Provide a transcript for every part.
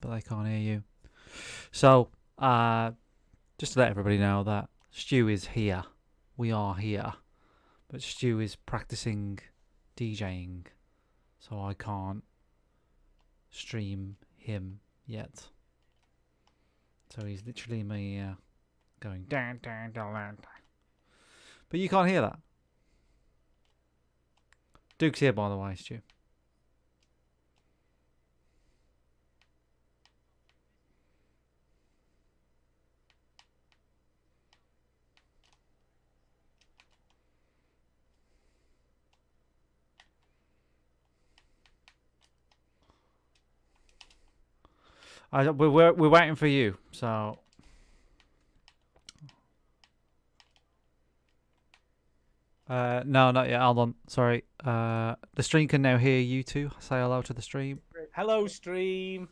but they can't hear you. So, just to let everybody know that Stu is here. We are here. But Stu is practicing DJing, so I can't stream him yet. So he's literally me going down, down, down, down. But you can't hear that. Duke's here, by the way, Stu. We're waiting for you, so. No, not yet. Hold on. Sorry. The stream can now hear you two. Say hello to the stream. Hello, stream.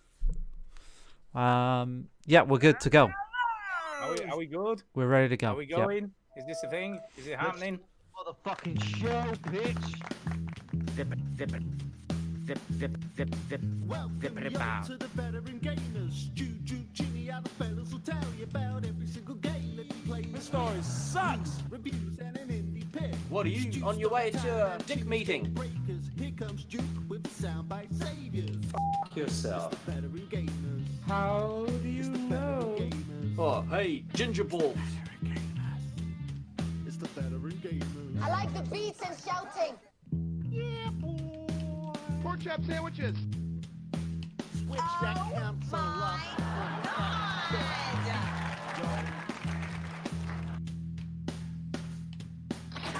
Yeah, we're good to go. Are we good? We're ready to go. Are we going? Is this a thing? Is it happening? Motherfucking show, bitch. Zip it, zip it. Zip, zip, zip, zip. Zip it about. To the veteran gamers, Juju, Jimmy, other fellas will tell you about every single game that you play. This story sucks. Reviews and an indie pick. What are you on your way to a dick meeting? Breakers, here comes Duke with the soundbite saviors. Fuck yourself. Veteran gamers. How do you know? Gamers. Oh, hey, ginger balls. It's the veteran gamers. I like the beats and shouting. Yeah, boy. Pork chop sandwiches. Switch that console up.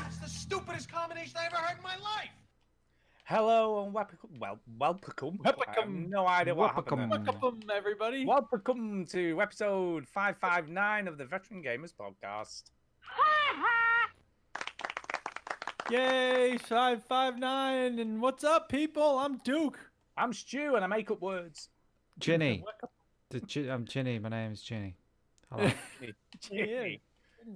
It's the stupidest combination I ever heard in my life. Hello and welcome. I have no idea what happened there. Welcome, everybody. Welcome to episode 559 of the Veteran Gamers Podcast. Yay, 559. And what's up, people? I'm Duke. I'm Stu and I make up words. Ginny. I'm Ginny. My name is Ginny. Hello. Yeah,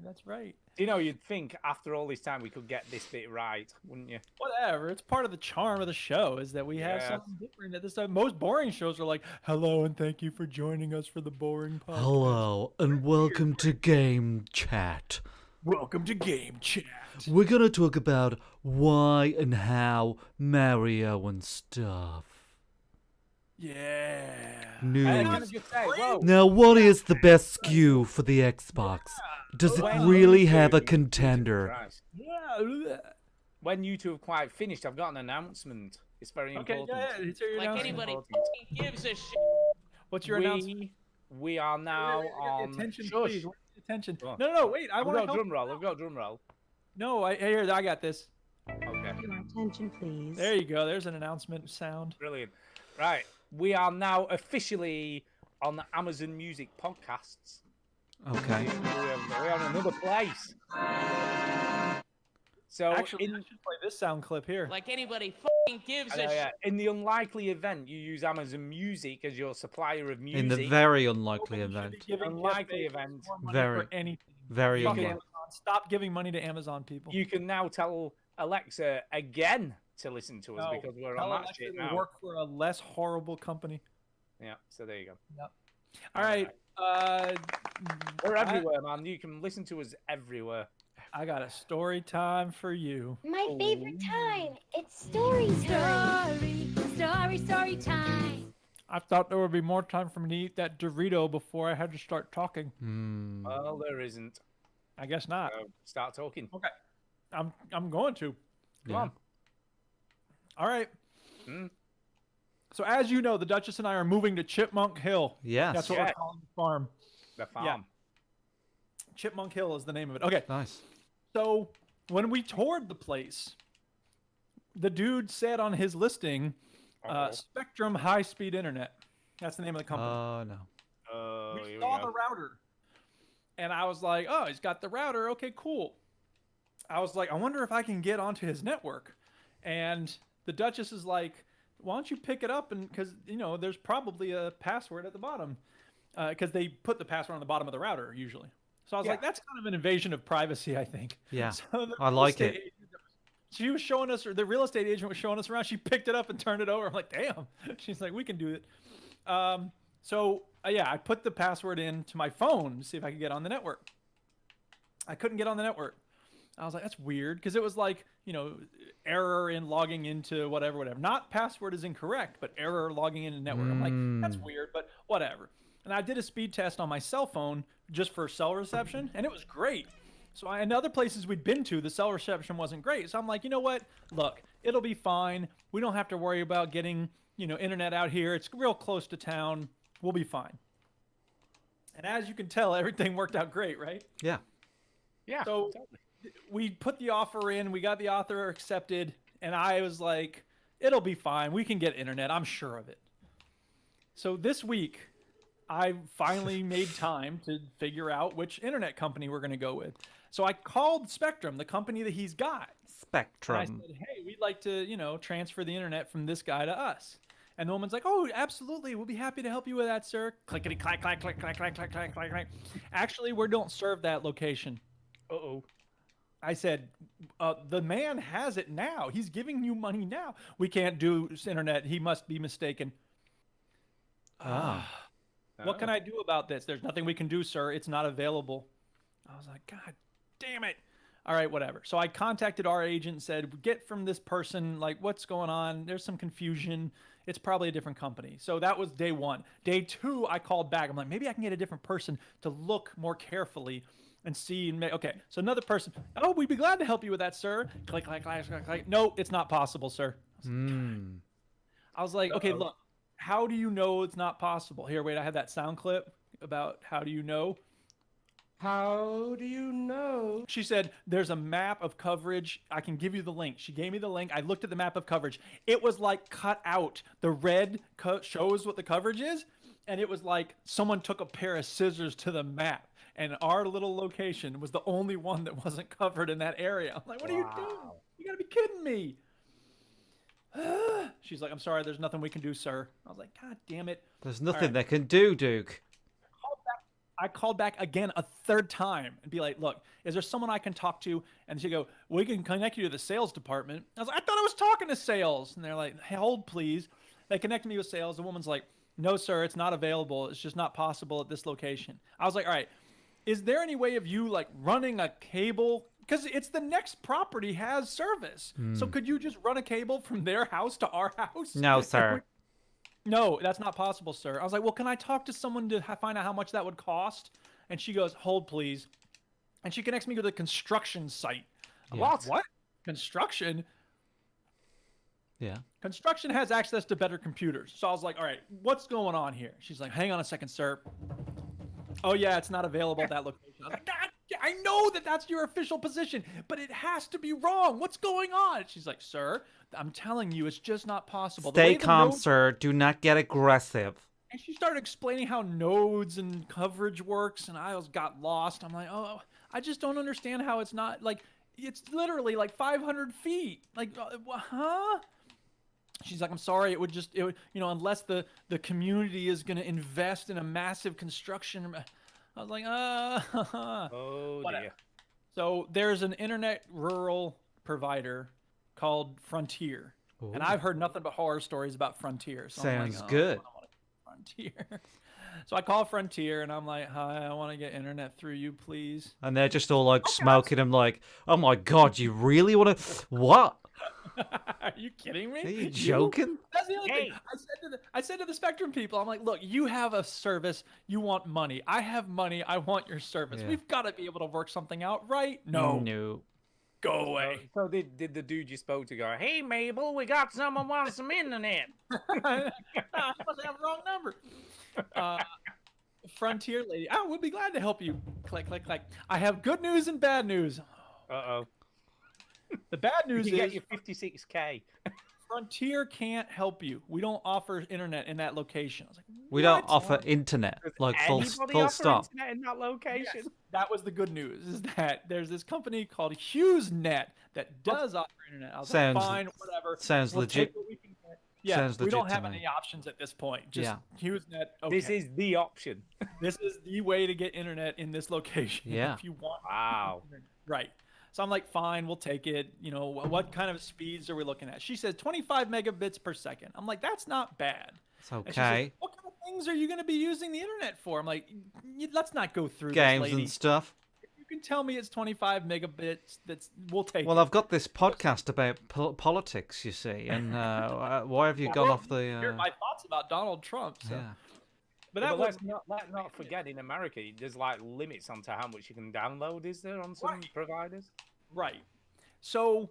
that's right. You know, you'd think after all this time we could get this bit right, wouldn't you? Whatever. It's part of the charm of the show is that we have Yeah. something different at this time. Most boring shows are like, hello and thank you for joining us for the boring podcast. Hello and welcome to Game Chat. Welcome to Game Chat. We're gonna talk about why and how Mario and stuff. Yeah. I'm News. gonna just say, whoa. Now, what is the best SKU for the Xbox? Does it When really you have a two- contender? Christ. Yeah. When you two have quite finished, I've got an announcement. It's very Okay, important. yeah, it's your Like announcement. anybody Important. fucking gives a shit. What's your announcement? We are now on. Attention, Shush. please. Where's the attention. Go on. No, wait. I I've want got to a help. drum roll. I've got a drum roll. No, here, I got this. Okay, Your attention, please. There you go. There's an announcement sound. brilliant. Right, we are now officially on the Amazon Music podcasts. Okay. We're on another place. So Actually, I in, should play this sound clip here. Like anybody fucking gives I a know, shit. yeah, in the unlikely event you use Amazon Music as your supplier of music, In the very unlikely Nobody should event. be giving Unlikely Jeff Bezos event. more money Very, for anything. very Fuck unlikely. Amazon. Stop giving money to Amazon people. you can now tell Alexa again to listen to us No, because we're tell on that Alexa shit to now. work for a less horrible company. Yeah, so there you go. All right. We're I- everywhere, man. You can listen to us everywhere. I got a story time for you. My favorite time. It's story time. Story time. I thought there would be more time for me to eat that Dorito before I had to start talking. Hmm. Well, there isn't. I guess not. So start talking. I'm going to. Come Yeah. on. All right. Hmm. So as you know, the Duchess and I are moving to Chipmunk Hill. Yes. That's what Yeah. we're calling the farm. The farm. Chipmunk Hill is the name of it. Okay. Nice. So when we toured the place, the dude said on his listing, Uh-oh. Spectrum High Speed Internet. That's the name of the company. Oh, no. Oh, We here saw we the go. router. And I was like, oh, he's got the router. Okay, cool. I was like, I wonder if I can get onto his network. And the Duchess is like, why don't you pick it up? And because, you know, there's probably a password at the bottom. Because they put the password on the bottom of the router usually. So I was Yeah. like, that's kind of an invasion of privacy, I think. Yeah. So the I real like estate it. agent- She was showing us, or the real estate agent was showing us around. She picked it up and turned it over. I'm like, damn. She's like, we can do it. So yeah, I put the password into my phone to see if I could get on the network. I couldn't get on the network. I was like, that's weird, because it was like, error in logging into whatever. Not password is incorrect, but error logging into network. I'm like, that's weird, but whatever. And I did a speed test on my cell phone just for cell reception, and it was great. So in other places we'd been to, the cell reception wasn't great. So I'm like, you know what? Look, it'll be fine. We don't have to worry about getting, internet out here. It's real close to town. We'll be fine. And as you can tell, everything worked out great, right? Yeah. Yeah. So we put the offer in, we got the offer accepted, and I was like, it'll be fine. We can get internet. I'm sure of it. So this week, I finally made time to figure out which internet company we're going to go with. So I called Spectrum, the company that he's got. Spectrum. And I said, hey, we'd like to, transfer the internet from this guy to us. And the woman's like, oh, absolutely. We'll be happy to help you with that, sir. Clickety clack, clack, clack, clack, clack, clack, clack, clack, clack. Actually, we don't serve that location. Uh-oh. I said, the man has it now. He's giving you money now. We can't do internet. He must be mistaken. What can I do about this? There's nothing we can do, sir. It's not available. I was like, God damn it. All right, whatever. So I contacted our agent and said, get from this person, like, what's going on? There's some confusion. It's probably a different company. So that was day one. Day two, I called back. I'm like, maybe I can get a different person to look more carefully and see. Okay, so another person. Oh, we'd be glad to help you with that, sir. Click, click, click, click, click. No, it's not possible, sir. I was like, okay, look, how do you know it's not possible? Here, wait, I had that sound clip about how do you know? How do you know? She said, there's a map of coverage. I can give you the link. She gave me the link. I looked at the map of coverage. It was like cut out. The red shows what the coverage is. And it was like someone took a pair of scissors to the map. And our little location was the only one that wasn't covered in that area. I'm like, what are you doing? You gotta be kidding me. She's like, I'm sorry, there's nothing we can do, sir. I was like, God damn it. There's nothing they can do, Duke. I called back again a third time and be like, look, is there someone I can talk to? And she go, we can connect you to the sales department. I was like, I thought I was talking to sales. And they're like, hey, hold, please. They connected me with sales. The woman's like, no, sir, it's not available. It's just not possible at this location. I was like, all right, is there any way of you like running a cable? Because it's the next property has service. So could you just run a cable from their house to our house? No, sir. No, that's not possible, sir. I was like, well, can I talk to someone to find out how much that would cost? And she goes, hold, please. And she connects me with a construction site. Yeah. What? Construction? Yeah. Construction has access to better computers. So I was like, all right, what's going on here? She's like, hang on a second, sir. Oh, yeah, it's not available at that location. I was like, God, I know that that's your official position, but it has to be wrong. What's going on? She's like, sir, I'm telling you, it's just not possible. Stay calm, sir. Do not get aggressive. And she started explaining how nodes and coverage works, and I got lost. I'm like, oh, I just don't understand how it's not, like, it's literally like 500 feet. Like, huh? She's like, I'm sorry, it would, unless the community is going to invest in a massive construction. I was like, Oh, whatever. dear. So there's an internet rural provider called Frontier. Ooh. And I've heard nothing but horror stories about Frontier. So Sounds I'm like, good. I don't want Frontier. So I call Frontier and I'm like, hi, I want to get internet through you, please. And they're just all like smoking. I'm like, oh my God, you really want to? What? Are you kidding me? Are you joking? That's the other thing. I said to the Spectrum people, I'm like, look, you have a service. You want money. I have money. I want your service. Yeah. We've got to be able to work something out, right? No. No. Go away. So did the dude you spoke to go, hey, Mabel, we got someone wants some internet? I must have the wrong number. Frontier lady. Oh, we'll be glad to help you. Click, click, click. I have good news and bad news. Uh-oh. The bad news You get is your 56K. Frontier can't help you. We don't offer internet in that location. I was like, We don't "What?" offer internet. Like Anybody full offer stop. internet in that location? Yes, that was the good news, is that there's this company called HughesNet that does offer internet. I was Sounds- like, fine, whatever. sounds We'll legit. take what we can get. Yeah, Sounds we don't legit to have me. any options at this point. Just Yeah. HughesNet. Okay. This is the option. This is the way to get internet in this location. Yeah. If you want. Wow. Right. So I'm like, fine, we'll take it. You know, what kind of speeds are we looking at? She says 25 megabits per second. I'm like, that's not bad. It's And she says, okay. what kind of things are you going to be using the internet for? I'm like, let's not go through Games this, lady. and stuff. You can tell me it's 25 megabits. We'll take Well, it. I've got this podcast about politics, you see, and why have you gone off the? Hear my thoughts about Donald Trump. So. Yeah. But Yeah, that but was let's not forget in America, there's like limits onto how much you can download. Is there on some Right. providers? right. So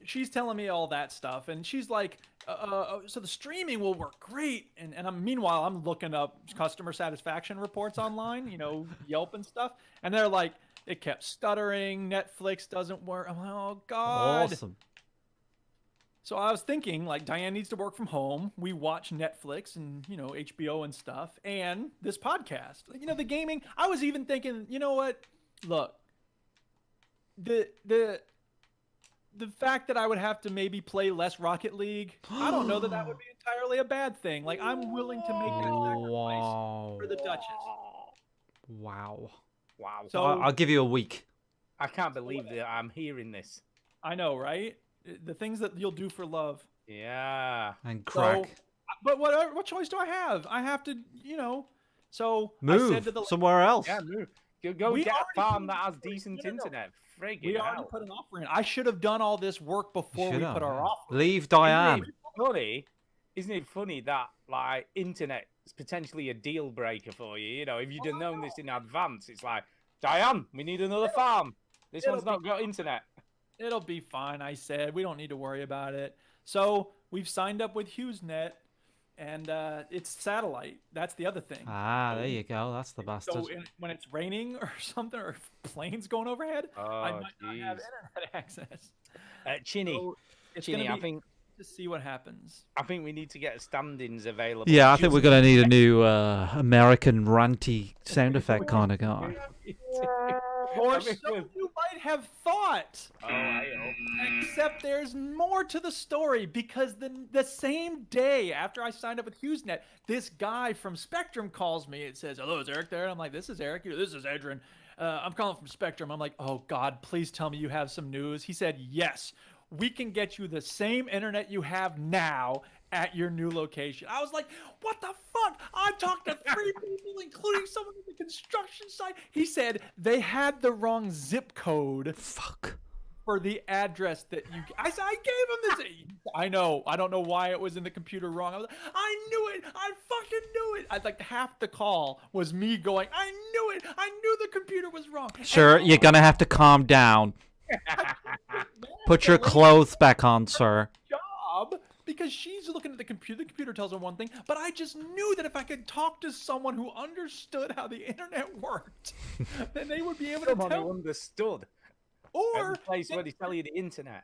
she's telling me all that stuff, and she's like, so the streaming will work great. And meanwhile, I'm looking up customer satisfaction reports online, Yelp and stuff, and they're like, it kept stuttering. Netflix doesn't work. I'm like, oh god. Awesome. So I was thinking, like, Diane needs to work from home. We watch Netflix and, HBO and stuff. And this podcast. The gaming. I was even thinking, you know what? Look. The fact that I would have to maybe play less Rocket League, I don't know that would be entirely a bad thing. Like, I'm willing to make that sacrifice Wow. for the Duchess. Wow. Wow. So I'll give you a week. I can't believe that I'm hearing this. I know, right? The things that you'll do for love. Yeah. And crack. So, but what choice do I have? I have to, So I Move said to the somewhere else. Yeah, go We get a already farm put that an has offer in. decent No. internet. Friggin' we already hell. put an offer in. I should have done all this work before we Should've, put our yeah. offer. Leave Diane. Isn't it funny that like internet is potentially a deal breaker for you? If you'd have known this in advance, it's like, Diane, we need another farm. This it'll one's not got internet. It'll be fine, I said. We don't need to worry about it. So we've signed up with HughesNet, and it's satellite. That's the other thing. Ah, there you go. That's the bastard. So when it's raining or something, or if planes going overhead, I Oh, might not have jeez. internet access. Chinny, So it's Chinny, gonna I be think to see what happens. we need to get standings available. Yeah, I think just we're gonna need a new American ranty sound effect kind of guy. Or I mean, so you might have thought. Oh, I hope. Except there's more to the story, because the same day after I signed up with HughesNet, this guy from Spectrum calls me. It says, "Hello, is Eric there?" I'm like, "This is Eric. This is Adrian. I'm calling from Spectrum." I'm like, "Oh God, please tell me you have some news." He said, "Yes, we can get you the same internet you have now at your new location." I was like, "What the fuck?" I talked to 3 people, including someone at the construction site. He said they had the wrong zip code Fuck. for the address that you. I said, I gave him this. I know. I don't know why it was in the computer wrong. I knew it. I fucking knew it. I like half the call was me going, "I knew it. I knew the computer was wrong." Sir, you're gonna have to calm down. Put your clothes back on, sir. Job, because she's looking at the computer. The computer tells her one thing, but I just knew that if I could talk to someone who understood how the internet worked, then they would be able to Someone who tell. understood. Or Or place where they tell you the internet.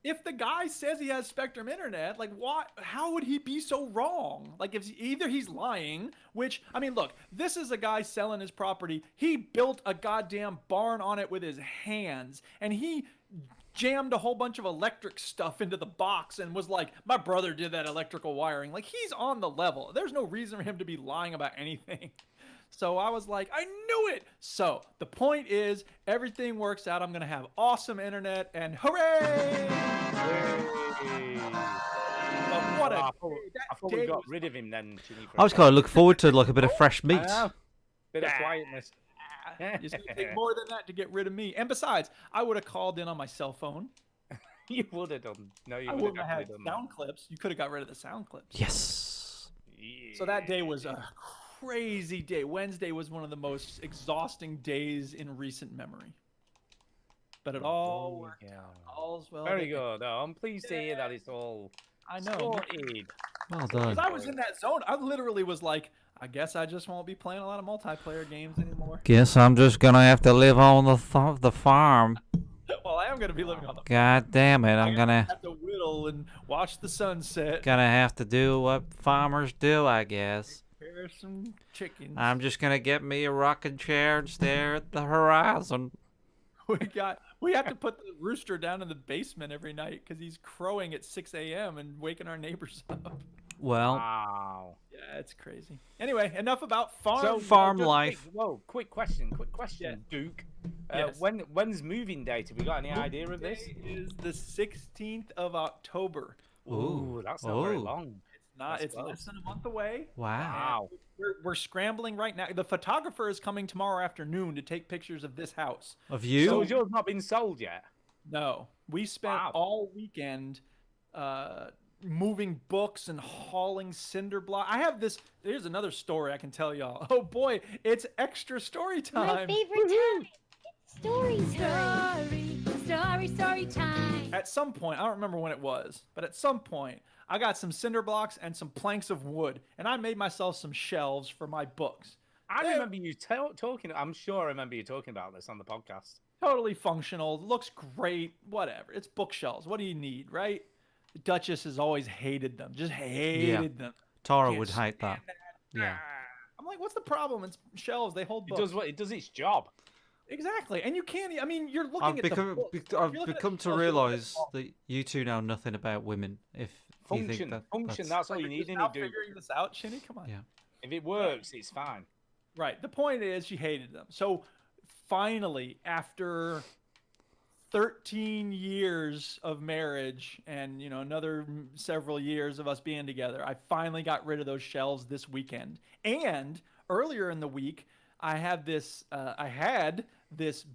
if the guy says he has Spectrum internet, like what? How would he be so wrong? Like if either he's lying, which I mean, look, this is a guy selling his property. He built a goddamn barn on it with his hands, and he jammed a whole bunch of electric stuff into the box and was like, "My brother did that electrical wiring." Like he's on the level. There's no reason for him to be lying about anything. So I was like, I knew it. So the point is, everything works out. I'm going to have awesome internet, and hooray! But what a I day. thought That we day got was- rid of him then, Chinny. for I was a kind of looking forward to like a bit of fresh meat. I know. Bit of quietness. It's going to take more than that to get rid of me. And besides, I would have called in on my cell phone. You would have done. No, you I would wouldn't have have had definitely done sound clips. You could have got rid of the sound clips. Yes. that. So that day was a crazy day. Wednesday was one of the most exhausting days in recent memory. But it all worked out. All's well. Very that- good. Oh, I'm pleased to hear that it's all I know. sorted. Well done. Because I was in that zone. I literally was like, I guess I just won't be playing a lot of multiplayer games anymore. Guess I'm just gonna have to live on the farm. Well, I am going to be living on the God damn it! I'm gonna have to whittle and watch the sunset. have to do what farmers do, I guess. Prepare some chickens. I'm just gonna get me a rocking chair and stare at the horizon. We have to put the rooster down in the basement every night because he's crowing at 6 a.m. and waking our neighbors up. Well, Wow. Yeah, it's crazy. Anyway, enough about farm. So farm just life. Quick question, Yeah. Duke. Yes. When's moving date? Have we got any idea of this? Today is the 16th of October. Ooh, that's not very Ooh. long. It's Not. That's It's close. less than a month away. Wow. Wow. We're scrambling right now. The photographer is coming tomorrow afternoon to take pictures of this house. Of So you? has yours not been sold yet? No, we spent Wow. all weekend moving books and hauling cinder block. I have this. Here's another story I can tell y'all. Oh boy, it's extra story My time. favorite time. It's story time. Story time. At some point, I don't remember when it was, but at some point, I got some cinder blocks and some planks of wood, and I made myself some shelves for my books. I Yeah. remember you talking. I'm sure I remember you talking about this on the podcast. Totally functional, looks great, whatever. It's bookshelves. What do you need, right? The Duchess has always hated them, just hated them. Tara Can't would hate that. stand Yeah. I'm like, what's the problem? It's shelves. They hold It books. does what it does its job. Exactly, and you can't. I mean, you're looking I've at the become books. I've You're looking at become the to shelves, you're looking at realise the that you two know nothing about women. If you think Function, that function. that's- That's all you You're need. just And now you do. figuring this out, Shinny. Come on. Yeah. If it works, it's fine. Right. The point is, she hated them. So finally, after 13 years of marriage and another several years of us being together, I finally got rid of those shelves this weekend. And earlier in the week, I had this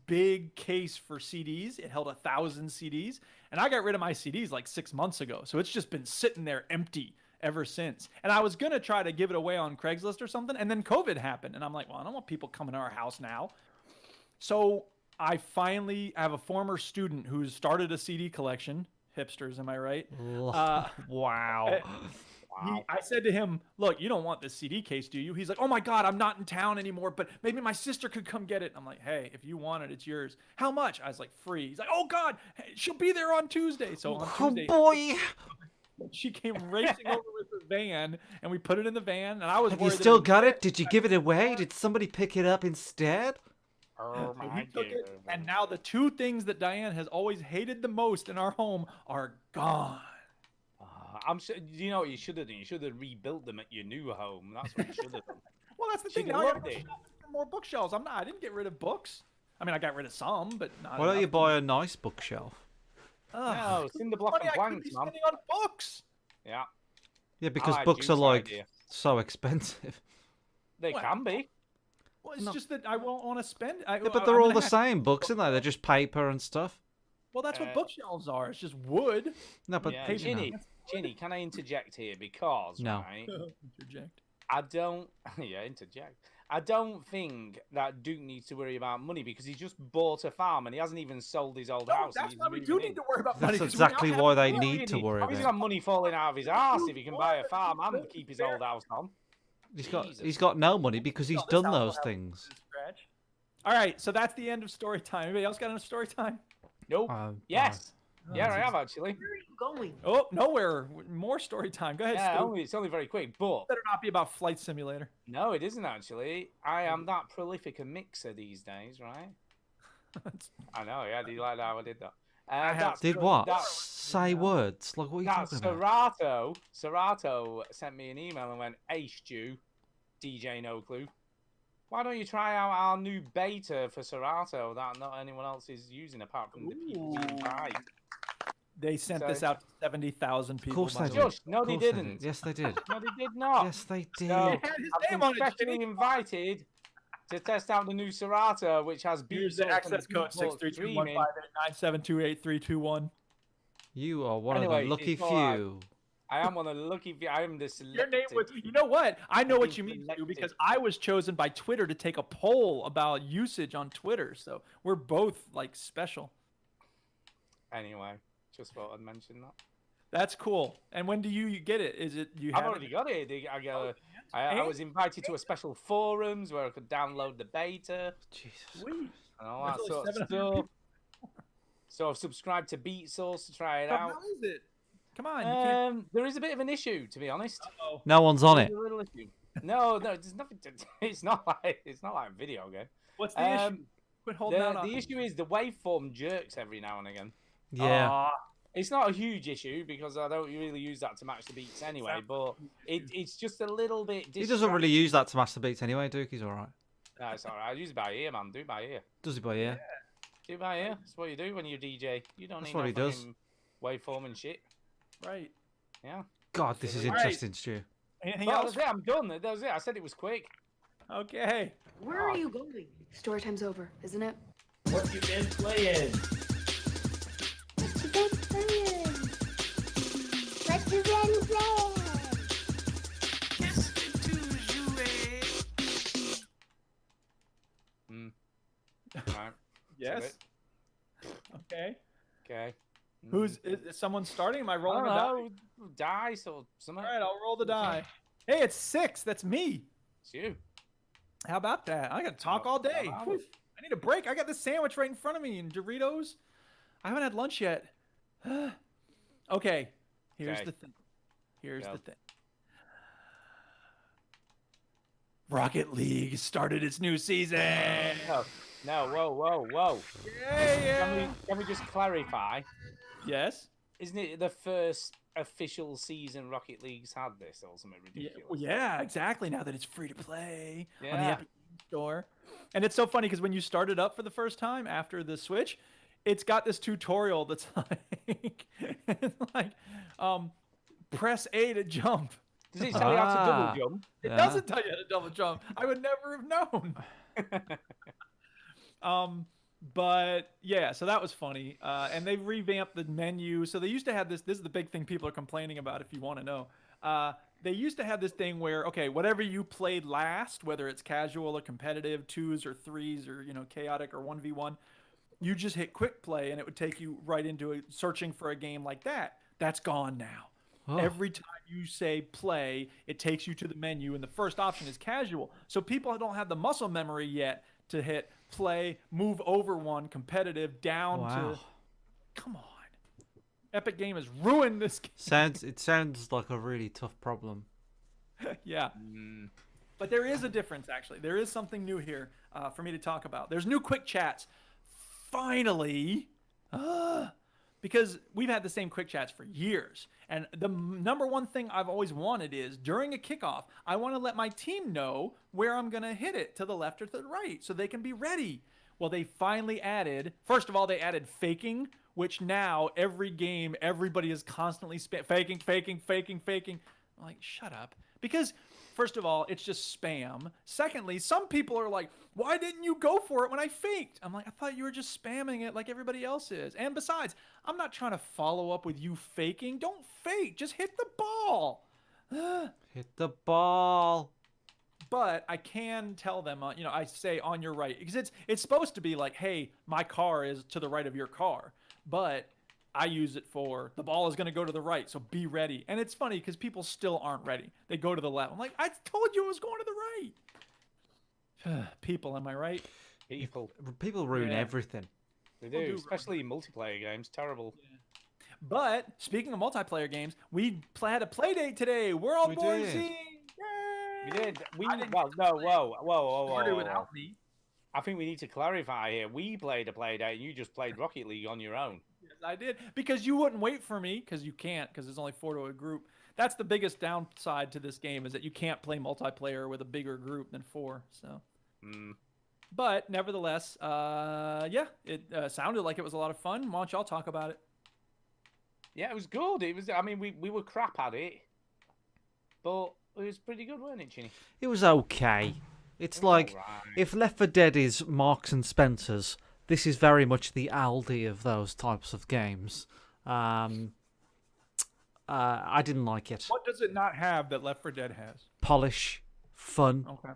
big case for CDs. It held 1,000 CDs, and I got rid of my CDs like 6 months ago. So it's just been sitting there empty ever since. And I was gonna try to give it away on Craigslist or something, and then COVID happened, and I'm like, well, I don't want people coming to our house now. So I finally have a former student who's started a CD collection. Hipsters, am I right? Wow. I said to him, look, you don't want this CD case, do you? He's like, oh my God, I'm not in town anymore, but maybe my sister could come get it. I'm like, hey, if you want it, it's yours. How much? I was like, free. He's like, oh God, hey, she'll be there on Tuesday. So on Oh Tuesday, boy. she came racing over with the van, and we put it in the van, and I was Have you worried that still it got it? Did you give it away? Did somebody pick it up instead? Oh So my he took it, God. and now the two things that Diane has always hated the most in our home are gone. I'm sure. You know what you should have done? You should have rebuilt them at your new home. That's what you should have done. Well, that's the She'd thing. have Now I gotta loved go it. shopping for more bookshelves. I didn't get rid of books. I mean, I got rid of some, but not Why don't you enough. buy a nice bookshelf? Ugh. No, cinder block Money and I could planks, be man. spending on books. Yeah, Yeah, because like books are Jude's like idea. so expensive. they What? can be. Well, it's just that I won't want to spend. Yeah, but they're all the same books, aren't they? They're just paper and stuff. Well, that's what Uh, bookshelves are. It's just wood. No, but Yeah, you know. Ginny, can I interject here? Because No. right, Interject. I don't. Yeah, interject. I don't think that Duke needs to worry about money because he just bought a farm and he hasn't even sold his old No, house. and that's he's why we moving do in. need to worry about money. That's 'cause we now exactly have why they money. need to worry He's about. got money falling out of his ass if he can buy a farm and keep his old house on. Jesus. He's got no money because he's No, this done house will those have things. Scratch. All right, so that's the end of story time. Anybody else got enough story time? Nope. Yes. Yeah, I have actually. Where are you going? Oh, nowhere. More story time. Go ahead, Yeah, Stu. it's only very quick, but Better not be about Flight Simulator. no, it isn't actually. I am that prolific a mixer these days, right? I know. Yeah, do you like how I did that? That's Did pro- what? that- Say words. Like what are you That talking about? Serato sent me an email and went, "Hey Stu, DJ No Clue, why don't you try out our new beta for Serato that not anyone else is using apart from the people we invite?" They sent So- this out to 70,000 people. course by they the way. did. Josh, no, Of they course they didn't. Yes, they did. No, they did not. Yes, they did. So, It had his I've name been on it, specially Jimmy. invited to test out the new Serato, which has Use beats the on access code default streaming. 632-158-972-8321. You are one Anyway, of the lucky it's all right. few. I am one of the lucky. I am the Your name selected. was. You know what? I know I've what been you mean, Stu, selected. because I was chosen by Twitter to take a poll about usage on Twitter. So we're both like special. Anyway, just thought I'd mention that. That's cool. And when do you get it? Is it you I've have already it? got it. I was invited to a special forums where I could download the beta Jesus. Sweet. and all that There's sort only of 700 stuff. So I've subscribed to Beat Source to try it But out. how is it? Come on. You can't... There is a bit of an issue, to be honest. Oh, No one's on it. There's a little issue. No, there's nothing. It's not like a video game. what's the issue? Quit holding out on The issue is the waveform jerks every now and again. Yeah. Aw. It's not a huge issue because I don't really use that to match the beats anyway, but it's just a little bit. He doesn't really use that to master beats anyway, Duke. He's alright. No, it's alright. I use it by ear, man. Do it by ear. Does he by ear? Do it by ear. That's what you do when you're DJ. You don't That's need what no he does. fucking waveform and shit. Right. Yeah. God, this is All right. interesting, Stu. Anything Well, else? that's it. I'm done. That was it. I said it was quick. Okay. Where are you going? Story time's over, isn't it? What you been playing? What you been playing? What you been playing? Right. Yes. Okay. Okay. Is someone starting? Am I I rolling don't a die? know. Dice or something. All right, I'll roll the die. Hey, it's 6. That's me. It's you. How about that? I got to talk all day. Whew. I need a break. I got this sandwich right in front of me and Doritos. I haven't had lunch yet. Okay. Here's Okay. the thing. Here's Go. the thing. Rocket League started its new season. No. Whoa. Yeah. Can we just clarify? Yes. Isn't it the first official season Rocket League's had this or something Yeah, ridiculous? well, yeah, exactly. Now that it's free to play on the Yeah. Epic Games Store. And it's so funny because when you start it up for the first time after the Switch, it's got this tutorial that's like, press A to jump. Does it tell you how to Ah. double jump? It Yeah. doesn't tell you how to double jump. I would never have known. But yeah, so that was funny. And they revamped the menu. So they used to have this. This is the big thing people are complaining about. If you want to know, they used to have this thing where, okay, whatever you played last, whether it's casual or competitive, 2s or 3s or chaotic or 1v1, you just hit quick play and it would take you right into searching for a game like that. That's gone now. Oh. Every time you say play, it takes you to the menu, and the first option is casual. So people don't have the muscle memory yet to hit play, move over one, competitive, down Wow. to. Come on. Epic Game has ruined this game. It sounds like a really tough problem. Yeah. But there is a difference, actually. There is something new here for me to talk about. There's new quick chats. Finally. Because we've had the same quick chats for years. And the number one thing I've always wanted is during a kickoff, I want to let my team know where I'm going to hit it, to the left or to the right, so they can be ready. Well, they finally added, first of all, they added faking, which now every game, everybody is constantly faking. I'm like, shut up. Because, first of all, it's just spam. Secondly, some people are like, why didn't you go for it when I faked? I'm like, I thought you were just spamming it like everybody else is. And besides, I'm not trying to follow up with you faking. Don't fake. Just hit the ball. Hit the ball. But I can tell them, I say on your right. Because it's supposed to be like, hey, my car is to the right of your car. But I use it for the ball is going to go to the right, so be ready. And it's funny because people still aren't ready. They go to the left. I'm like, I told you it was going to the right. People, am I right? People ruin Yeah. everything. They People do, do especially in multiplayer games. Terrible. But speaking of multiplayer games, we had a play date today. World We War did. Z. We did. I didn't Well, no, whoa. Started without me. I think we need to clarify here. We played a play date, and you just played Rocket League on your own. Yes, I did. Because you wouldn't wait for me, because you can't, because there's only 4 to a group. That's the biggest downside to this game, is that you can't play multiplayer with a bigger group than 4. So, But nevertheless, yeah, it sounded like it was a lot of fun. Why don't y'all talk about it? Yeah, it was good. It was. I mean, we were crap at it, but it was pretty good, wasn't it, Chinny? It was okay. It's like alright. if Left 4 Dead is Marks and Spencers, this is very much the Aldi of those types of games. I didn't like it. What does it not have that Left 4 Dead has? Polish, fun, Okay.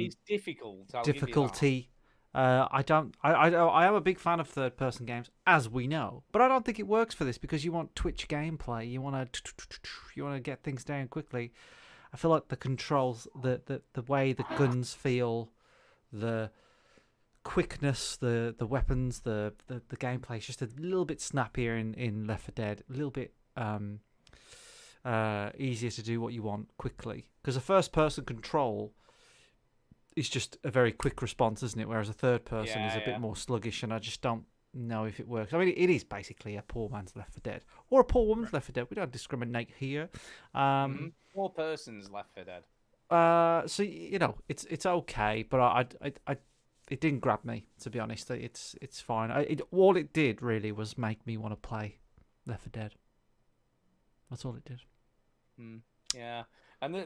It's difficult. I'll give you that. difficulty. I am a big fan of third-person games, as we know, but I don't think it works for this because you want Twitch gameplay. You want to get things down quickly. I feel like the controls, the way the guns feel, the quickness, the weapons, the gameplay is just a little bit snappier in Left 4 Dead, a little bit easier to do what you want quickly. Because a first-person control is just a very quick response, isn't it? Whereas a third person is a bit more sluggish, and I just don't know if it works. I mean, it is basically a poor man's Left 4 Dead or a poor woman's Left 4 Dead. We don't discriminate here. 4 persons Left 4 Dead. So it's okay, but I it didn't grab me, to be honest. It's fine. All it did really was make me want to play Left 4 Dead. That's all it did. Yeah, and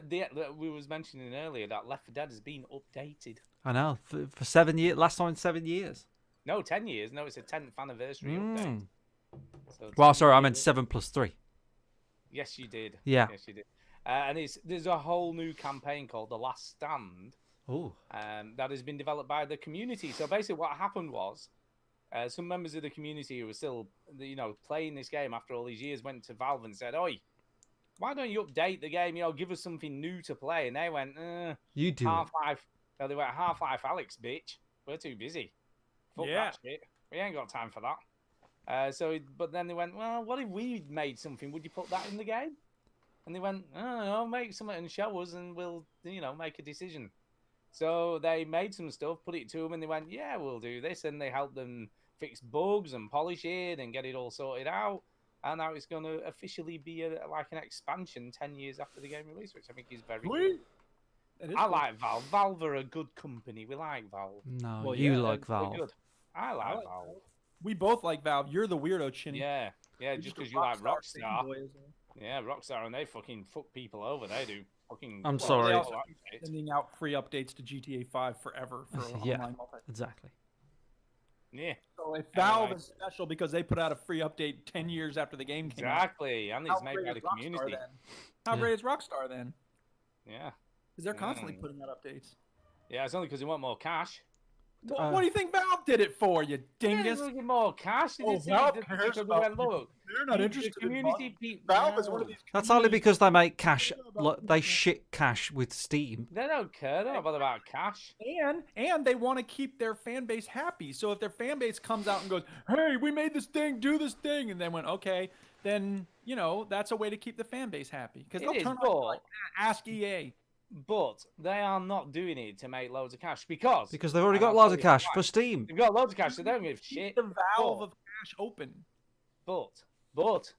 we was mentioning earlier that Left 4 Dead has been updated. I know for 7 years. Last time in 7 years. No, 10 years. No, it's a 10th anniversary update. So Well, 10 sorry, I meant years. 7+3. Yes, you did. Yeah. Yes, you did. And there's a whole new campaign called The Last Stand. Oh. That has been developed by the community. So basically, what happened was, some members of the community who were still, playing this game after all these years went to Valve and said, "Oi, why don't you update the game? Give us something new to play." And they went, You do. Half-Life. No, they went Half-Life Alex, bitch. We're too busy. Fuck Yeah. that shit. We ain't got time for that. But then they went, well, what if we made something? Would you put that in the game? And they went, I don't know, make something and show us, and we'll, make a decision. So they made some stuff, put it to them, and they went, yeah, we'll do this. And they helped them fix bugs and polish it and get it all sorted out. And now it's going to officially be like an expansion 10 years after the game release, which I think is very good. I like Valve. Valve are a good company. We like Valve. No, Well, you yeah, like They're Valve. good. I like Valve. We both like Valve. You're the weirdo, Chinny. Yeah, You're just a because you like Rockstar Rockstar. fanboy, isn't it? Yeah, Rockstar, and they fucking fuck people over. They do. Fucking. I'm well, sorry. they also all keep like it. sending out free updates to GTA 5 forever for Yeah. online multiplayer. Exactly. Yeah, So if Valve Anyway. is special because they put out a free update 10 years after the game came out, exactly. And how it's made great by is the Rockstar community. then? How Yeah. great is Rockstar then? Yeah. Because they're constantly Mm. putting out updates. Yeah, it's only because they want more cash. Well, what do you think Valve did it for, you dingus? Yeah, they want more cash. They Oh, just- Valve they- cares they about went, look, They're not the interested in community money. people. Valve is one of these. That's only community- because they make cash. They shit cash with Steam. They don't care. They're not bothered about cash. And they want to keep their fan base happy. So if their fan base comes out and goes, "Hey, we made this thing, do this thing," and then went, "Okay," then that's a way to keep the fan base happy because It they'll is, turn but- around and be like, ask EA. But they are not doing it to make loads of cash because Because they've already and got I'll loads tell of you cash why. for Steam. They've got loads of cash, so they don't give a shit. The valve But- of cash open. But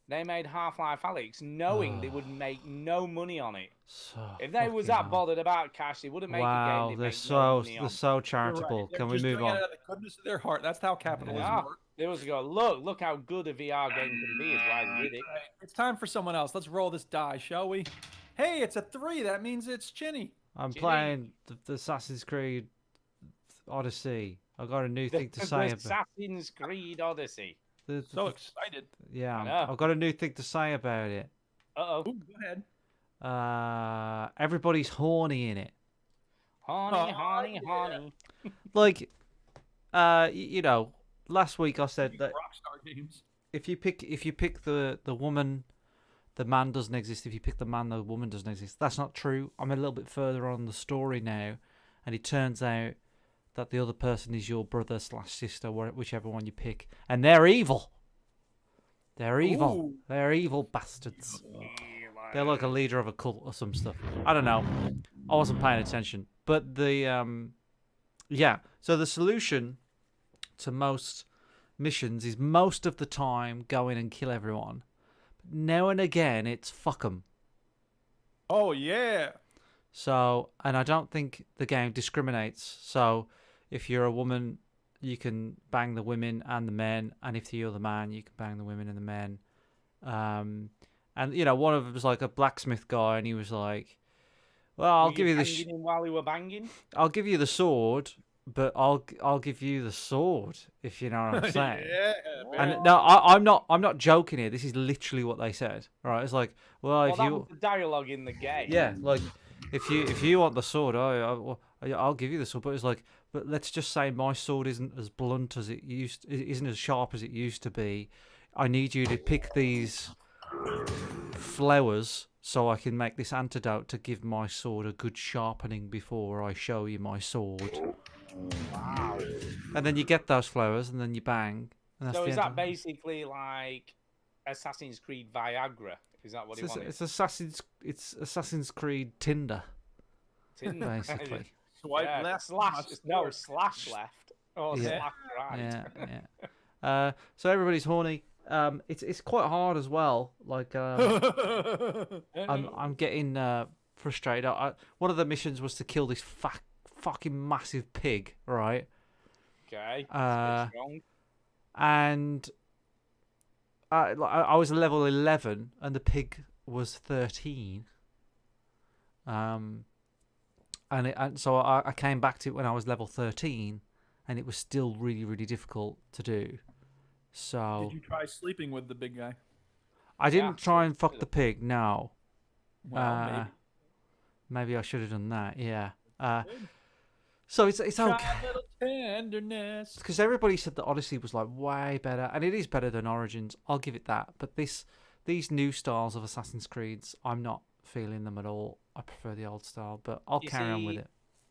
they made Half-Life Alyx knowing they would make no money on it. So If they was fucking that hell. bothered about cash, they wouldn't make a Wow, game. they're They'd make no money they're on. so You're right. charitable. They're Can we just move doing on? it out of the goodness of their heart. That's how capitalism Yeah. works. They was go, look how good a VR game can be. Is why they did it. It's time for someone else. Let's roll this die, shall we? Hey, it's a 3. That means it's Chinny. I'm Jimmy. playing the Assassin's Creed Odyssey. I got a new thing to The say about Assassin's Creed Odyssey. So excited. yeah. I know. I've got a new thing to say about it. Uh oh. Ooh, go ahead. Everybody's horny in it. Honey, Oh, honey, yeah. honey. Like, last week I said that Rockstar games. if you pick the woman, the man doesn't exist. If you pick the man, the woman doesn't exist. That's not true. I'm a little bit further on the story now, and it turns out that the other person is your brother / sister, whichever one you pick, and they're evil. They're evil. Ooh. They're evil bastards. They're like a leader of a cult or some stuff. I don't know. I wasn't paying attention. But the so the solution to most missions is most of the time go in and kill everyone. Now and again it's fuck 'em. Oh yeah. So, and I don't think the game discriminates. So, if you're a woman, you can bang the women and the men, and if you're the man, you can bang the women and the men. And one of them was like a blacksmith guy, and he was like, "Well, I'll give you the banging him while he were banging. I'll give you the sword, but I'll give you the sword if you know what I'm saying." Yeah. And no, I'm not joking here. This is literally what they said. Right? It's like, well, Well, if that you was the dialogue in the game. yeah, like if you want the sword, I'll give you the sword. But it's like, but let's just say my sword isn't as blunt as it isn't as sharp as it used to be. I need you to pick these flowers so I can make this antidote to give my sword a good sharpening before I show you my sword. Wow. And then you get those flowers, and then you bang. And that's So the is end that of it. basically like Assassin's Creed Viagra? Is that what he wanted? It's Assassin's Creed Tinder, Tinder. basically. Swipe Yeah, left. slash left. Or Yeah. slash right. Yeah. So everybody's horny. It's quite hard as well. Like I'm getting frustrated. One of the missions was to kill this fucking massive pig, right? Okay. Uh, Strong. And I was level 11 and the pig was 13. And so I came back to it when I was level 13, and it was still really, really difficult to do. So Did you try sleeping with the big guy? I didn't Yeah, try and fuck absolutely. the pig. No. Well, maybe. Maybe I should have done that. Yeah. So it's Try okay. a little tenderness. Because everybody said that Odyssey was like way better, and it is better than Origins. I'll give it that. But these new styles of Assassin's Creeds, I'm not feeling them at all. I prefer the old style, but I'll You carry on with see, it.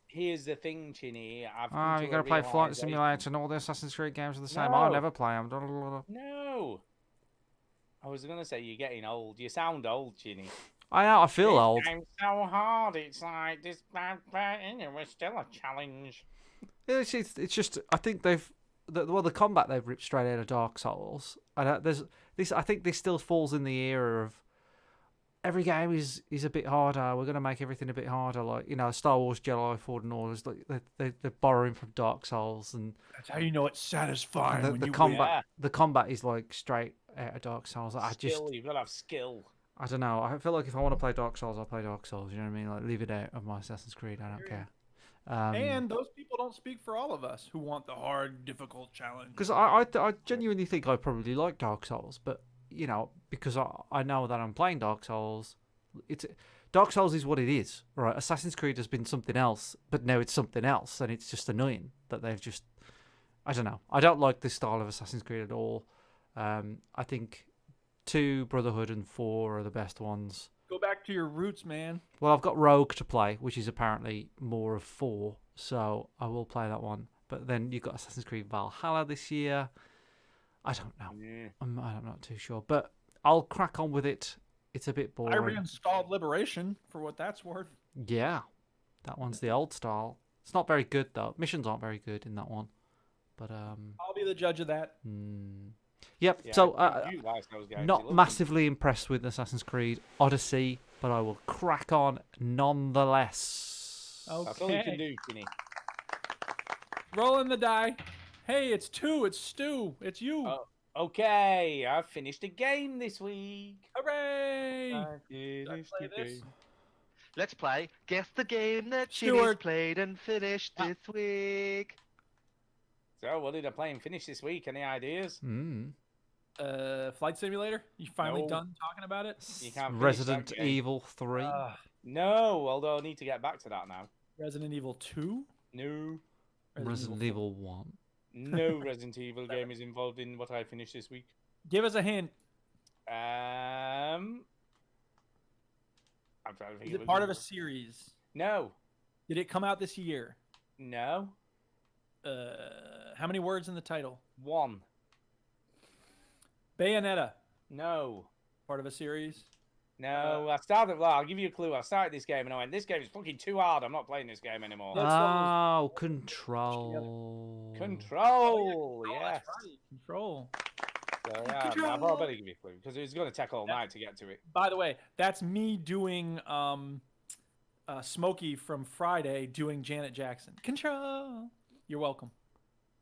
Here's the thing, Chinny. I've come Oh, to you a gotta play Flight realisation- Simulator, and all the Assassin's Creed games are the same. I'll No. never play them. No. I was gonna say you're getting old. You sound old, Chinny. I feel This old. game's so hard. It's like this bad, it was still a challenge. It's just I think the combat they've ripped straight out of Dark Souls. And there's this. I think this still falls in the era of every game is a bit harder. We're gonna make everything a bit harder. Like Star Wars Jedi Fallen Orders. Like they're borrowing from Dark Souls, and That's how you know it's satisfying the, when the you combat Yeah. the combat is like straight out of Dark Souls. Skill, you've got to have skill. I don't know. I feel like if I want to play Dark Souls, I'll play Dark Souls. You know what I mean? Like leave it out of my Assassin's Creed. I don't care. And those people don't speak for all of us who want the hard, difficult challenge. Because I genuinely think I probably like Dark Souls, but because I know that I'm playing Dark Souls, Dark Souls is what it is, right? Assassin's Creed has been something else, but now it's something else, and it's just annoying that they've just. I don't know. I don't like this style of Assassin's Creed at all. I think 2, Brotherhood, and 4 are the best ones. Go back to your roots, man. Well, I've got Rogue to play, which is apparently more of 4, so I will play that one. But then you've got Assassin's Creed Valhalla this year. I don't know. Yeah. I'm not too sure, but I'll crack on with it. It's a bit I boring. reinstalled Liberation for what that's worth. Yeah, that one's the old style. It's not very good though. Missions aren't very good in that one. But I'll be the judge of that. yep. Yeah, So you like those games. You not love them. massively impressed with Assassin's Creed Odyssey, but I will crack on nonetheless. That's all you can Okay. do, Chinny. Rolling the die. Hey, it's 2. It's Stu. It's you. Oh. Okay, I finished a game this week. Hooray! I finished play a this? game. Let's play. Guess the game that Stuart. Chinny's played and finished this week. So, what did I play and finish this week? Any ideas? Flight Simulator? You finally No. done talking about it? You can't finish Resident that game. Evil 3. No, although I need to get back to that now. Resident Evil 2? No, Resident Evil 1. no Resident Evil game is involved in what I finished this week. Give us a hint. I'm trying to think. Is it part of a series? No, Did it come out this year? no, How many words in the title? one, Bayonetta. no. Part of a series? No, I started. Well, I'll give you a clue. I started this game and I went, "This game is fucking too hard. I'm not playing this game anymore." That's one Oh, Control. Control, Oh, yes. that's right. Control. So, yeah, I thought I'd better give you a clue because it was going to take all night to get to it. By the way, that's me doing Smokey from Friday doing Janet Jackson. Control. You're welcome.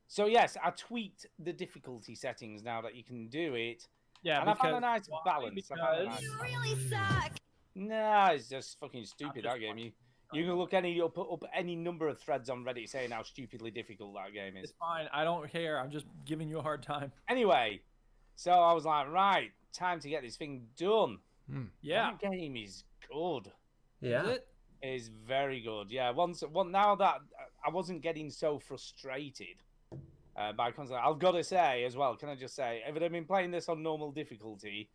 So yes, I tweaked the difficulty settings now that you can do it, Yeah, and I found a because- nice why? balance. I found a Because- nice- really suck. Nah, it's just fucking stupid just that game. You can look up any number of threads on Reddit saying how stupidly difficult that game is. It's fine. I don't care. I'm just giving you a hard time. Anyway, so I was like, right, time to get this thing done. Yeah. That game is good. Yeah. Is it? It is very good. Yeah. Now that I wasn't getting so frustrated by console, I've got to say as well. Can I just say, if I'd have been playing this on normal difficulty,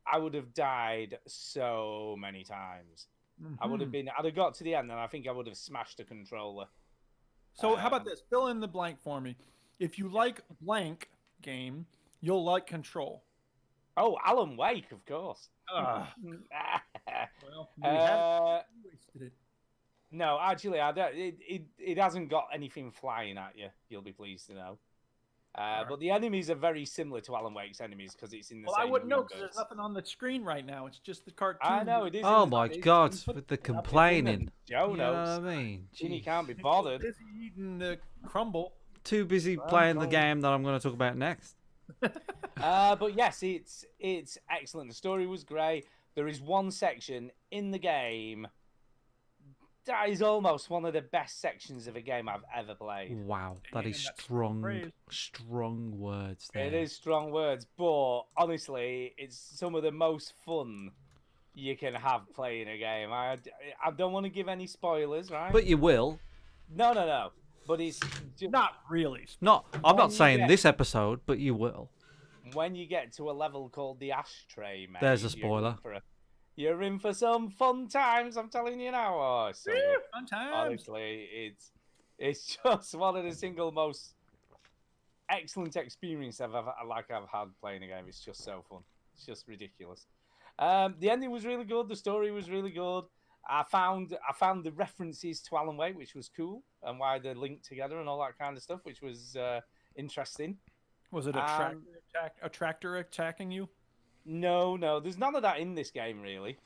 I would have died so many times. I would have been. I'd have got to the end, and I think I would have smashed the controller. So how about this? Fill in the blank for me. If you like blank game, you'll like Control. Oh, Alan Wake, of course. Well, we Uh, haven't wasted it. No, actually, I don't. It hasn't got anything flying at you. You'll be pleased to know. But the enemies are very similar to Alan Wake's enemies because it's in the Well, same I wouldn't know because universe. there's nothing on the screen right now. It's just the cartoon. I know it is. Oh in the- my it's- God, it's put- with the it's in the complaining. Show You know notes. what I mean? Ginny Jeez. can't be bothered. Busy eating the crumble. Too busy Well, playing the well. game that I'm going to talk about next. But yes, it's excellent. The story was great. There is one section in the game that is almost one of the best sections of a game I've ever played. Wow, that is Damn, that's strong, praise. strong words there. It is strong words, but honestly, it's some of the most fun you can have playing a game. I don't want to give any spoilers, right? But you will. No. But it's just, Not really. I'm not you saying get- this episode, but you will. when you get to a level called the ashtray, mate. There's a spoiler. You're in for some fun times, I'm telling you now. Oh, it's so good. Fun times. Honestly, it's just one of the single most excellent experience I've had playing a game. It's just so fun. It's just ridiculous. The ending was really good. The story was really good. I found the references to Alan Wake, which was cool, and why they're linked together and all that kind of stuff, which was interesting. Was it a tractor attacking you? No, there's none of that in this game, really.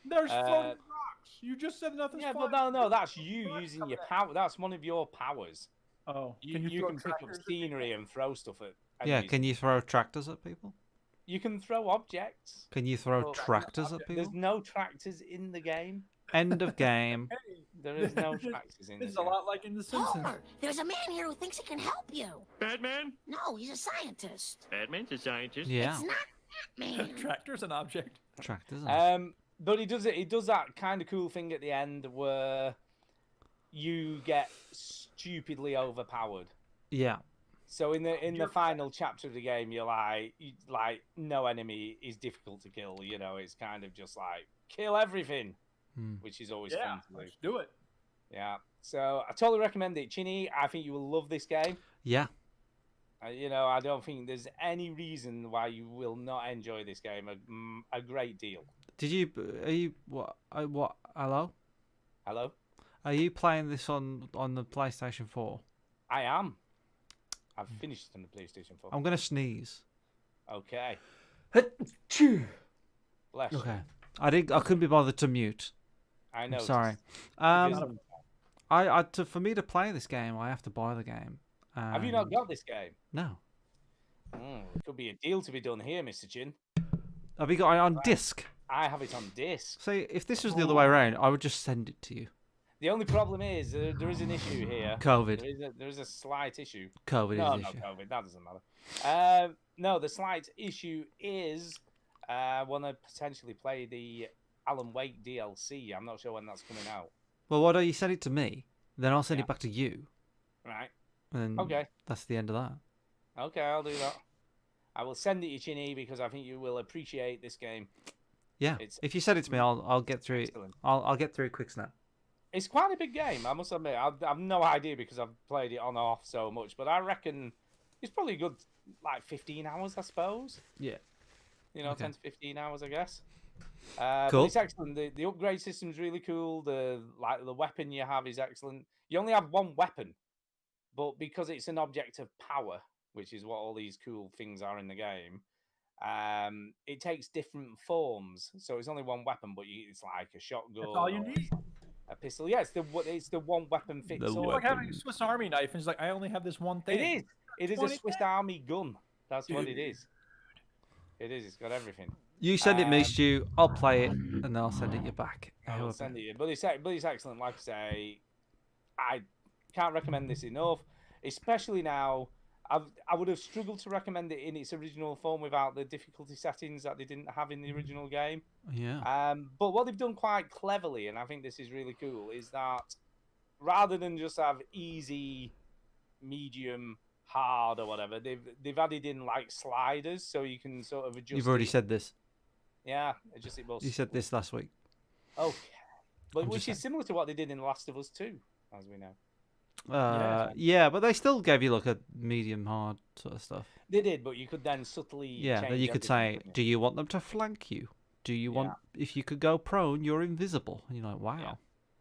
There's floating rocks. You just said nothing's Yeah, flying. but no, that's you Rocks using coming your at power. That's one of your powers. Oh, You throw can pick up tractors at scenery and throw stuff at Yeah, enemies. can you throw tractors at people? You can throw objects. Can you throw Well, tractors at There's people? no tractors in the game. End of game. There is no tractors in This the is a game. lot like in The Simpsons. Homer, there's a man here who thinks he can help you. Batman? No, he's a scientist. Batman's a scientist. Yeah, It's not Batman. Tractor's an object. tractors. But he does that kind of cool thing at the end where you get stupidly overpowered. Yeah, So in the final chapter of the game, you're like no enemy is difficult to kill. You know, it's kind of just like kill everything, which is always Yeah, fun to do. let's do it. Yeah. So I totally recommend it, Chinny. I think you will love this game. yeah. You know, I don't think there's any reason why you will not enjoy this game a great deal. Did you? Are you what? What? Hello? Hello? Are you playing this on the PlayStation 4? I am. I've finished it on the PlayStation 4. I'm gonna sneeze. Okay. Okay. Bless you. I couldn't be bothered to mute. I know. I'm sorry. For me to play this game, I have to buy the game. Have you not and- got this game? No. Could be a deal to be done here, Mr. Chin. Have you got it on disc? I have it on disc. See, if this was the other way around, I would just send it to you. The only problem is there is an issue here. COVID. There is a slight issue. COVID No, is no, issue. COVID. That doesn't matter. No, the slight issue is I want to potentially play the Alan Wake DLC. I'm not sure when that's coming out. Well, why don't you send it to me? Then I'll send Yeah. it back to you. Right. And Okay. that's the end of that. Okay, I'll do that. I will send it to Chinny because I think you will appreciate this game. Yeah. It's If you send it to me, I'll get through it. excellent. I'll get through it quick snap. It's quite a big game, I must admit. I've no idea because I've played it on and off so much, but I reckon it's probably a good, like 15 hours, I suppose. Yeah. You know, Okay. 10 to 15 hours, I guess. But Cool. it's excellent. The upgrade system is really cool. The weapon you have is excellent. You only have one weapon, but because it's an object of power, which is what all these cool things are in the game, it takes different forms. So it's only one weapon, but it's like a shotgun. That's all you or need. A pistol. Yeah, it's the one weapon fits The all. It's like having a Swiss Army knife, and it's like I only have this one thing. It is. It is a 20 Swiss Army gun. That's what it Dude. is. It is. It's got everything. You send it me, Um, Stu. I'll play it, and then I'll send it you back. I will However- send it you. But it's excellent. Like I say, I can't recommend this enough. Especially now, I would have struggled to recommend it in its original form without the difficulty settings that they didn't have in the original game. Yeah. But what they've done quite cleverly, and I think this is really cool, is that rather than just have easy, medium, hard, or whatever, they've added in like sliders, so you can sort of adjust. You've already it. said this. Yeah, adjust it. You said this last week. Okay, but I'm which just is similar to what they did in Last of Us 2, as we know. Yeah, but they still gave you like a medium hard sort of stuff. They did, but you could then subtly. Yeah, then change you could everything, say, couldn't you? do you want them to flank you? Do you want, if you could go prone, you're invisible. And you're like, wow. Yeah.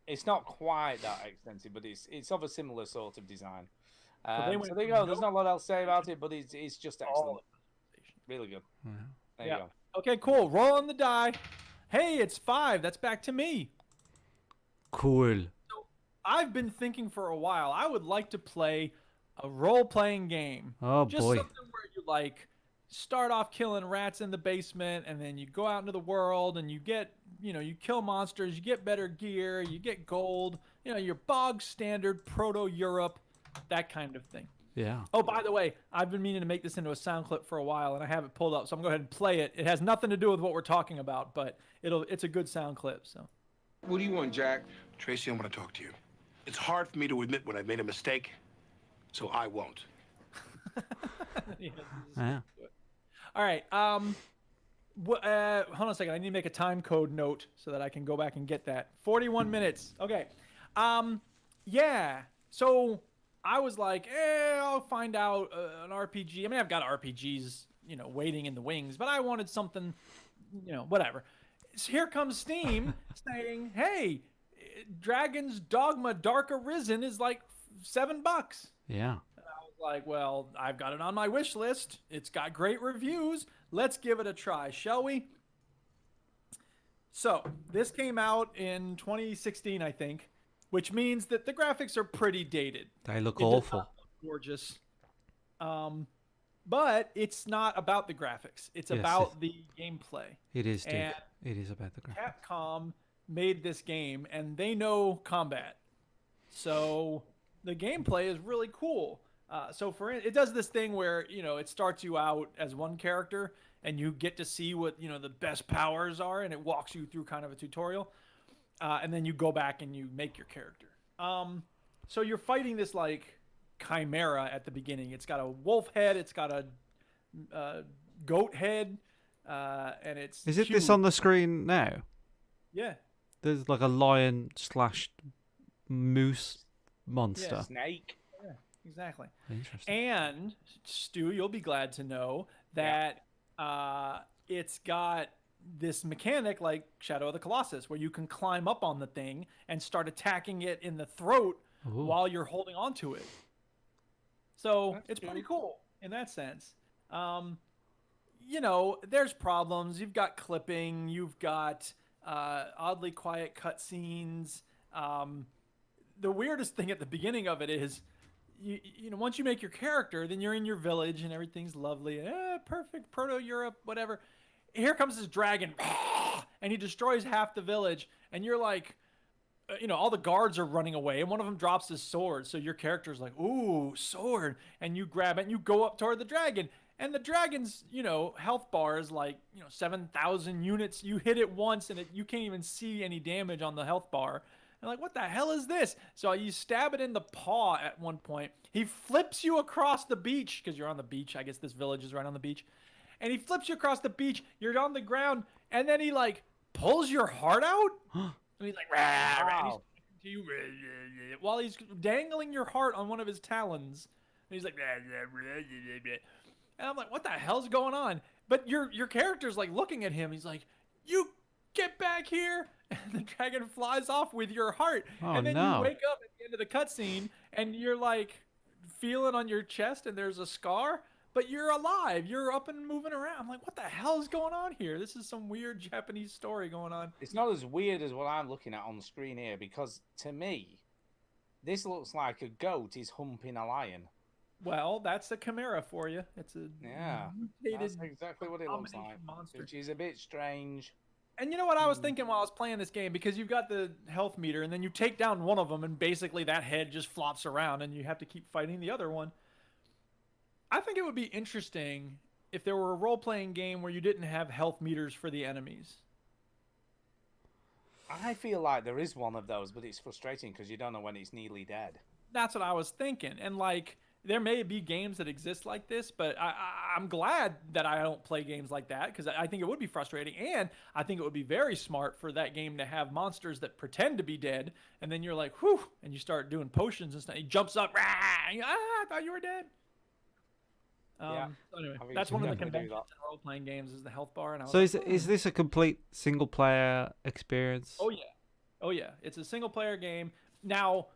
It's not quite that extensive, but it's of a similar sort of design. they So went there you from go. There's not a lot else to say about it, but it's just excellent. Really good. Yeah. There Yeah. you go. Okay, cool. Rolling the die. Hey, it's 5. That's back to me. Cool. I've been thinking for a while. I would like to play a role-playing game. Oh, Just boy. something where you like start off killing rats in the basement, and then you go out into the world and you get, you kill monsters, you get better gear, you get gold, your bog standard proto-Europe, that kind of thing. Yeah. Oh, by the way, I've been meaning to make this into a sound clip for a while, and I have it pulled up, so I'm going to go ahead and play it. It has nothing to do with what we're talking about, but it's a good sound clip. So. What do you want, Jack? Tracy, I want to talk to you. It's hard for me to admit when I've made a mistake, so I won't. Yeah. All right. Hold on a second. I need to make a time code note so that I can go back and get that. 41 minutes. Okay. Yeah. So I was like, I'll find out an RPG. I mean, I've got RPGs, waiting in the wings, but I wanted something, whatever. So here comes Steam saying, hey, Dragon's Dogma Dark Arisen is like $7. Yeah. Like, well, I've got it on my wish list. It's got great reviews. Let's give it a try, shall we? So this came out in 2016, I think, which means that the graphics are pretty dated. They look It does awful. not look gorgeous. But it's not about the graphics. It's Yes, about the gameplay. It is, dude. And It is about the graphics. Capcom made this game, and they know combat. So the gameplay is really cool. So it does this thing where, it starts you out as one character and you get to see what, the best powers are, and it walks you through kind of a tutorial. And then you go back and you make your character. So you're fighting this like chimera at the beginning. It's got a wolf head. It's got a goat head. And it's Is it huge. this on the screen now? Yeah. There's like a lion/moose monster. Yeah. Snake. Yeah, exactly. Interesting. And Stu, you'll be glad to know that it's got this mechanic like Shadow of the Colossus, where you can climb up on the thing and start attacking it in the throat Ooh. while you're holding on to it. So That's it's pretty cool. cool in that sense. There's problems. You've got clipping. You've got oddly quiet cutscenes. The weirdest thing at the beginning of it is, once you make your character, then you're in your village and everything's lovely. Perfect, proto-Europe, whatever. Here comes this dragon, and he destroys half the village, and you're like, all the guards are running away, and one of them drops his sword, so your character's like, ooh, sword, and you grab it, and you go up toward the dragon, and the dragon's, health bar is like, 7,000 units. You hit it once, and you can't even see any damage on the health bar. And like, what the hell is this? So you stab it in the paw at one point. He flips you across the beach, because you're on the beach. I guess this village is right on the beach. And he flips you across the beach. You're on the ground, and then he like pulls your heart out. And he's like, rah, rah, and he's talking to you, while he's dangling your heart on one of his talons. And he's like, rah, rah, rah, rah, rah. And I'm like, what the hell's going on? But your character's like looking at him. He's like, you get back here. And the dragon flies off with your heart. Oh, and then no. you wake up at the end of the cutscene, and you're like feeling on your chest, and there's a scar. But you're alive. You're up and moving around. I'm like, what the hell is going on here? This is some weird Japanese story going on. It's not as weird as what I'm looking at on the screen here, because to me, this looks like a goat is humping a lion. Well, that's a chimera for you. It's a mutated That's exactly what it looks like, monster. which is a bit strange. And you know what I was thinking while I was playing this game? Because you've got the health meter, and then you take down one of them, and basically that head just flops around, and you have to keep fighting the other one. I think it would be interesting if there were a role-playing game where you didn't have health meters for the enemies. I feel like there is one of those, but it's frustrating because you don't know when it's nearly dead. That's what I was thinking. And like, there may be games that exist like this, but I'm glad that I don't play games like that, because I think it would be frustrating, and I think it would be very smart for that game to have monsters that pretend to be dead, and then you're like, whew, and you start doing potions and stuff. He jumps up, rah, and you, I thought you were dead. Yeah. So anyway, I think that's you one of the should definitely do conventions in role-playing games is the health bar. And I was So like, is this a complete single player experience? Oh yeah, it's a single-player game. Now,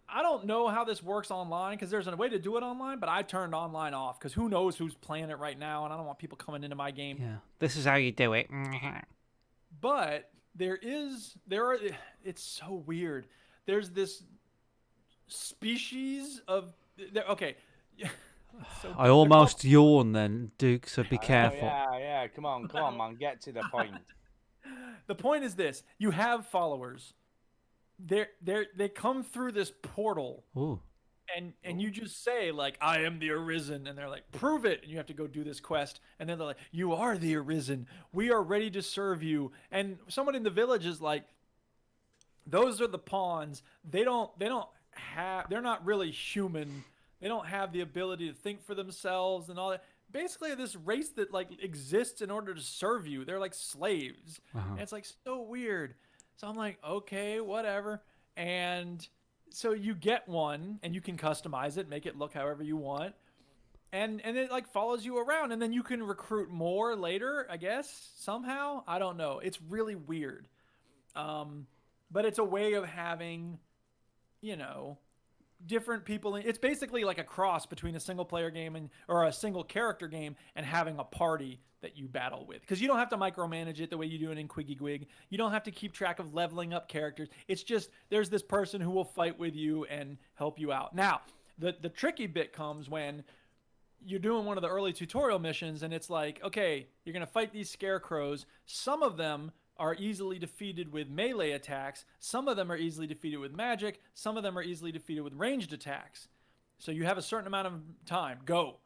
I don't know how this works online, because there's a way to do it online, but I turned online off because who knows who's playing it right now, and I don't want people coming into my game. Yeah. This is how you do it. But it's so weird. There's this species of, okay, So I almost yawned then, Duke, so be careful. Yeah. Come on, man. Get to the point. The point is this: you have followers. They come through this portal, Ooh. and you just say like, "I am the Arisen," and they're like, "Prove it!" And you have to go do this quest, and then they're like, "You are the Arisen. We are ready to serve you." And someone in the village is like, "Those are the pawns. They're not really human. They don't have the ability to think for themselves and all that." Basically, this race that like exists in order to serve you. They're like slaves, and it's like so weird. So I'm like, okay, whatever. And so you get one, and you can customize it, make it look however you want, and it like follows you around, and then you can recruit more later, I guess, somehow. I don't know. It's really weird. But it's a way of having, different people. It's basically like a cross between a single player game or a single character game and having a party that you battle with. Because you don't have to micromanage it the way you do it in Quiggy Gwig. You don't have to keep track of leveling up characters. It's just there's this person who will fight with you and help you out. Now, the tricky bit comes when you're doing one of the early tutorial missions and it's like, okay, you're going to fight these scarecrows. Some of them are easily defeated with melee attacks. Some of them are easily defeated with magic. Some of them are easily defeated with ranged attacks. So you have a certain amount of time. Go.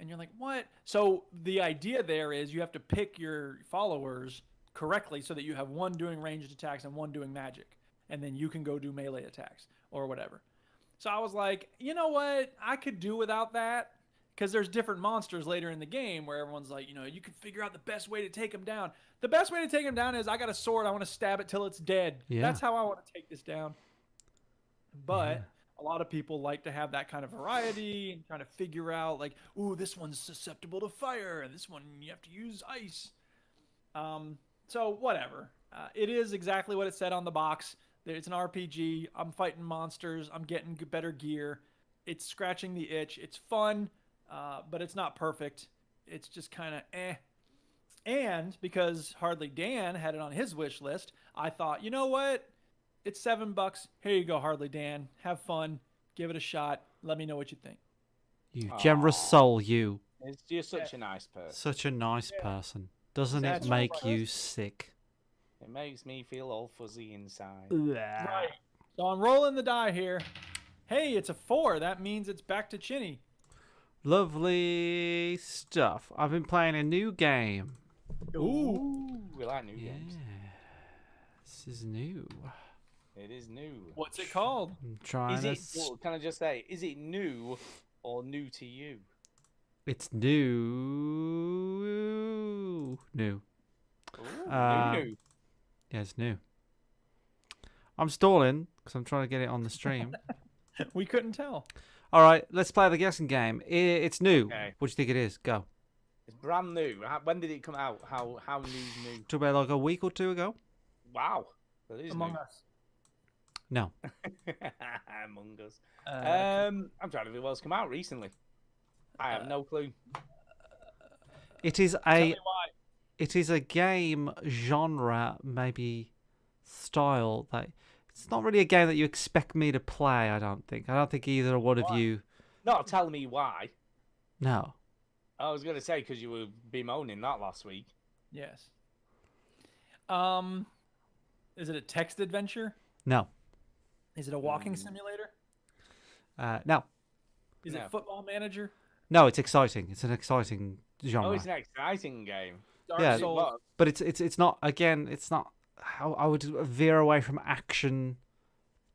And you're like, what? So the idea there is you have to pick your followers correctly so that you have one doing ranged attacks and one doing magic. And then you can go do melee attacks or whatever. So I was like, you know what? I could do without that. Because there's different monsters later in the game where everyone's like, you can figure out the best way to take them down. The best way to take them down is I got a sword. I want to stab it till it's dead. Yeah. That's how I want to take this down. But a lot of people like to have that kind of variety and trying to figure out like, ooh, this one's susceptible to fire. And this one you have to use ice. So whatever. It is exactly what it said on the box. It's an RPG. I'm fighting monsters. I'm getting better gear. It's scratching the itch. It's fun. But it's not perfect. It's just kind of eh. And because Hardly Dan had it on his wish list, I thought, you know what? It's $7. Here you go, Hardly Dan. Have fun. Give it a shot. Let me know what you think. You generous soul, you. It's just such a nice person. Such a nice person. Doesn't it make you sick? It makes me feel all fuzzy inside. Right. So I'm rolling the die here. Hey, it's a 4. That means it's back to Chinny. Lovely stuff. I've been playing a new game. Ooh, we like new games. This is new. It is new. What's it called? I'm trying to... Can I just say, is it new or new to you? It's new. New. Ooh, new. Yeah, it's new. I'm stalling because I'm trying to get it on the stream. We couldn't tell. All right, let's play the guessing game. It's new. Okay. What do you think it is? Go. It's brand new. When did it come out? How new? Talk about like a week or two ago? Wow. That is Among new. Us. No. Among Us. I'm trying to think what's come out recently. I have no clue. It is Tell a me why. it is a game genre, maybe style that it's not really a game that you expect me to play. I don't think either one of you. Not tell me why. No. I was going to say because you were bemoaning that last week. Yes. Is it a text adventure? No. Is it a walking simulator? No. Is No. it Football Manager? No. It's exciting. It's an exciting genre. Oh, it's an exciting game. Dark Yeah, Souls? but it's not. Again, it's not. I would veer away from action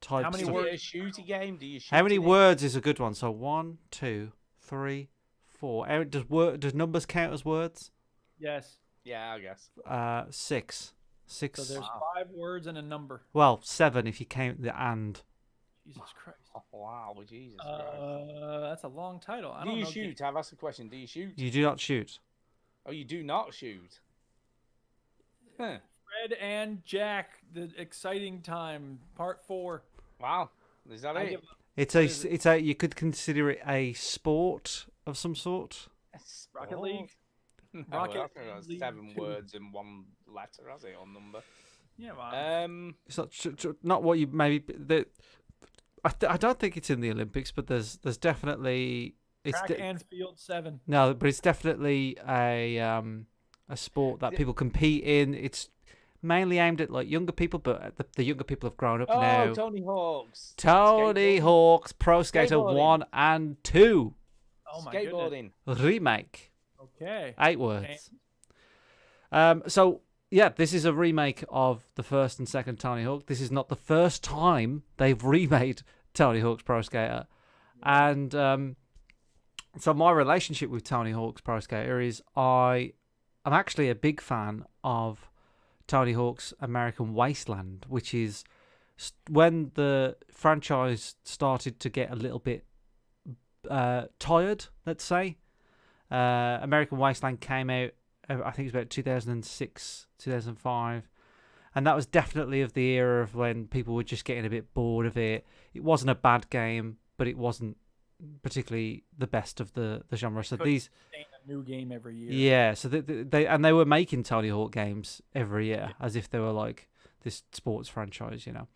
type How many stuff. Is words? it a shooty game? Do you shoot How many in it? words is a good one? So 1, 2, 3, 4. Does numbers count as words? Yes. Yeah, I guess. 6. 6. So there's 5 words and a number. Well, 7 if you count the and. Jesus Christ. Oh, wow, Jesus Christ. That's a long title. I Do don't you know. shoot? I've asked the question. Do you shoot? You do not shoot. Oh, you do not shoot. Huh. Fred and Jack, the exciting time, part 4. Wow. Is that I it? give up. It's a you could consider it a sport of some sort. Rocket League. No, Rocket that's not League 7 2. words and 1 letter, has it, or number? Yeah, well, It's not what you maybe I don't think it's in the Olympics, but there's definitely It's Track and Field 7. no, but it's definitely a sport that people compete in. It's mainly aimed at like younger people, but the younger people have grown up Oh, now. Tony Hawk's. Tony Skateboarding. Hawk's Pro Skater Skateboarding. 1 and 2 Oh my goodness. Skateboarding. remake. Okay. 8 words. So yeah, this is a remake of the first and second Tony Hawk. This is not the first time they've remade Tony Hawk's Pro Skater, and so my relationship with Tony Hawk's Pro Skater is I'm actually a big fan of Tony Hawk's American Wasteland, which is when the franchise started to get a little bit tired, let's say. American Wasteland came out, I think it was about 2006, 2005. And that was definitely of the era of when people were just getting a bit bored of it. It wasn't a bad game, but it wasn't particularly the best of the genre. So these... A new game every year. Yeah, so they were making Tony Hawk games every year as if they were like this sports franchise, you know.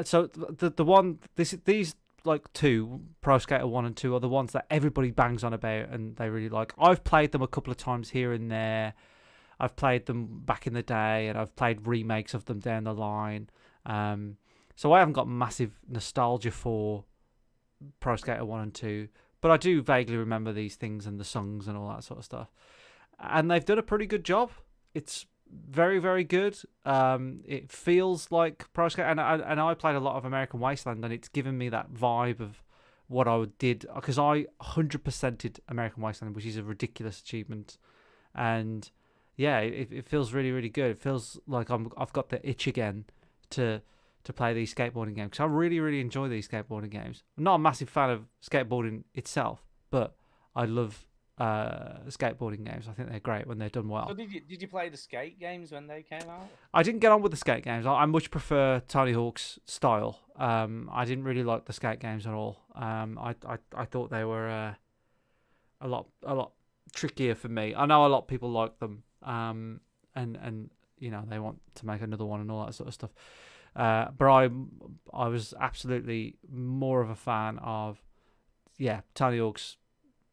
So the one these like two Pro Skater 1 and 2 are the ones that everybody bangs on about and they really like. I've played them a couple of times here and there. I've played them back in the day, and I've played remakes of them down the line. So I haven't got massive nostalgia for Pro Skater 1 and 2, but I do vaguely remember these things and the songs and all that sort of stuff. And they've done a pretty good job. It's very, very good. It feels like Pro Skater, and I played a lot of American Wasteland, and it's given me that vibe of what I did, because I 100%ed American Wasteland, which is a ridiculous achievement. And yeah, it feels really, really good. It feels like I've got the itch again to play these skateboarding games. Because I really, really enjoy these skateboarding games. I'm not a massive fan of skateboarding itself, but I love skateboarding games. I think they're great when they're done well. So did you play the skate games when they came out? I didn't get on with the skate games. I much prefer Tony Hawk's style. I didn't really like the skate games at all. I thought they were a lot trickier for me. I know a lot of people like them. And you know, they want to make another one and all that sort of stuff. But I was absolutely more of a fan of Tony Hawk's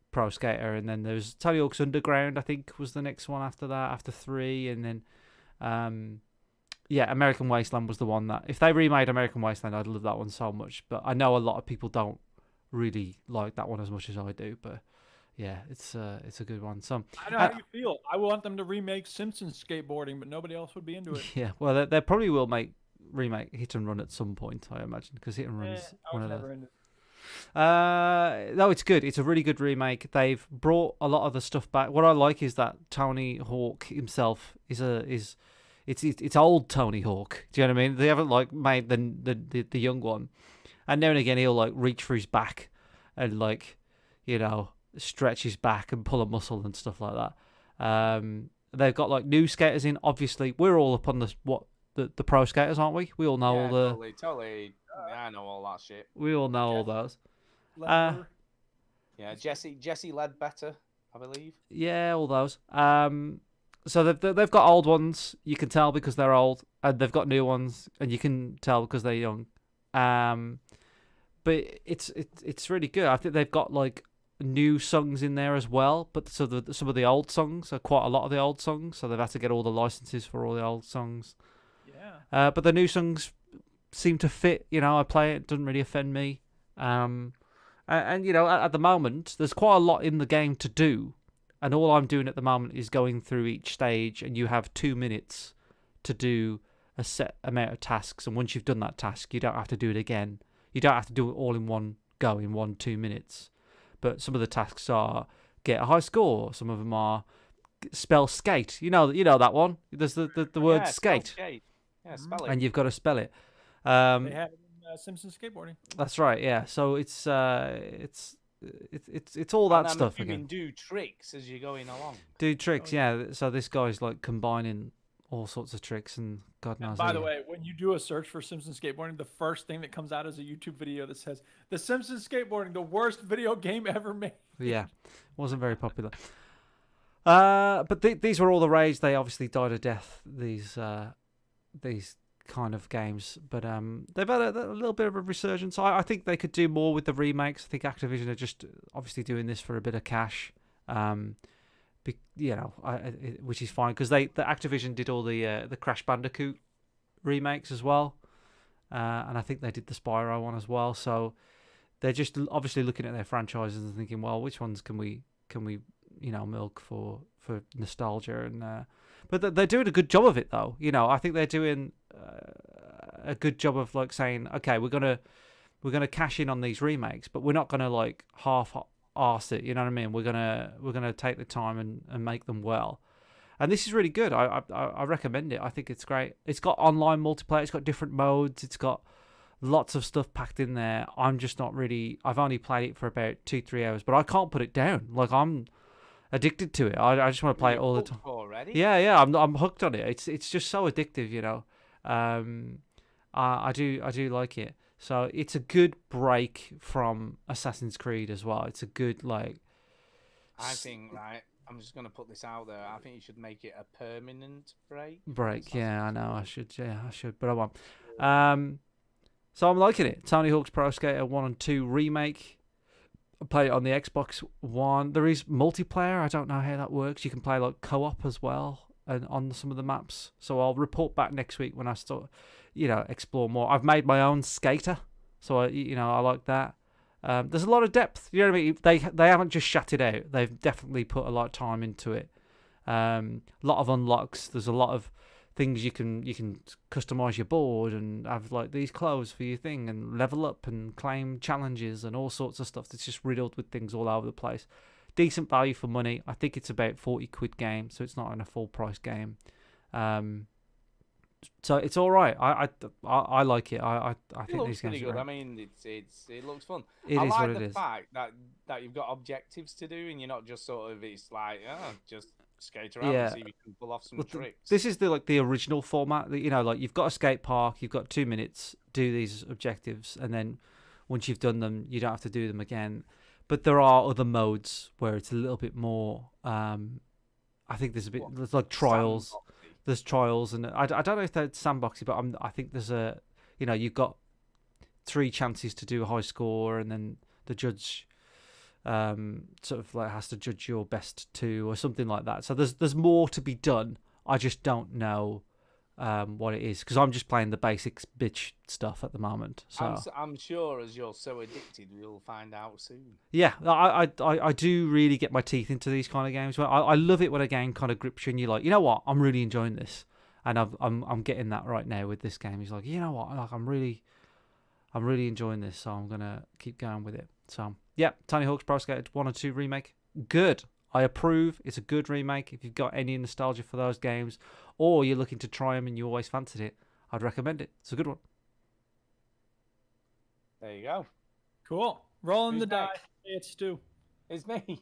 Pro Skater, and then there was Tony Hawk's Underground, I think was the next one after that, after 3, and then American Wasteland was the one that, if they remade American Wasteland, I'd love that one so much. But I know a lot of people don't really like that one as much as I do, but yeah, it's a good one. So I know how you feel. I want them to remake Simpsons skateboarding, but nobody else would be into it. Yeah, well, they probably will remake Hit and Run at some point, I imagine, because Hit and Run's one of those. No, it's good. It's a really good remake. They've brought a lot of the stuff back. What I like is that Tony Hawk himself it's old Tony Hawk. Do you know what I mean? They haven't like made the young one, and now and again he'll like reach for his back and like, you know, stretch his back and pull a muscle and stuff like that. They've got like new skaters in. Obviously, we're all up on the pro skaters, aren't we? We all know all the totally. I know all that shit. We all know all those. Jesse Ledbetter, I believe. Yeah, all those. So they've got old ones, you can tell because they're old, and they've got new ones, and you can tell because they're young. But it's really good. I think they've got like new songs in there as well. But some of the old songs are quite a lot of the old songs, so they've had to get all the licenses for all the old songs. Yeah. But the new songs seem to fit. You know, I play it doesn't really offend me. And you know, at the moment, there's quite a lot in the game to do. And all I'm doing at the moment is going through each stage, and you have 2 minutes to do a set amount of tasks. And once you've done that task, you don't have to do it again. You don't have to do it all in one go, in 1-2 minutes. But some of the tasks are get a high score. Some of them are spell skate. You know that one. There's the word skate. Yeah, spell it. And you've got to spell it. They have it in Simpsons skateboarding. That's right. Yeah. So it's all that stuff again. again. Do tricks as you're going along. Do tricks, yeah. So this guy's like combining all sorts of tricks, and God knows. And by the way, when you do a search for Simpsons skateboarding, the first thing that comes out is a YouTube video that says "The Simpsons skateboarding, the worst video game ever made." Yeah, wasn't very popular. But these were all the rage. They obviously died a death. These kind of games, but they've had a little bit of a resurgence. I think they could do more with the remakes. I think Activision are just obviously doing this for a bit of cash, which is fine because the Activision did all the Crash Bandicoot remakes as well, and I think they did the Spyro one as well. So they're just obviously looking at their franchises and thinking, well, which ones can we milk for nostalgia and. But they're doing a good job of it, though. I think they're doing a good job of like saying, okay, we're gonna cash in on these remakes, but we're not gonna like half-arse it. You know what I mean? We're gonna take the time and make them well. And this is really good. I recommend it. I think it's great. It's got online multiplayer. It's got different modes. It's got lots of stuff packed in there. I'm just not really. I've only played it for about 2-3 hours, but I can't put it down. Like I'm addicted to it. I just want to play it all the time. Already? Yeah. I'm hooked on it. It's just so addictive, I do like it. So it's a good break from Assassin's Creed as well. It's a good I think I'm just gonna put this out there. I think you should make it a permanent break. Yeah, I know. I should, but I won't. So I'm liking it. Tony Hawk's Pro Skater 1 and 2 remake. I play it on the Xbox One. There is multiplayer. I don't know how that works. You can play like co-op as well, and on some of the maps. So I'll report back next week when I start, explore more. I've made my own skater, so I like that. There's a lot of depth. You know what I mean? They haven't just shut it out. They've definitely put a lot of time into it. A lot of unlocks. There's a lot of things you can customize your board and have like these clothes for your thing and level up and claim challenges and all sorts of stuff. It's just riddled with things all over the place. Decent value for money. I think it's about 40 quid game, so it's not in a full price game. So it's all right. I like it. I think these games pretty are good. great. I mean, it looks fun. It I is like what it the is. fact that you've got objectives to do and you're not just sort of it's like just skate around and see if you can pull off some tricks. This is the original format. Like you've got a skate park, you've got 2 minutes, do these objectives, and then once you've done them, you don't have to do them again. But there are other modes where it's a little bit more. I think there's like trials. There's trials, and I don't know if they're sandboxy, but I think there's you've got 3 chances to do a high score, and then the judge sort of like has to judge your best 2 or something like that. So there's more to be done. I just don't know what it is because I'm just playing the basics bitch stuff at the moment. So I'm sure as you're so addicted, we'll find out soon. Yeah, I do really get my teeth into these kind of games. I love it when a game kind of grips you and you're like, you know what, I'm really enjoying this, and I'm getting that right now with this game. He's like, you know what, like I'm really enjoying this, so I'm gonna keep going with it. So yeah, Tony Hawk's Pro Skater 1 and 2 remake, good. I approve. It's a good remake. If you've got any nostalgia for those games, or you're looking to try them and you always fancied it, I'd recommend it. It's a good one. There you go. Cool. Rolling Who's the die. next? It's Stu. It's me.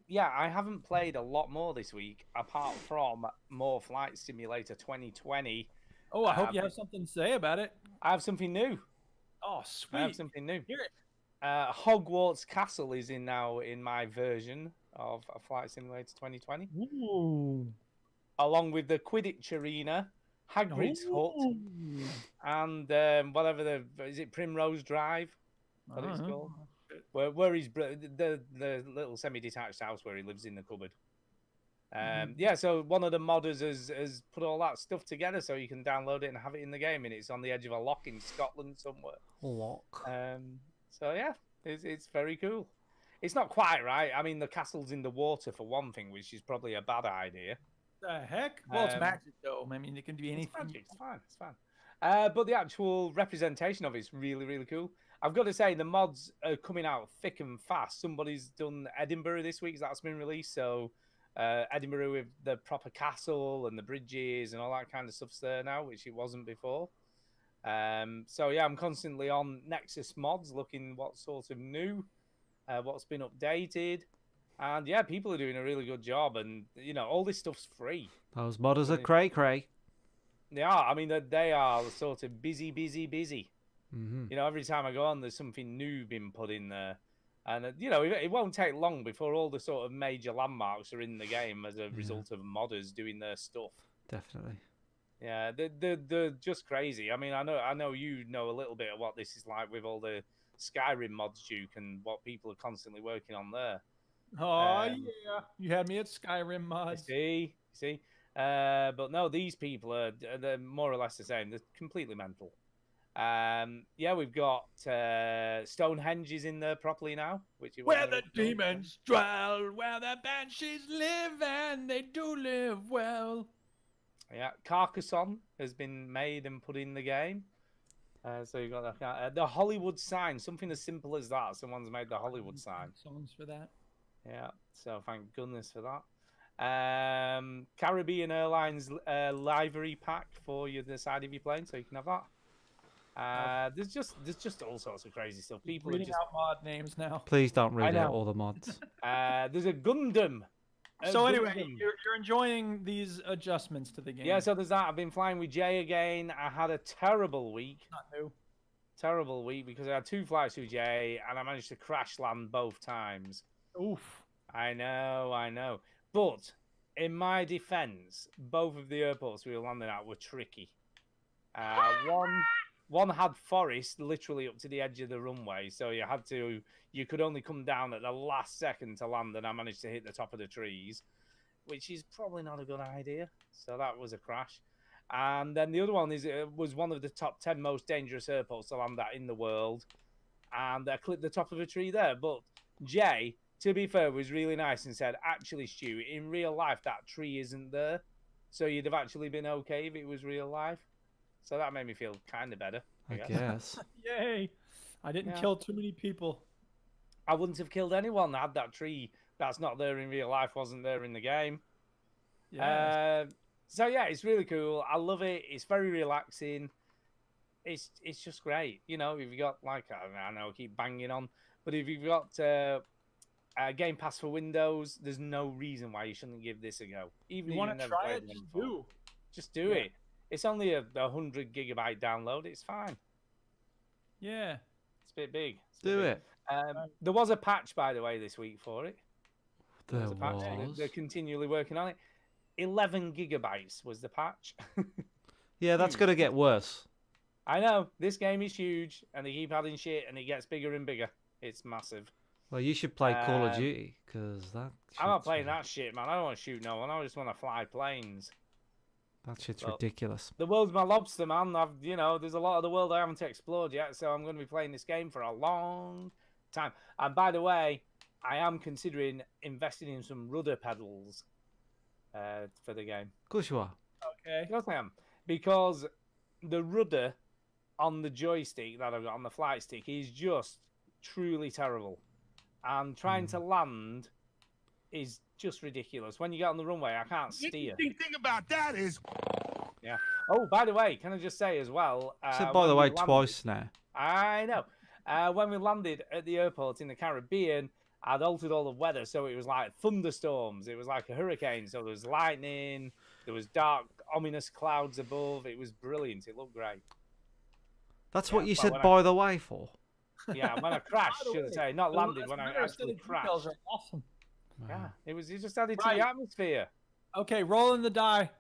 Yeah, I haven't played a lot more this week apart from more Flight Simulator 2020. Oh, I hope you have something to say about it. I have something new. Oh, sweet. I have something new. Hear it. Hogwarts Castle is now in my version of Flight Simulator 2020. Ooh. Along with the Quidditch Arena, Hagrid's Hut, and whatever is it Primrose Drive? What it's called? Where he's the little semi-detached house where he lives in the cupboard. Yeah, so one of the modders has put all that stuff together so you can download it and have it in the game, and it's on the edge of a lock in Scotland somewhere. Lock. So yeah, it's very cool. It's not quite right. I mean, the castle's in the water for one thing, which is probably a bad idea. The heck? Well, it's magic though. I mean, it can be anything. It's magic. It's fine. But the actual representation of it's really, really cool. I've got to say, the mods are coming out thick and fast. Somebody's done Edinburgh this week. That's been released. So Edinburgh with the proper castle and the bridges and all that kind of stuff's there now, which it wasn't before. So yeah, I'm constantly on Nexus mods looking what's sort of new, what's been updated. And yeah, people are doing a really good job, and all this stuff's free. Those modders are cray. They are. I mean, they are sort of busy. Mm-hmm. Every time I go on, there's something new being put in there, and it won't take long before all the sort of major landmarks are in the game as a result of modders doing their stuff. Definitely. Yeah, they're just crazy. I mean, I know you know a little bit of what this is like with all the Skyrim mods, Duke, and what people are constantly working on there. Oh Um, yeah, you had me at Skyrim You mods. see. But no, these people they're more or less the same. They're completely mental. Yeah, we've got Stonehenge is in there properly now, which it Where wasn't the originally. demons dwell, where the banshees live, and they do live well. Yeah, Carcassonne has been made and put in the game. So you've got that. The Hollywood sign, something as simple as that. Someone's made the Hollywood sign. Songs for that. Yeah, so thank goodness for that. Caribbean Airlines livery pack for you decide if you're playing, so you can have that. There's just all sorts of crazy stuff. People are Reading just out mod names now. Please don't I read know. out all the mods. there's a Gundam. So anyway, Gundam. you're enjoying these adjustments to the game. Yeah, so there's that. I've been flying with Jay again. I had a terrible week. Not new. Terrible week because I had 2 flights with Jay and I managed to crash land both times. Oof. I know. But in my defense, both of the airports we were landing at were tricky. One had forest literally up to the edge of the runway, so you could only come down at the last second to land, and I managed to hit the top of the trees, which is probably not a good idea. So that was a crash. And then the other one was one of the top 10 most dangerous airports to land at in the world, and I clipped the top of a tree there. But Jay, to be fair, was really nice and said, actually, Stu, in real life, that tree isn't there. So you'd have actually been okay if it was real life. So that made me feel kind of better, I guess. Yay. I didn't kill too many people. I wouldn't have killed anyone had that tree that's not there in real life wasn't there in the game. Yeah. So yeah, it's really cool. I love it. It's very relaxing. It's just great. You know, if you got like I know I keep banging on, but if you've got Game Pass for Windows, there's no reason why you shouldn't give this a go. Even You if want you've to never try played it? one Just before. do. Just do it. It's only a 100 gigabyte download. It's fine. Yeah. It's a bit big. Do it. There was a patch, by the way, this week for it. There was a patch. was. They're continually working on it. 11 gigabytes was the patch. Yeah, that's going to get worse. I know. This game is huge, and they keep adding shit, and it gets bigger and bigger. It's massive. Well, you should play Call of Duty, because that I'm not shit's playing that shit, man. I don't want to shoot no one. I just want to fly planes. That shit's Well, ridiculous. The world's my lobster, man. There's a lot of the world I haven't explored yet, so I'm going to be playing this game for a long time. And by the way, I am considering investing in some rudder pedals for the game. Of course you are. Okay. Of course I am. Because the rudder on the joystick that I've got on the flight stick is just truly terrible. And trying to land is just ridiculous. When you get on the runway, I can't steer. The interesting thing about that is... Yeah. Oh, by the way, can I just say as well... Said by the when way we landed- twice now. I know. When we landed at the airport in the Caribbean, I'd altered all the weather, so it was like thunderstorms. It was like a hurricane, so there was lightning, there was dark, ominous clouds above. It was brilliant. It looked great. That's what you well, said when by the way for. Yeah, when I crashed, should I say, not landed, when I actually crashed. Are awesome. Yeah, it just added to Right. the atmosphere. Okay, rolling the die.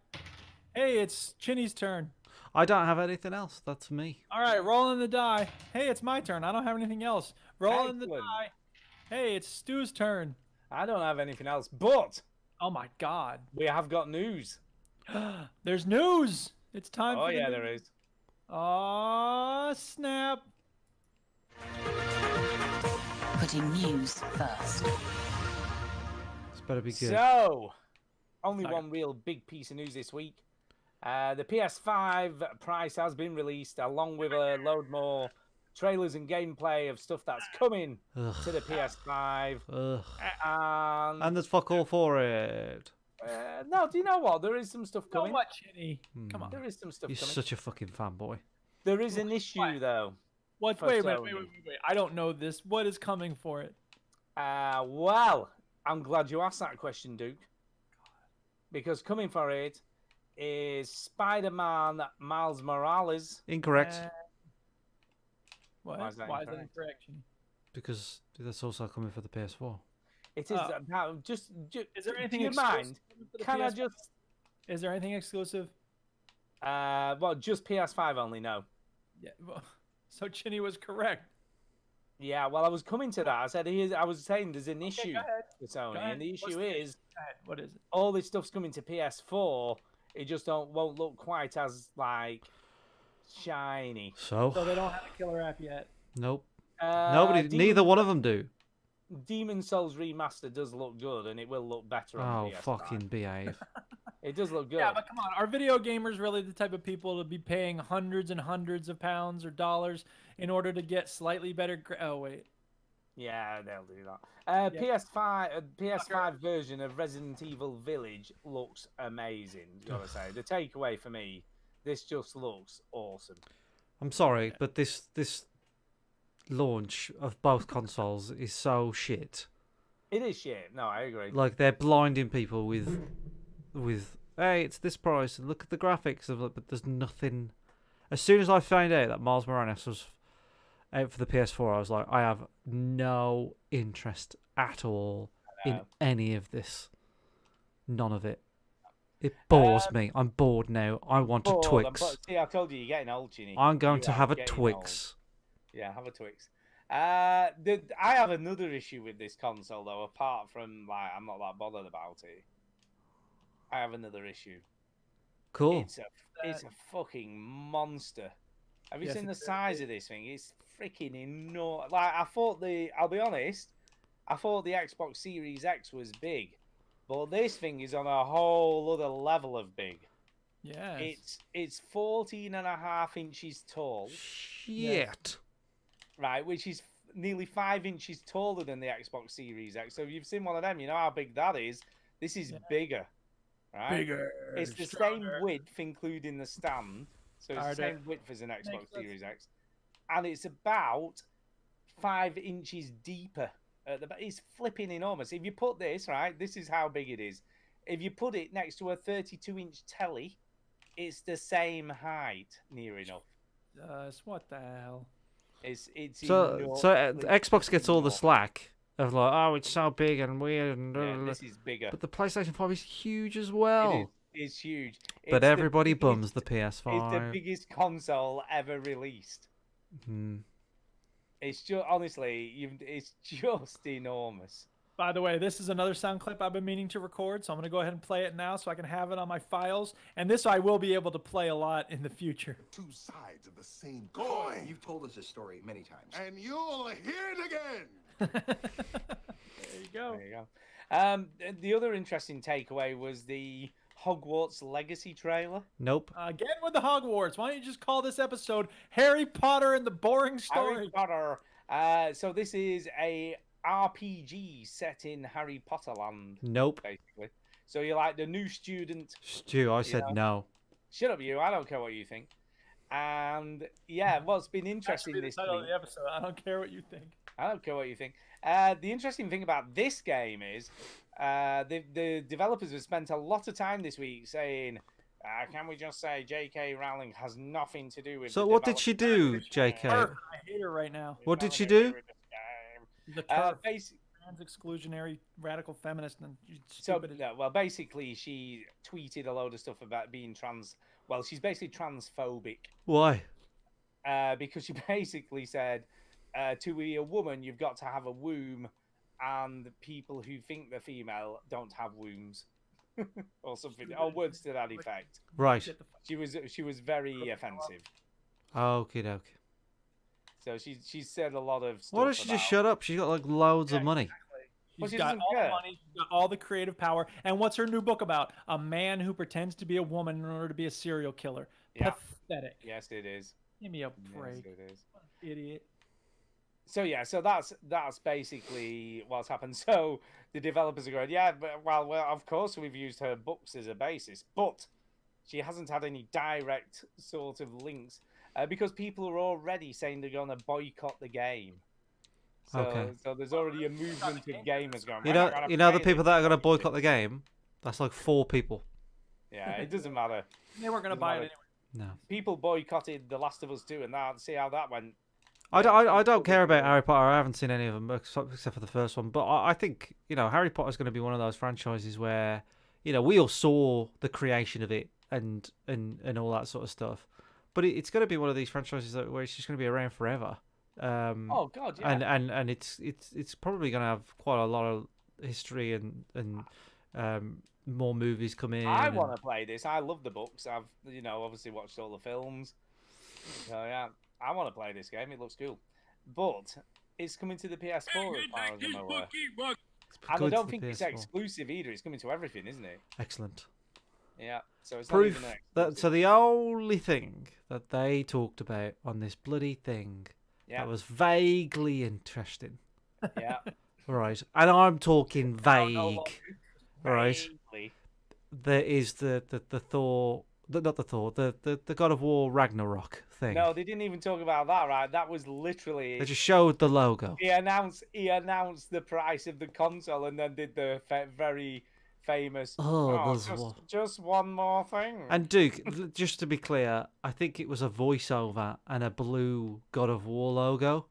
Hey, it's Chinny's turn. I don't have anything else. That's me. All right, rolling the die. Hey, it's my turn. I don't have anything else. Rolling the Excellent. die. Hey, it's Stu's turn. I don't have anything else, but Oh my God. we have got news. There's news. It's time Oh for the yeah, news. there is. Aw, snap. Putting news first. This better be good. So, only Sorry. one real big piece of news this week. The PS5 price has been released, along with a load more trailers and gameplay of stuff that's coming Ugh. to the PS5. Ugh. And there's fuck all for it. no, do you know what? There is some stuff So coming. what, Chinny? Come on. There is some stuff You're coming. such a fucking fanboy. There is an issue though. What? for Wait. Sony. I don't know this. What is coming for it? Well, I'm glad you asked that question, Duke. Because coming for it is Spider-Man Miles Morales. Incorrect. What? Why is that Why is that incorrect? incorrect, Chinny? Because that's also coming for the PS4. It is Is there anything do you mind? exclusive for the Can I PS5? just Is there anything exclusive? Well, just PS5 only. No. Yeah. Well, so Chinny was correct. Yeah. Well, I was coming to that. I was saying there's an issue Go ahead. with Sony, ahead. and the What's issue the is Go ahead. What is it? all this stuff's coming to PS4. It just won't look quite as like shiny. So So, they don't have a killer app yet. nope. Demon, Neither one of them do. Demon Souls Remaster does look good, and it will look better on Oh, PS5. fucking behave. It does look good. Yeah, but come on, are video gamers really the type of people to be paying hundreds and hundreds of pounds or dollars in order to get slightly better? Oh wait. Yeah, they'll do that. Yeah. PS5 version of Resident Evil Village looks amazing. Gotta say, the takeaway for me, this just looks awesome. I'm sorry, but this launch of both consoles is so shit. It is shit. No, I agree. Like they're blinding people with hey, it's this price and look at the graphics of it, but there's nothing. As soon as I found out that Miles Morales was out for the PS4, I was like, I have no interest at all in any of this. None of it. It bores me. I'm bored now. I want a Twix. See, I told you you're getting old, Chinny. I'm going to You are have a getting Twix. old. Yeah, have a Twix. I have another issue with this console though. Apart from like, I'm not that bothered about it. I have another issue. Cool. It's a fucking monster. Have you Yes, seen the it is. size of this thing? It's freaking enormous. Like I'll be honest, I thought the Xbox Series X was big, but this thing is on a whole other level of big. Yeah. It's 14.5 inches tall, Shit. right? Which is nearly 5 inches taller than the Xbox Series X. So if you've seen one of them, you know how big that is. This is bigger, right? Bigger. It's the stronger. same width, including the stand. So it's Harder. the same width as an Xbox sense. Series X, and it's about 5 inches deeper. It's flipping enormous. If you put this right, this is how big it is. If you put it next to a 32-inch telly, it's the same height, near enough. What the hell? It's So enormously Xbox gets all the enormous. slack of like, oh, it's so big and weird, and Yeah, this is bigger. but the PlayStation 5 is huge as well. It's huge. But It's the everybody biggest- bums the It's the PS5. biggest console ever released. Hmm. It's just honestly, it's just enormous. By the way, this is another sound clip I've been meaning to record, so I'm going to go ahead and play it now so I can have it on my files. And this I will be able to play a lot in the future. Two sides of the same coin. You've told us this story many times. And you'll hear it again. There you go. There you go. The other interesting takeaway was the Hogwarts Legacy trailer. Nope. Again with the Hogwarts. Why don't you just call this episode Harry Potter and the Boring Story? Harry Potter. So this is a RPG set in Harry Potter land, Nope. basically. So you're like the new student. Stu, I said know? no. Shut up, you! I don't care what you think. And yeah, what's been That should interesting be the this title of week. the episode. I don't care what you think. I don't care what you think. The interesting thing about this game is the developers have spent a lot of time this week saying, can we just say J.K. Rowling has nothing to do with So the what did she do, development of this game. JK? Turf. I hate her right now. What did she Nothing to do? with this game. The turf. Basi- Trans exclusionary radical feminist and So, stupid. no, well, basically, she tweeted a load of stuff about being trans. Well, she's basically transphobic Why? because she basically said, to be a woman, you've got to have a womb, and people who think they're female don't have wombs, or something, or words to that effect. Right. Get the fuck- She was very offensive. Okie doke. So she said a lot of stuff. Why don't she just shut up? She's got like loads of money. Well, She's she got doesn't all the care. money, she's got all the creative power. And what's her new book about? A man who pretends to be a woman in order to be a serial killer. Yeah. Pathetic. Yes, it is. Give me a Yes, break. it is. Idiot. So yeah, so that's basically what's happened. So the developers are going, yeah, but, well, of course we've used her books as a basis, but she hasn't had any direct sort of links because people are already saying they're going to boycott the game. So, Okay. so there's already a movement of gamers going. You "We're not know, gonna you know the play people this." that are gonna boycott the game. That's like 4 people. Yeah, it doesn't matter. They weren't going to Doesn't buy it matter. anyway. No. People boycotted The Last of Us 2, and that see how that went. I don't care about Harry Potter. I haven't seen any of them except for the first one. But I think, you know, Harry Potter's going to be one of those franchises where, you know, we all saw the creation of it and all that sort of stuff. But it's going to be one of these franchises where it's just going to be around forever. Oh God, yeah. And it's probably going to have quite a lot of history and more movies come in. I want to play this. I love the books. I've obviously watched all the films. So yeah, I want to play this game. It looks cool, but it's coming to the PS4 as far as I'm aware. And I don't think it's exclusive either. It's coming to everything, isn't it? Excellent. Yeah. So it's not even Proof an that exclusive. so the only thing that they talked about on this bloody thing that was vaguely interesting. Yeah. Right, and I'm talking vague. Right. Vaguely. There is the Thor, not the Thor, the God of War Ragnarok thing. No, they didn't even talk about that, right? That was literally. They just showed the logo. He announced the price of the console and then did the very famous. Just one more thing. And Duke, just to be clear, I think it was a voiceover and a blue God of War logo.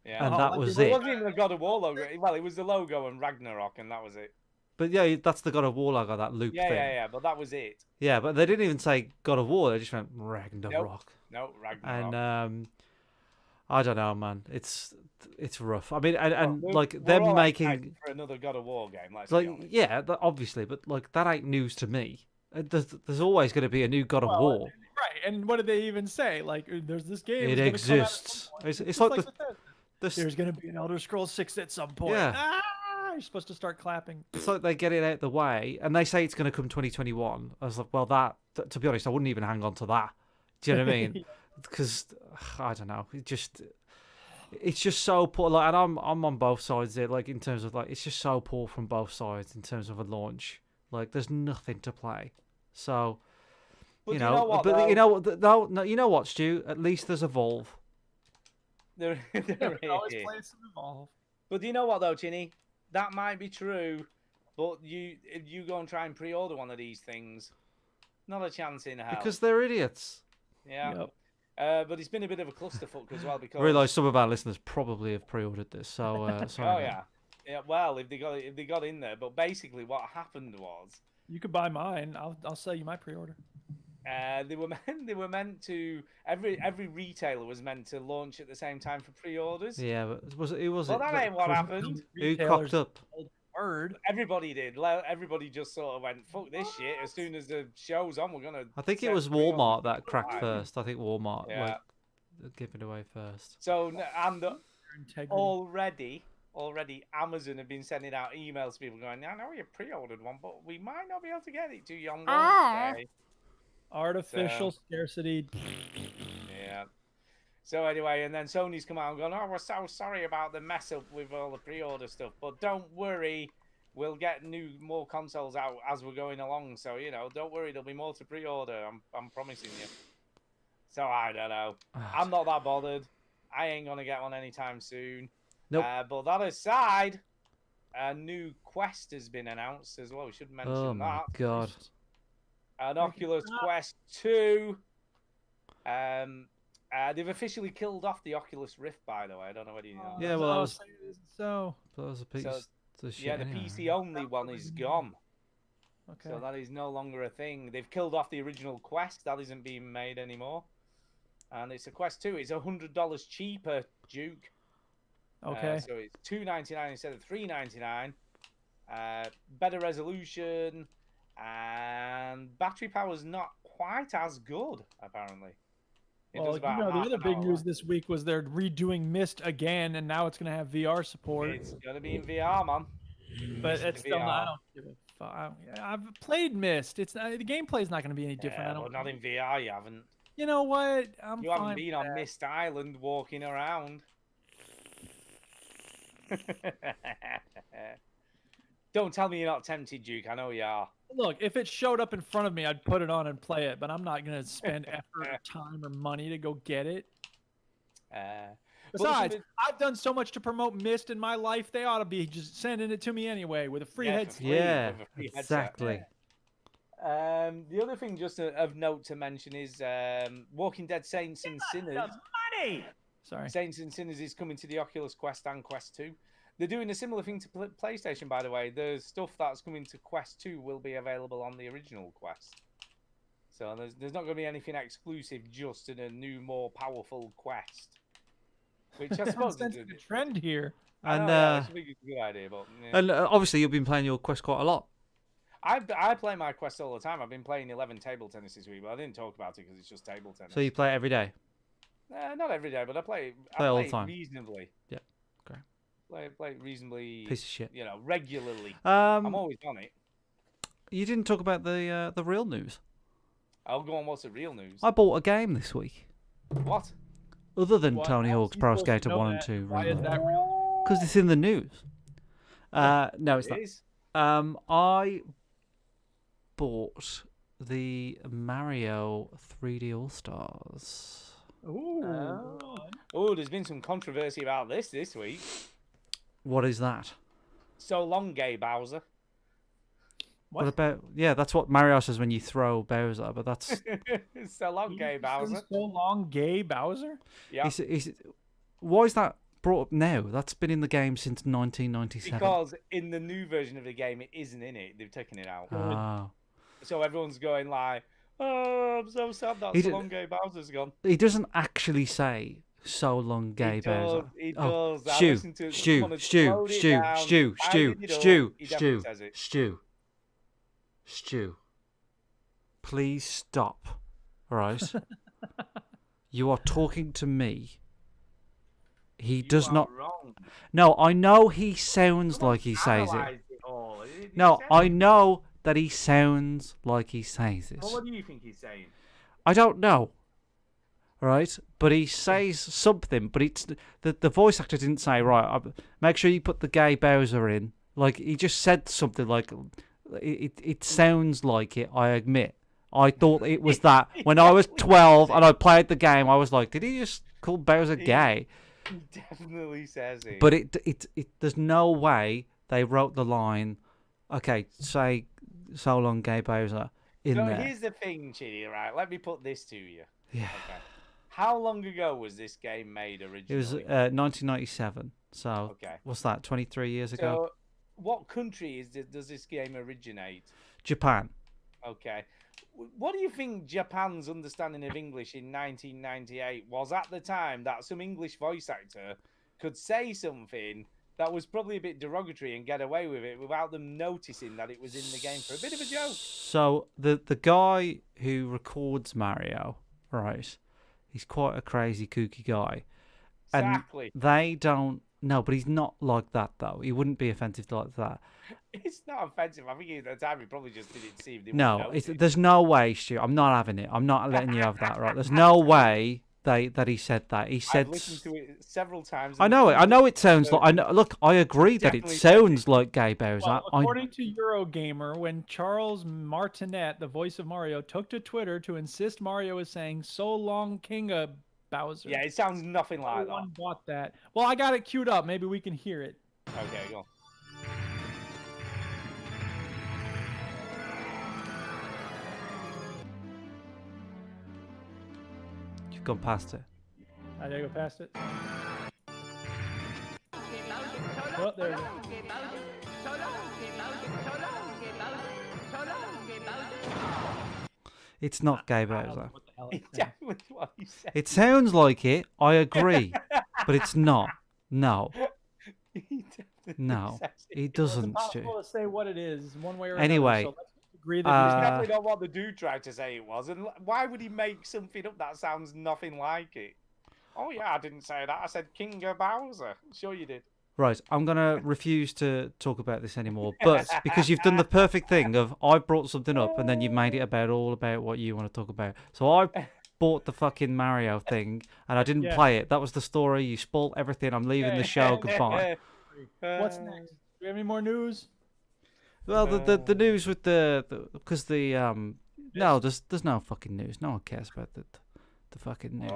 Yeah. And that was It it. wasn't even the God of War logo. Well, it was the logo and Ragnarok, and that was it. But yeah, that's the God of War logo, that loop Yeah, thing. yeah. But that was it. Yeah, but they didn't even say God of War. They just went Ragnarok. No, Ragnarok. And I don't know, man. It's rough. I mean, and Well, like we're them all making excited for another God of War game. Let's like be honest. yeah, obviously, but like that ain't news to me. There's always going to be a new God of War. Right, and what did they even say? Like, there's this game. It it's gonna come out at exists. some point. It's like the There's going to be an Elder Scrolls 6 at some point. Yeah. Ah, you're supposed to start clapping. It's like they get it out the way, and they say it's going to come 2021. I was like, well, to be honest, I wouldn't even hang on to that. Do you know what I mean? Because I don't know. It's just so poor. Like, and I'm on both sides there. Like in terms of like, it's just so poor from both sides in terms of a launch. Like, there's nothing to play. So, But you you know, know what, but though? you know, no, you know what, Stu? At least there's Evolve. There always is. play some Evolve. But do you know what though, Chinny? That might be true, but if you go and try and pre-order one of these things, not a chance in hell. Because they're idiots. Yeah. Yep. But it's been a bit of a clusterfuck as well because I realise some of our listeners probably have pre-ordered this, so sorry. Oh yeah. Yeah, well, if they got in there, but basically what happened was You could buy mine. I'll sell you my pre-order. they were meant to every retailer was meant to launch at the same time for pre-orders. Yeah, but was it? Well, that ain't what happened. Who Retailers cocked up? Word. Everybody did. Everybody just sort of went, "Fuck this shit!" As soon as the show's on, we're gonna. I think it set was pre-orders Walmart that for cracked live. first. I think Walmart Yeah. like gave it away first. So and Integrity. already Amazon have been sending out emails to people going, "I know you pre-ordered one, but we might not be able to get it to you on Wednesday." Artificial scarcity. Yeah. So anyway, and then Sony's come out and gone, "Oh, we're so sorry about the mess up with all the pre-order stuff, but don't worry, we'll get more consoles out as we're going along. So don't worry, there'll be more to pre-order. I'm promising you." So I don't know. I'm not that bothered. I ain't gonna get one anytime soon. Nope. But that aside, a new Quest has been announced as well. We should mention Oh my that. god. An Oculus Quest 2. They've officially killed off the Oculus Rift, by the way. I don't know whether you know. Yeah, well, that was so. that was a piece of shit. Yeah, the anyway. PC only one is gone. Okay. So that is no longer a thing. They've killed off the original Quest. That isn't being made anymore. And it's a Quest 2. It's $100 cheaper, Duke. Okay. So it's $299 instead of $399. Better resolution. And battery power is not quite as good, apparently. It Well, does about the half other an big hour news less. this week was they're redoing Myst again, and now it's going to have VR support. It's going to be in VR, man. But it's still not. I VR. don't give a fuck. I've played Myst. It's not, the gameplay's not going to be any different. Yeah, I don't. but not in VR, you haven't. You know what? I'm You fine haven't been with on that. Mist Island walking around. Don't tell me you're not tempted, Duke. I know you are. Look, if it showed up in front of me, I'd put it on and play it. But I'm not going to spend effort, or time, or money to go get it. Besides, I've done so much to promote Myst in my life. They ought to be just sending it to me anyway with a free Yeah, for headset. free, Yeah, with a free headset. exactly. The other thing just of note to mention is Walking Dead Saints and Sinners. Sorry. Saints and Sinners is coming to the Oculus Quest and Quest 2. They're doing a similar thing to PlayStation, by the way. The stuff that's coming to Quest 2 will be available on the original Quest. So there's not going to be anything exclusive, just in a new, more powerful quest. Which I suppose Sense is of the trend here. I And know, yeah, I think it's a good idea, but yeah. and obviously you've been playing your quest quite a lot. I play my quest all the time. I've been playing 11 table tennis this week, but I didn't talk about it because it's just table tennis. So you play it every day. Not every day, but I play Play all the time. reasonably. Yeah, great. Play it reasonably. Piece of shit. You know, regularly. I'm Um, always on it. you didn't talk about the real news. I'll go on. What's the real news? I bought a game this week. What? Other than What? Tony How Hawk's is he Pro supposed to Skater know 1 and that? 2. Why is that real? Because it's in the news. No, it's It not. is. I bought the Mario 3D All Stars. Ooh. Oh, there's been some controversy about this week. What is that? So long, gay Bowser. What about? Yeah, that's what Mario says when you throw Bowser, but that's So long, gay Bowser. So long, gay Bowser. Yeah. why is that brought up now? That's been in the game since 1997. Because in the new version of the game, it isn't in it. They've taken it out. Ah. So everyone's going like, "Oh, I'm so sad that He so d- long, gay Bowser's gone." He doesn't actually say so long, gay Bowser. He Oh, does. I Stu, listened to Stu, someone had Stu, slowed it Stu, down, Stu, Stu, tidied it up. Stu, He definitely Stu, says it. Stu. Please stop. All right. You are talking to me. He does You are not. wrong. No, I know he sounds like he says it. Analyse it all. He No, says I it. know that he sounds like he says it. Well, what do you think he's saying? I don't know. Right? But he says something, but it's the voice actor didn't say, right, make sure you put the gay Bowser in. Like, he just said something like, it sounds like it, I admit. I thought it was that. When I was 12 and I played the game, I was like, did he just call Bowser gay? He definitely says it. But it there's no way they wrote the line, okay, say so long, gay Bowser, in so there. here's the thing, Chidi, right? Let me put this to you. Yeah. Okay. How long ago was this game made originally? It was 1997. So Okay. what's that? 23 years ago. So, what country does this game originate? Japan. Okay. What do you think Japan's understanding of English in 1998 was at the time that some English voice actor could say something that was probably a bit derogatory and get away with it without them noticing that it was in the game for a bit of a joke? So the guy who records Mario, right? He's quite a crazy, kooky guy. Exactly. And they don't. No, but he's not like that though. He wouldn't be offensive like that. It's not offensive. I think at the time he probably just didn't see him. No, there's no way, Stu. I'm not having it. I'm not letting you have that, right? There's no way that he said that. He said. I've listened to it several times. I know it. I know it sounds like. I know. Look, I agree that it Definitely sounds like gay Bowser. Well, according to Eurogamer, when Charles Martinet, the voice of Mario, took to Twitter to insist Mario is saying "So long, Kinga Bowser." Yeah, it sounds nothing like that. Everyone bought that. Well, I got it queued up. Maybe we can hear it. Okay, go on. You've gone past it. I gotta go past it. Oh, there we go. It's not gay Bowser. What the hell? It's definitely what he said. It sounds like it. I agree, but it's not. No, He definitely no, says it. it It's doesn't, impossible Stu. to say what it is one way or Anyway, another. So let's agree that uh, It's he's definitely not what the dude tried to say it was. And why would he make something up that sounds nothing like it? Oh, yeah, I didn't say that. I said Kinga Bowser. Sure you did. Right, I'm gonna refuse to talk about this anymore. But because you've done the perfect thing of I brought something up and then you made it all about what you want to talk about. So I bought the fucking Mario thing and I didn't Yeah. play it. That was the story. You spoilt everything. I'm leaving the show. Goodbye. What's next? Do we have any more news? Well, the news with because the no, there's no fucking news. No one cares about the fucking news.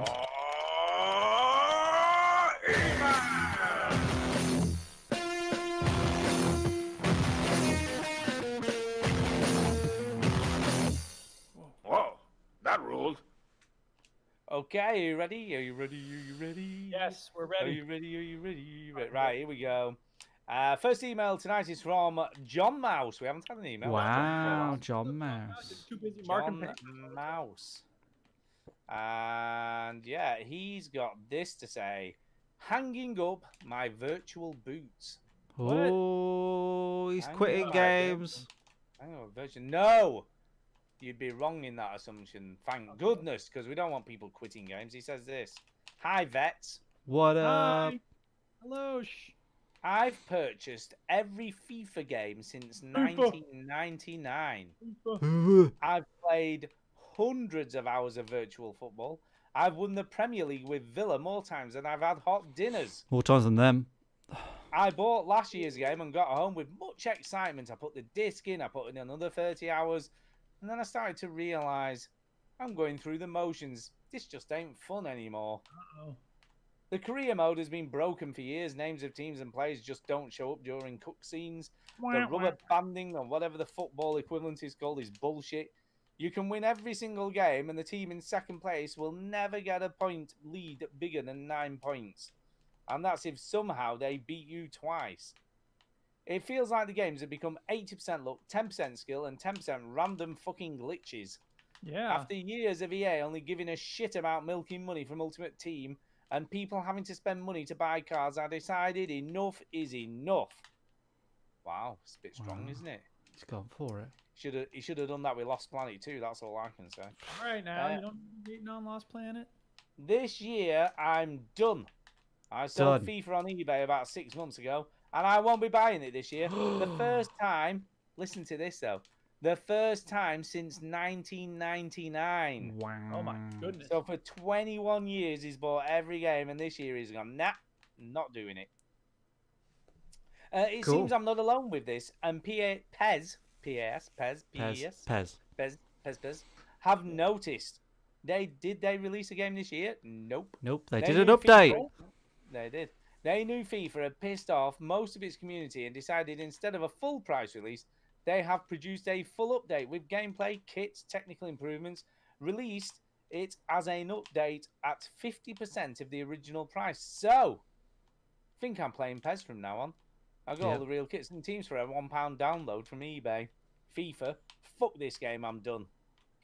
Whoa, that ruled. Okay, are you ready? Are you ready? Are you ready? Yes, we're Are ready. you ready? Are you ready? Right, here we go. First email tonight is from John Mouse. We haven't had an email. Wow, John Mouse. Too busy marking John papers. Mouse. And yeah, he's got this to say: hanging up my virtual boots. Oh, he's Hang quitting on, games. Hang on, virtual. No, you'd be wrong in that assumption. Thank goodness, because we don't want people quitting games. He says this: hi, vets. What up? Hi. Hello. I've purchased every FIFA game since 1999. I've played hundreds of hours of virtual football. I've won the Premier League with Villa more times than I've had hot dinners. More times than them. I bought last year's game and got home with much excitement. I put the disc in, I put in another 30 hours, and then I started to realise I'm going through the motions. This just ain't fun anymore. Uh-oh. The career mode has been broken for years. Names of teams and players just don't show up during cutscenes. The rubber banding, or whatever the football equivalent is called, is bullshit. You can win every single game, and the team in second place will never get a point lead bigger than 9 points. And that's if somehow they beat you twice. It feels like the games have become 80% luck, 10% skill, and 10% random fucking glitches. Yeah. After years of EA only giving a shit about milking money from Ultimate Team, and people having to spend money to buy cars, I decided enough is enough. Wow, it's a bit strong, isn't it? He's gone for it. He should have done that with Lost Planet too. That's all I can say. All right, now you don't hate on Lost Planet. This year I'm done. I sold FIFA on eBay about 6 months ago, and I won't be buying it this year. The first time. Listen to this though. The first time since 1999. Wow. Oh my goodness. So for 21 years, he's bought every game, and this year he's gone, nah, not doing it. It seems I'm not alone with this, and Pez have noticed. Did they release a game this year? Nope. Nope, they did an update. They did. They knew FIFA had pissed off most of its community and decided instead of a full price release, they have produced a full update with gameplay, kits, technical improvements, released it as an update at 50% of the original price. So, I think I'm playing PES from now on. I got all the real kits and teams for a £1 download from eBay. FIFA, fuck this game, I'm done.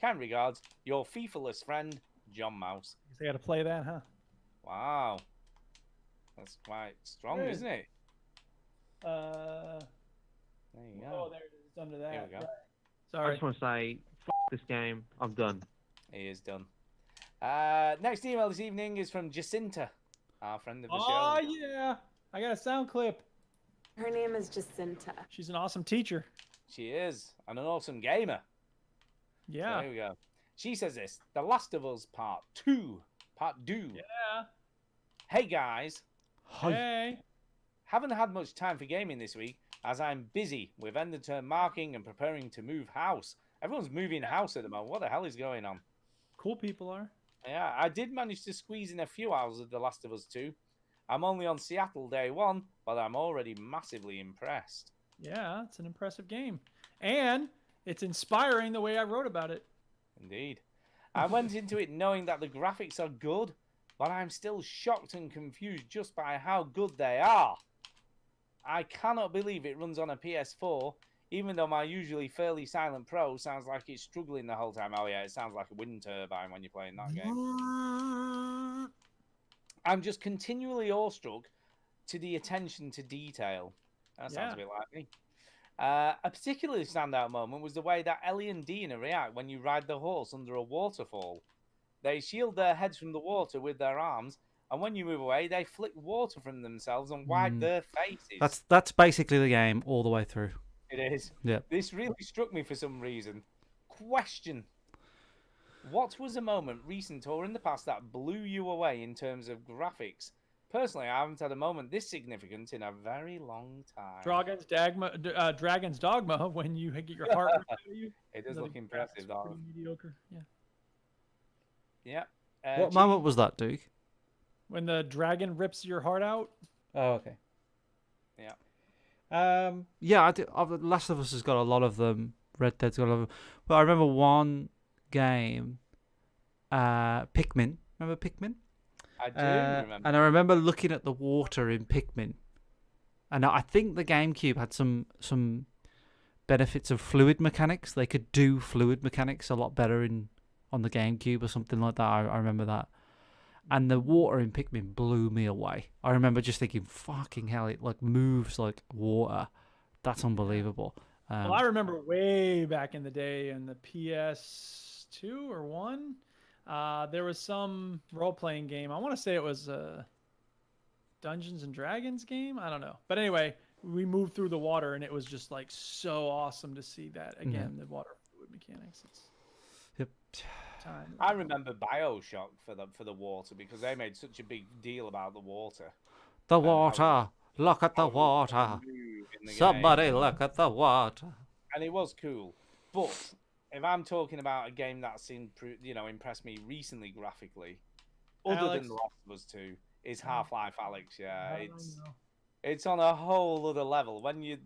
Kind regards, your FIFA-less friend, John Mouse. They got to play that, huh? Wow. That's quite strong, isn't it? There you go. Oh, there it is under that. Here we go. Right. I Sorry. just want to say, f this game. I'm done. He is done. Next email this evening is from Jacinta, our friend of the show. Oh, yeah. I got a sound clip. Her name is Jacinta. She's an awesome teacher. She is, and an awesome gamer. Yeah. So here we go. She says this: The Last of Us Part 2. Part 2. Yeah. Hey guys. Hey. Haven't had much time for gaming this week, as I'm busy with end of term marking and preparing to move house. Everyone's moving house at the moment. What the hell is going on? Cool people are. Yeah, I did manage to squeeze in a few hours of The Last of Us 2. I'm only on Seattle day one, but I'm already massively impressed. Yeah, it's an impressive game. And it's inspiring the way I wrote about it. Indeed. I went into it knowing that the graphics are good, but I'm still shocked and confused just by how good they are. I cannot believe it runs on a PS4, even though my usually fairly silent Pro sounds like it's struggling the whole time. Oh yeah, it sounds like a wind turbine when you're playing that game. I'm just continually awestruck to the attention to detail. That sounds a bit like me. A particularly standout moment was the way that Ellie and Dina react when you ride the horse under a waterfall. They shield their heads from the water with their arms, and when you move away, they flick water from themselves and wipe their faces. That's basically the game all the way through. It is. Yeah. This really struck me for some reason. Question. What was a moment, recent or in the past, that blew you away in terms of graphics? Personally, I haven't had a moment this significant in a very long time. Dragon's Dogma, when you get your heart ripped out of you. It does look impressive, though. Pretty mediocre, yeah. Yeah. What moment was that, Duke? When the dragon rips your heart out. Oh, okay. Yeah. Yeah, Last of Us has got a lot of them. Red Dead's got a lot of them. But I remember one game, Pikmin. Remember Pikmin? I do remember. And I remember looking at the water in Pikmin And I think the GameCube had some benefits of fluid mechanics. They could do fluid mechanics a lot better on the GameCube or something like that. I remember that. And the water in Pikmin blew me away. I remember just thinking, fucking hell, it like moves like water. That's unbelievable. Well, I remember way back in the day in the PS2 or 1, there was some role-playing game. I want to say it was a Dungeons and Dragons game. I don't know. But anyway, we moved through the water, and it was just like so awesome to see that again. The water fluid mechanics. Yep. Time. I remember BioShock for the water because they made such a big deal about the water. The water. Look at the water. Somebody look at the water. And it was cool. But if I'm talking about a game that's impressed me recently graphically, other than The Last of Us 2, is Half-Life Alyx. Yeah, it's on a whole other level. When you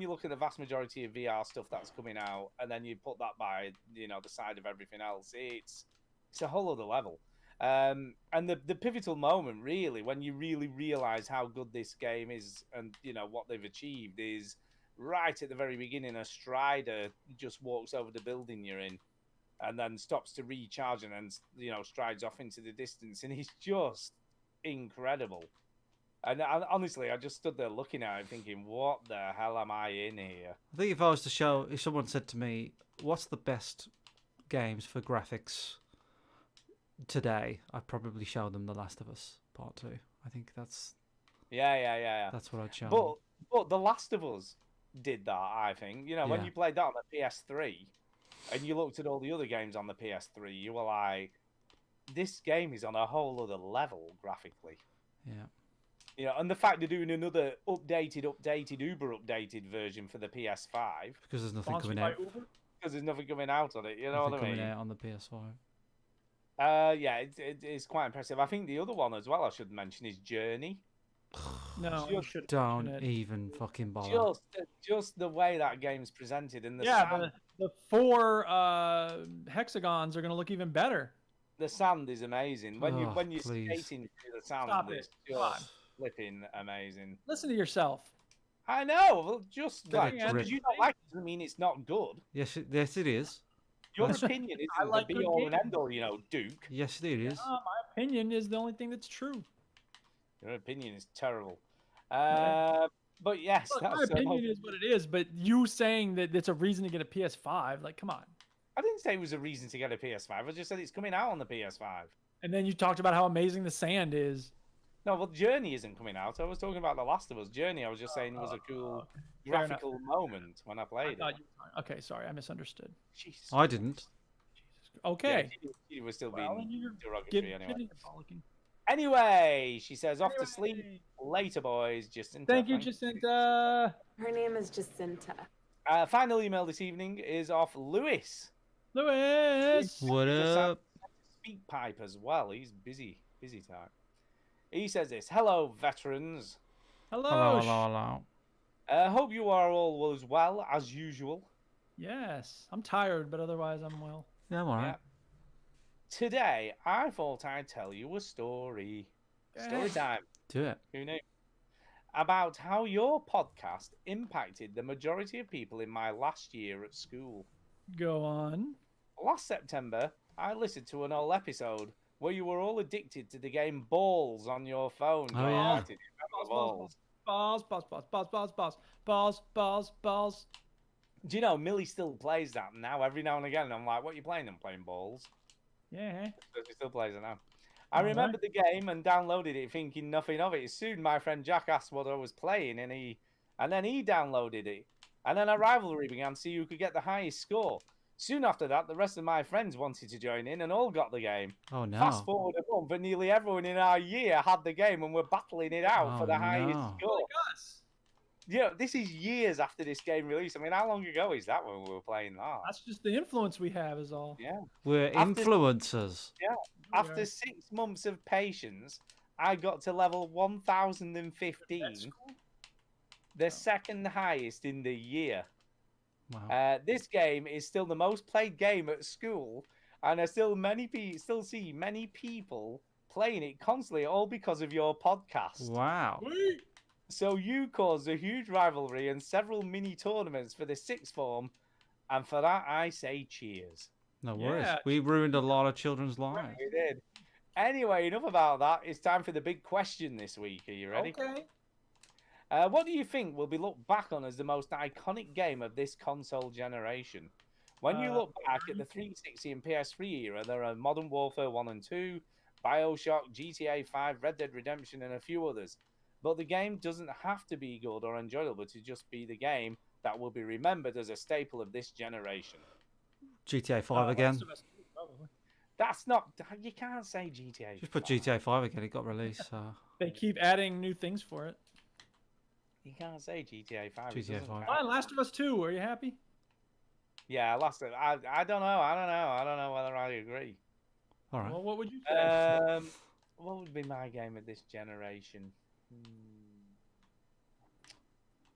look at the vast majority of VR stuff that's coming out, and then you put that by the side of everything else, it's a whole other level. And the pivotal moment, really, when you really realize how good this game is and what they've achieved, is right at the very beginning. A Strider just walks over the building you're in, and then stops to recharge, and then strides off into the distance, and he's just incredible. And honestly, I just stood there looking at it, thinking, "What the hell am I in here?" I think if someone said to me, "What's the best games for graphics today?" I'd probably show them The Last of Us Part 2. I think that's That's what I'd show them. But The Last of Us did that. I think when you played that on the PS3, and you looked at all the other games on the PS3, you were like, "This game is on a whole other level graphically." Yeah. And the fact they're doing another updated, uber updated version for the PS5 because there's nothing coming out. Because there's nothing coming out on it. You know what I mean? Coming out on the PS5. It's quite impressive. I think the other one as well I should mention is Journey. No, you should Don't even fucking bother. Just the way that game's presented and the sand. the 4 hexagons are gonna look even better. The sand is amazing when you're please. skating through the sand. Stop it's it. Come on. just flipping amazing. Listen to yourself. I know. Well, just Bit of like drip. you don't like it doesn't mean it's not good. Yes, it is. Your opinion isn't like the good be all and games. end all, Duke. Yes, it is. My opinion is the only thing that's true. Your opinion is terrible. But yes, Look, that's my opinion is what it is. But you saying that it's a reason to get a PS5, like, come on. I didn't say it was a reason to get a PS5. I just said it's coming out on the PS5. And then you talked about how amazing the sand is. No, well, Journey isn't coming out. I was talking about The Last of Us. Journey, I was just saying, was a cool graphical moment when I played it. Okay, sorry, I misunderstood. Jesus I didn't. Okay. Yeah, she was still Well, being then you're derogatory anyway. getting bollocking. Anyway, she says, off to sleep later, boys. Jacinta. Thank you, Jacinta. Her name is Jacinta. Final email this evening is off Lewis. Lewis. What up? Speak pipe as well. He's busy time. He says this. Hello, veterans. Hello. Hope you are all as well as usual. Yes, I'm tired, but otherwise I'm well. Yeah, I'm alright. Yeah. Today, I thought I'd tell you a story. Story time. Do it. Who knew? About how your podcast impacted the majority of people in my last year at school. Go on. Last September, I listened to an old episode where you were all addicted to the game Balls on your phone. Oh, yeah. Did you remember Balls. Do you know, Millie still plays that now every now and again? And I'm like, what are you playing? I'm playing Balls. Yeah. She still plays it now. I remembered the game and downloaded it thinking nothing of it. Soon my friend Jack asked what I was playing and then he downloaded it. And then a rivalry began to see who could get the highest score. Soon after that, the rest of my friends wanted to join in and all got the game. Oh, no. Fast forward a month, and nearly everyone in our year had the game and were battling it out for the highest score. Like us. Yeah, this is years after this game release. I mean, how long ago is that when we were playing that? That's just the influence we have is all. Yeah. We're influencers. Yeah. After 6 months of patience, I got to level 1015. The second highest in the year. Wow. This game is still the most played game at school, and I still see many people playing it constantly, all because of your podcast. Wow. So you caused a huge rivalry and several mini tournaments for the sixth form, and for that I say cheers. No worries. Yeah, We ruined a lot of children's lives. We did. Anyway, enough about that. It's time for the big question this week. Are you ready? Okay. What do you think will be looked back on as the most iconic game of this console generation? When you look back at the 360 and PS3 era, there are Modern Warfare 1 and 2, BioShock, GTA 5, Red Dead Redemption, and a few others. But the game doesn't have to be good or enjoyable to just be the game that will be remembered as a staple of this generation. GTA 5 again. Last of Us 2, probably. That's not... You can't say GTA. Just put 5. GTA 5 again. It got released. So. They keep adding new things for it. You can't say GTA 5. It GTA doesn't 5. count. Fine, Last of Us 2. Are you happy? Yeah, I don't know. I don't know whether I agree. All right. Well, what would you say? What would be my game of this generation?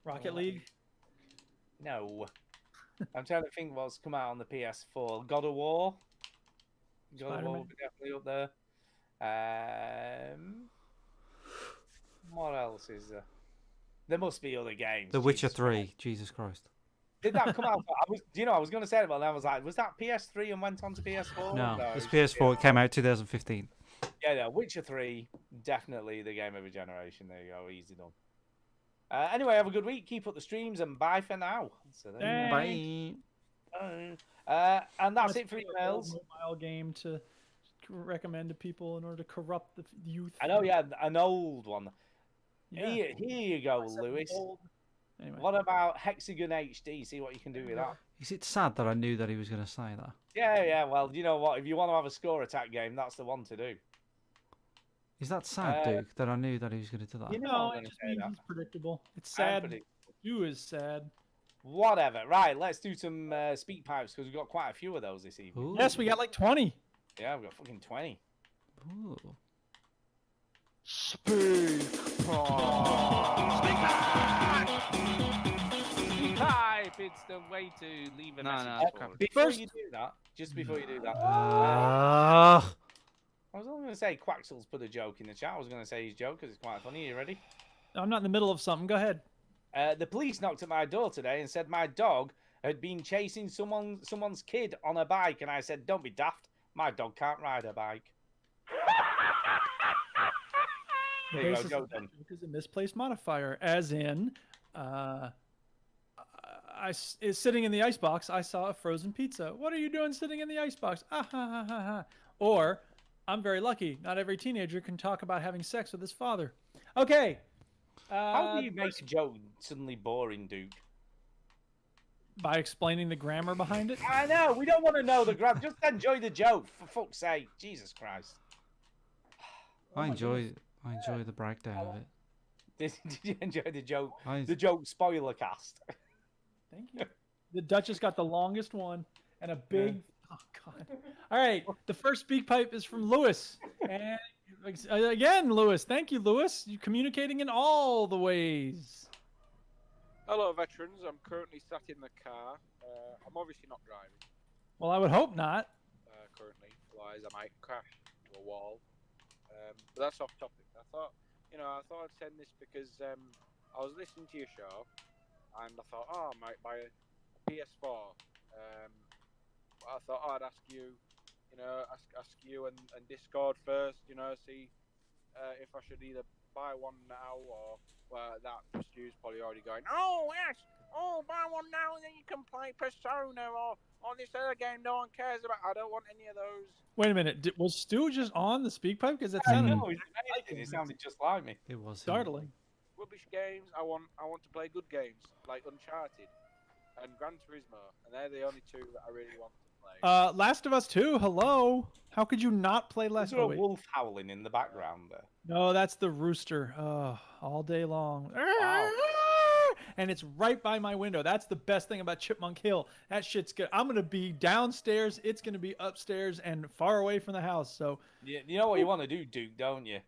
Rocket League? No. I'm trying to think what's come out on the PS4. God of War. God of War Spider-Man? would be definitely up there. What else is there? There must be other games. The Witcher Jesus 3. Christ. Jesus Christ. Did that come out? I was going to say it, but then I was like, was that PS3 and went on to PS4? No, it's it's PS4. It came out 2015. Yeah, no, Witcher 3, definitely the game of a generation. There you go, easy done. Anyway, have a good week. Keep up the streams and bye for now. So there you go. Thanks. Bye. And that's Must it for be a emails. mobile game to recommend to people in order to corrupt the youth. I know, yeah, an old one. Yeah. Here you go, Lewis. Anyway. What about Hexagon HD? See what you can do with that. Is it sad that I knew that he was going to say that? Yeah, well, you know what? If you want to have a score attack game, that's the one to do. Is that sad, Duke, that I knew that he was going to do that? You know No, I'm it gonna just say means that. it's predictable. It's I'm sad. predictable. You is sad. Whatever. Right, let's do some speak pipes because we've got quite a few of those this evening. Ooh. Yes, we got like 20. Yeah, we've got fucking 20. Ooh. Type, it's the way to leave a message. for us. Before you do that, just before you do that, Ah. I was only going to say Quaxel's put a joke in the chat. I was going to say his joke because it's quite funny. You ready? I'm not in the middle of something. Go ahead. The police knocked at my door today and said my dog had been chasing someone's kid on a bike, and I said, "Don't be daft. My dog can't ride a bike." There you go, basis of joke that done. joke is a misplaced modifier, as in, is sitting in the icebox. I saw a frozen pizza. What are you doing sitting in the icebox? Ah ha ha ha ha. Or, I'm very lucky. Not every teenager can talk about having sex with his father. Okay. How do you make a joke suddenly boring, Duke? By explaining the grammar behind it. I know. We don't want to know the grab. Just enjoy the joke, for fuck's sake. Jesus Christ. I enjoy the breakdown of it. Did you enjoy the joke? I- The joke spoiler cast. Thank you. The Duchess got the longest one and a big. Oh God! All right, the first speak pipe is from Lewis, and again, Lewis. Thank you, Lewis. You're communicating in all the ways. Hello, veterans. I'm currently sat in the car. I'm obviously not driving Well, I would hope not. currently, otherwise I might crash into a wall. But that's off topic. I thought I'd send this because I was listening to your show, and I thought, I might buy a PS4. I thought I'd ask you, ask you and Discord first, see if I should either buy one now or that Stu's probably already going, oh yes, buy one now and then you can play Persona or this other game no one cares about. I don't want any of those. Wait a minute. Was Stu just on the speak pipe? Because it I sounded know. It sounded just like me. It was startling. Rubbish games. I want to play good games like Uncharted and Gran Turismo, and they're the only two that I really want to play. Last of Us 2. Hello. How could you not play Is Last there a of Us? wolf howling in the background there? No, that's the rooster. Oh, all day long. Wow. And it's right by my window. That's the best thing about Chipmunk Hill. That shit's good. I'm gonna be downstairs. It's gonna be upstairs and far away from the house. So, You know what you want to do, Duke, don't you?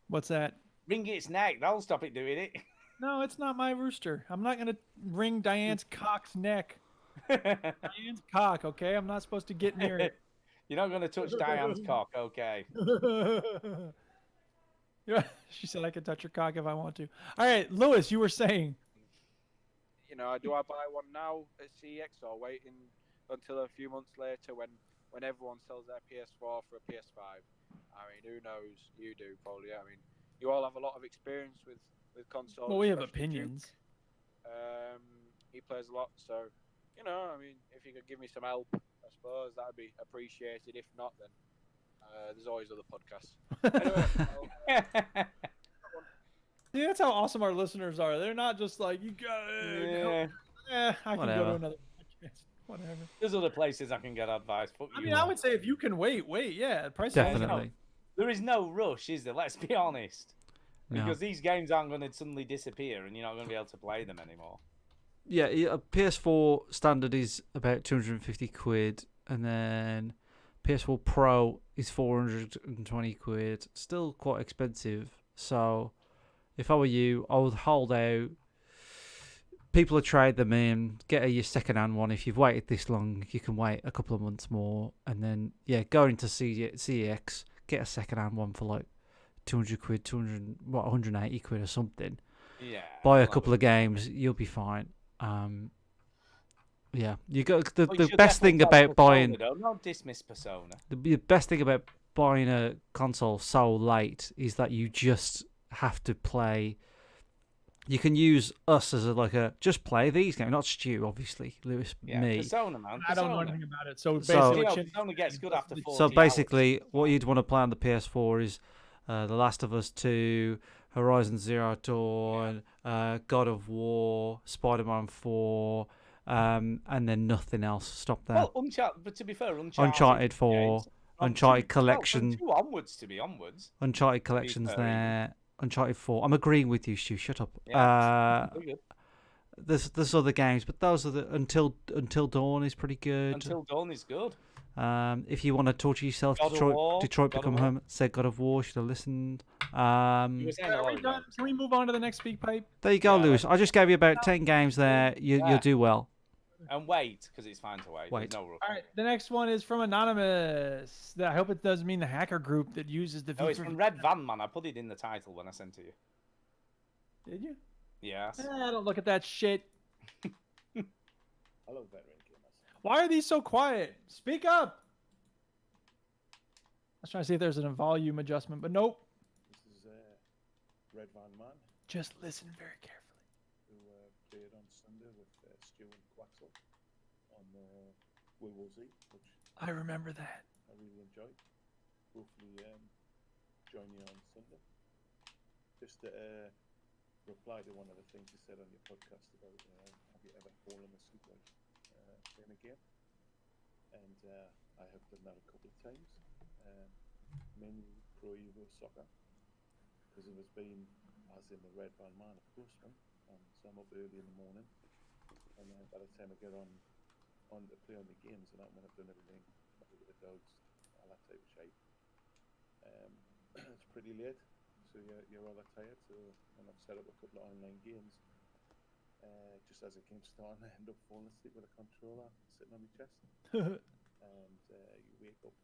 what's that? Wring its neck. That'll stop it doing it. No, it's not my rooster. I'm not gonna wring Diane's cock's neck. Diane's cock, okay? I'm not supposed to get near it. You're not going to touch Diane's cock, okay? She said I can touch your cock if I want to. All right, Lewis, you were saying. You know, do I buy one now at CX or waiting until a few months later when everyone sells their PS4 for a PS5? I mean, who knows? You do probably. I mean, you all have a lot of experience with consoles. Well, we have especially opinions. Duke. He plays a lot, so you know. I mean, if you could give me some help, I suppose that'd be appreciated. If not, then there's always other podcasts. Anyway, See, that's how awesome our listeners are. They're not just like, you got I can go to another podcast. Whatever. There's other places I can get advice. I mean, I would say if you can wait, yeah. Price Definitely. There is no rush, is there? Let's be honest. No. Because these games aren't going to suddenly disappear and you're not going to be able to play them anymore. Yeah, a PS4 standard is about 250 quid, and then PS4 Pro is 420 quid. Still quite expensive. So, if I were you, I would hold out. People will trade them in, get your second-hand one. If you've waited this long, you can wait a couple of months more, and then go into CEX, get a second-hand one for like 200 quid, 180 quid or something. Yeah. Buy a couple of games, you'll be fine. Yeah, you got the best thing about buying. Don't dismiss Persona. The best thing about buying a console so late is that you just have to play. You can use us as just play these games, not Stu, obviously, Lewis, me. Persona, man. I don't know anything about it, so basically, basically, Persona gets good after 40 So basically, hours. what you'd want to play on the PS4 is The Last of Us 2, Horizon Zero Dawn, God of War, Spider-Man 4, and then nothing else. Stop there. Well, Uncharted, but to be fair, Uncharted 4, games, Uncharted Collection. From 2 onwards, to be onwards. Uncharted Collection's there. Uncharted 4. I'm agreeing with you, Stu. Shut up. Yeah, there's other games, but those are the Until Dawn is pretty good. Until Dawn is good. If you want to torture yourself, Detroit Become Home. Said God of War. Should have listened. Are we done? Can we move on to the next speak pipe? There you go, Lewis. I just gave you about 10 games there. You'll do well. And wait, because it's fine to wait. Wait. No rush. All right, the next one is from Anonymous. I hope it doesn't mean the hacker group that uses the. No, it's from Red Van Man. I put it in the title when I sent it to you. Did you? Yes. Don't look at that shit. Hello, veteran gamers. Why are these so quiet? Speak up. I was trying to see if there's a volume adjustment, but nope. This is Red Van Man. Just listen very carefully. Who played on Sunday with Stu and Quaxel on World War Z, which I remember that. I really enjoyed. Hopefully, join you on Sunday. Just to reply to one of the things you said on your podcast about have you ever fallen asleep while playing a game? And I have done that a couple of times, mainly Pro Evo Soccer, because it was been, as in the Red Van Man, a postman, so I'm up early in the morning, and by the time I get on to play on the games, and that when I've done everything, with the dogs, all that type of shape, it's pretty late. So you're all tired. So when I've set up a couple of online games, just as the game starting, I end up falling asleep with a controller sitting on my chest, and you wake up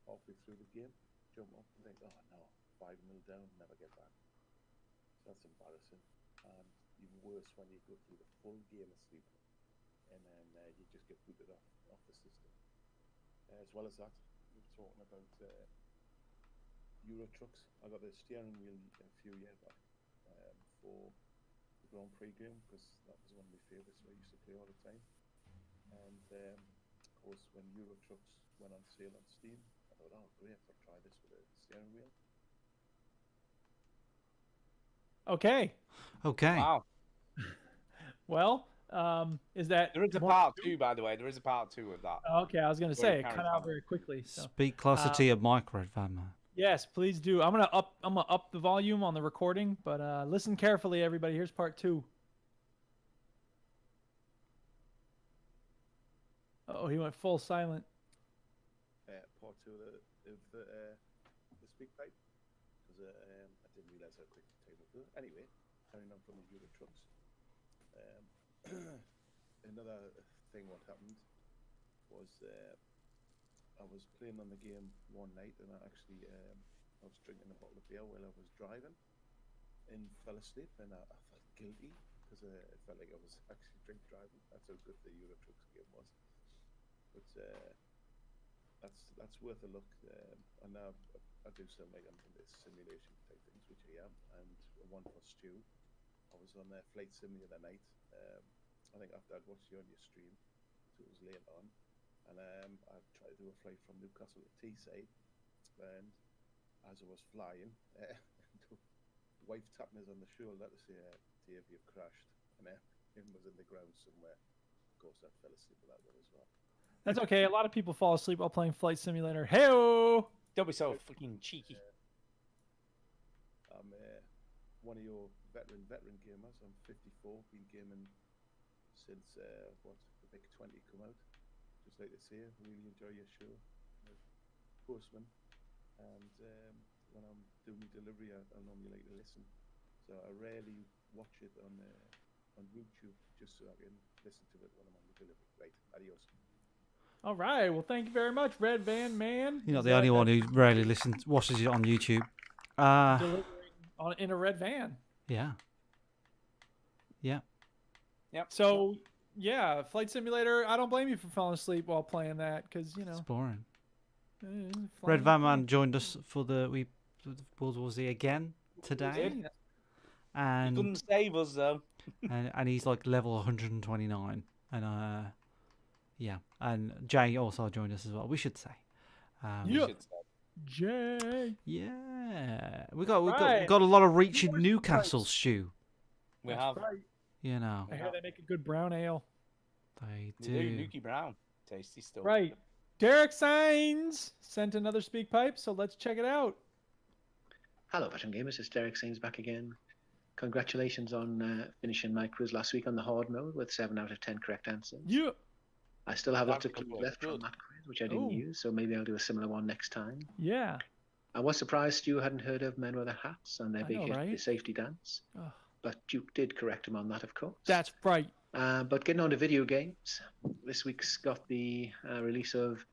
halfway through the game, jump up and think, oh no, 5-0 down, never get back. So that's embarrassing, and even worse when you go through the full game asleep, and then you just get booted off the system. As well as that, we're talking about Euro Trucks. I got the steering wheel a few years back for the Grand Prix game, because that was one of my favourites I used to play all the time. And of course, when Euro Trucks went on sale on Steam, I thought, oh great, I'll try this with a steering wheel. Okay. Wow. Well, is that there is a part 2, by the way? There is a part 2 of that. Okay, I was going to say it cut out very quickly. So. Speak closer to your mic, Red Van Man. Yes, please do. I'm gonna up the volume on the recording, but listen carefully, everybody. Here's part 2. Oh, he went full silent. Part 2 of the speak pipe, because I didn't realise how quick the table was. Anyway, carrying on from the Euro Trucks. Another thing what happened was I was playing on the game one night, and I actually I was drinking a bottle of beer while I was driving, and fell asleep, and I felt guilty because it felt like I was actually drink driving. That's how good the Euro Trucks game was. But that's worth a look. And now I do some like I'm into simulation type things, which I am. And one for Stu, I was on Flight Sim the other night. I think after I'd watched you on your stream, so it was late on, and I tried to do a flight from Newcastle to Teesside, and as I was flying, wife tapped me on the shoulder to say, "Dave, you've crashed," and him was in the ground somewhere. Of course, I fell asleep with that one as well. That's okay. A lot of people fall asleep while playing Flight Simulator. Hey-o! Don't be so fucking cheeky. I'm one of your veteran gamers. I'm 54. Been gaming since the Big 20 come out. Just like to say, really enjoy your show, Postman. And when I'm doing my delivery, I normally like to listen. So I rarely watch it on YouTube, just so I can listen to it when I'm on the delivery. Right, adios. All right. Well, thank you very much, Red Van Man. You're not the only one who rarely watches it on YouTube. Delivering in a red van. Yeah. Yeah. Yep. So, yeah, Flight Simulator, I don't blame you for falling asleep while playing that, because, you know. It's boring. flying- Red Van Man joined us for the World War Z again today. He And couldn't save us though. and he's like level 129. And yeah. And Jay also joined us as well, we should say. Yeah. Jay. Yeah. We got Right. a lot of reach in Newcastle, Stu. We have. You know. I hear they make a good brown ale. They We do. do. Nuki Brown. Tasty stuff. Right. Derek Sainz sent another speak pipe, so let's check it out. Hello, veteran gamers. It's Derek Sainz back again. Congratulations on finishing my quiz last week on the hard mode with 7 out of 10 correct answers. Yeah. I still have lots of That's clues good. left from that quiz, which I didn't Ooh. use, so maybe I'll do a similar one next time. Yeah. I was surprised Stu hadn't heard of Men Weather Hats and their I big know, hit, right? The Safety Dance, Oh, but Duke did correct him on that, of course. that's right. But getting on to video games, this week's got the release of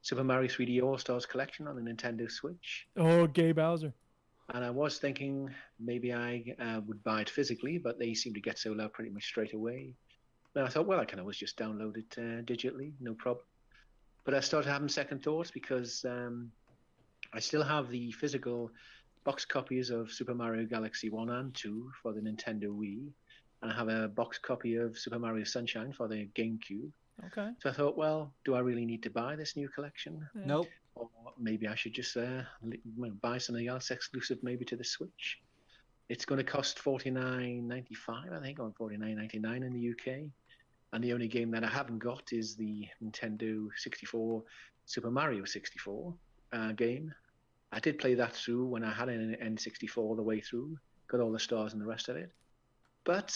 Super Mario 3D All-Stars Collection on the Nintendo Switch. Oh, Gay Bowser. And I was thinking maybe I would buy it physically, but they seem to get sold out pretty much straight away. And I thought, well, I can always just download it digitally, no problem. But I started having second thoughts because I still have the physical box copies of Super Mario Galaxy 1 and 2 for the Nintendo Wii. And I have a box copy of Super Mario Sunshine for the GameCube. Okay. So I thought, well, do I really need to buy this new collection? Nope. Or maybe I should just buy something else exclusive maybe to the Switch. It's going to cost $49.95, I think, or $49.99 in the UK. And the only game that I haven't got is the Nintendo 64 Super Mario 64 game. I did play that through when I had an N64 all the way through, got all the stars and the rest of it. But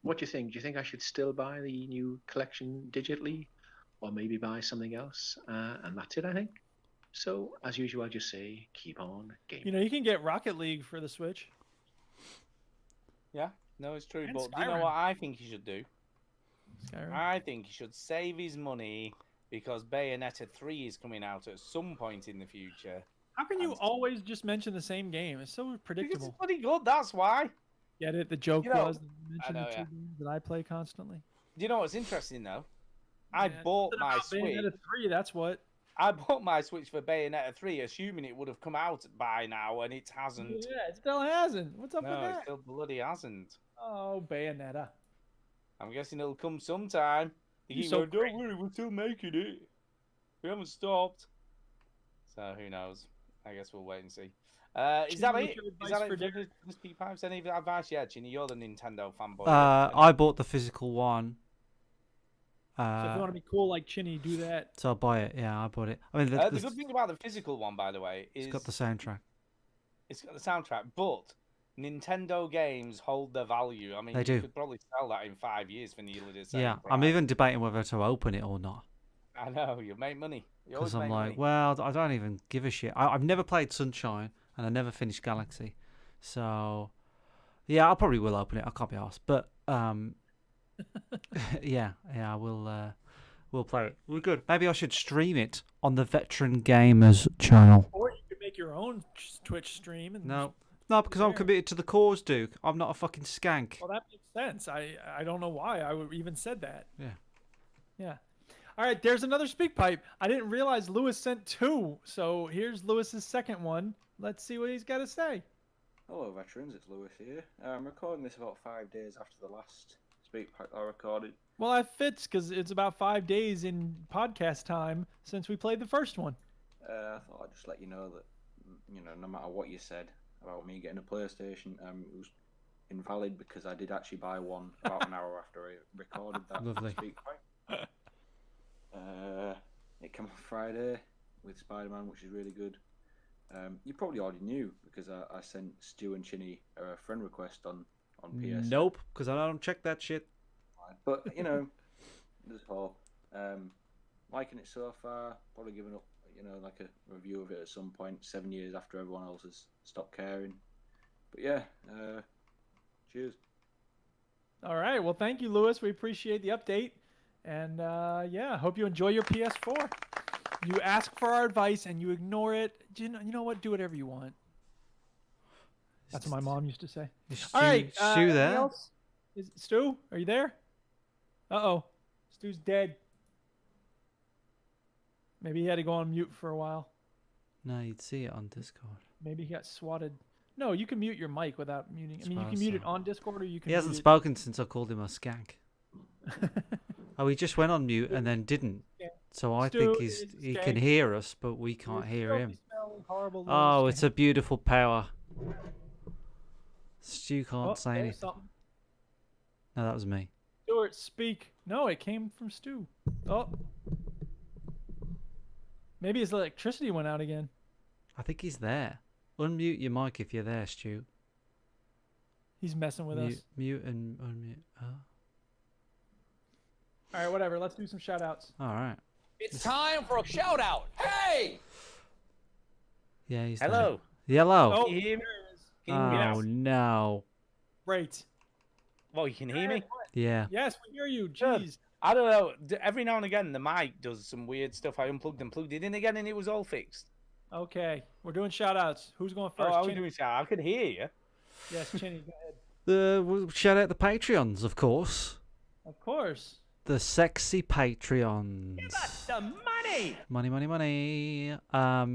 what do you think? Do you think I should still buy the new collection digitally, or maybe buy something else? And that's it, I think. So, as usual, I just say, keep on gaming. You know, you can get Rocket League for the Switch. Yeah, no, it's true. And But do you know Skyrim. what I think he should do? Skyrim. I think he should save his money because Bayonetta 3 is coming out at some point in the future. How can you always just mention the same game? It's so Because it's predictable. bloody good, that's why. Get it? The joke You know, was that you mentioned know, the two yeah. games that I play constantly. Do you know what's interesting though? I Man, bought something my about Switch. Bayonetta 3, that's what. I bought my Switch for Bayonetta 3, assuming it would have come out by now, and it hasn't. Yeah, it still hasn't. What's up with No, it that? still bloody hasn't. Oh, Bayonetta. I'm guessing it'll come sometime. They You're keep so going, don't great. worry, we're still making it. We haven't stopped. So who knows? I guess we'll wait and see. Is that Chinny, it? what's your Is advice that for it for Derek? the speak pipes? Any advice? Yeah, Chinny, you're the Nintendo fanboy. I bought the physical one. So if you want to be cool like Chinny, do that. So I'll buy it. Yeah, I bought it. I mean, the good thing about the physical one, by the way, is it's got the soundtrack. it's got the soundtrack, but Nintendo games hold their value. I mean, They you do. could probably sell that in 5 years for nearly the same Yeah, price. I'm even debating whether to open it or not. I know, you make money. You always Because I'm make like, money. well, I don't even give a shit. I've never played Sunshine, and I never finished Galaxy. So, yeah, I probably will open it. I can't be arsed. But, yeah, we'll play it. We're good. Maybe I should stream it on the Veteran Gamers channel. Or you could make your own Twitch stream. And No. No, because I'm there. committed to the cause, Duke. I'm not a fucking skank. Well, that makes sense. I don't know why I would even said that. Yeah. Yeah. All right, there's another speak pipe. I didn't realize Lewis sent 2. So here's Lewis's second one. Let's see what he's got to say. Hello, veterans. It's Lewis here. I'm recording this about 5 days after the last speak pipe I recorded. Well, that fits because it's about 5 days in podcast time since we played the first one. I thought I'd just let you know that, no matter what you said about me getting a PlayStation, it was invalid because I did actually buy one about an hour after I recorded that Lovely. speak pipe. It came on Friday with Spider-Man, which is really good. You probably already knew because I sent Stu and Chinny a friend request on PS. Nope, because I don't check that shit. But there's hope. Liking it so far. Probably giving up, like a review of it at some point. 7 years after everyone else has stopped caring. But yeah, cheers. All right. Well, thank you, Lewis. We appreciate the update. And yeah, hope you enjoy your PS4. You ask for our advice and you ignore it. You know what? Do whatever you want. That's what my mom used to say. All right. Stu anything there? else? Stu, are you there? Uh-oh. Stu's dead. Maybe he had to go on mute for a while. No, you'd see it on Discord. Maybe he got swatted. No, you can mute your mic without muting. I mean, you can Suppose mute it so. on Discord or you can He hasn't mute it- spoken since I called him a skank. Oh, he just went on mute and then didn't. So I Stu think is a he can skank. hear us, but we can't hear filthy, him. smelly, horrible Oh, little it's a beautiful power. Stu can't Oh, say there's anything. something. No, that was me. Stuart, speak. No, it came from Stu. Oh. Maybe his electricity went out again. I think he's there. Unmute your mic if you're there, Stu. He's messing with us. Mute and unmute. Oh. All right, whatever. Let's do some shout outs. All right. It's time for a shout out. Hey! Yeah, he's Hello. there. Yellow. Oh, Can you hear me? there it is. Can you hear me now? Oh, no. Great. Well, you can hear me? Yeah. Yes, we hear you. Good. Jeez. I don't know. Every now and again, the mic does some weird stuff. I unplugged and plugged it in again, and it was all fixed. Okay, we're doing shout outs. Who's going Oh, first? I was Chinny? doing so. I could hear you. Yes, Chinny, go ahead. We'll shout out the Patreons, of course. Of course. The sexy Patreons. Give us the money! Money, money, money. I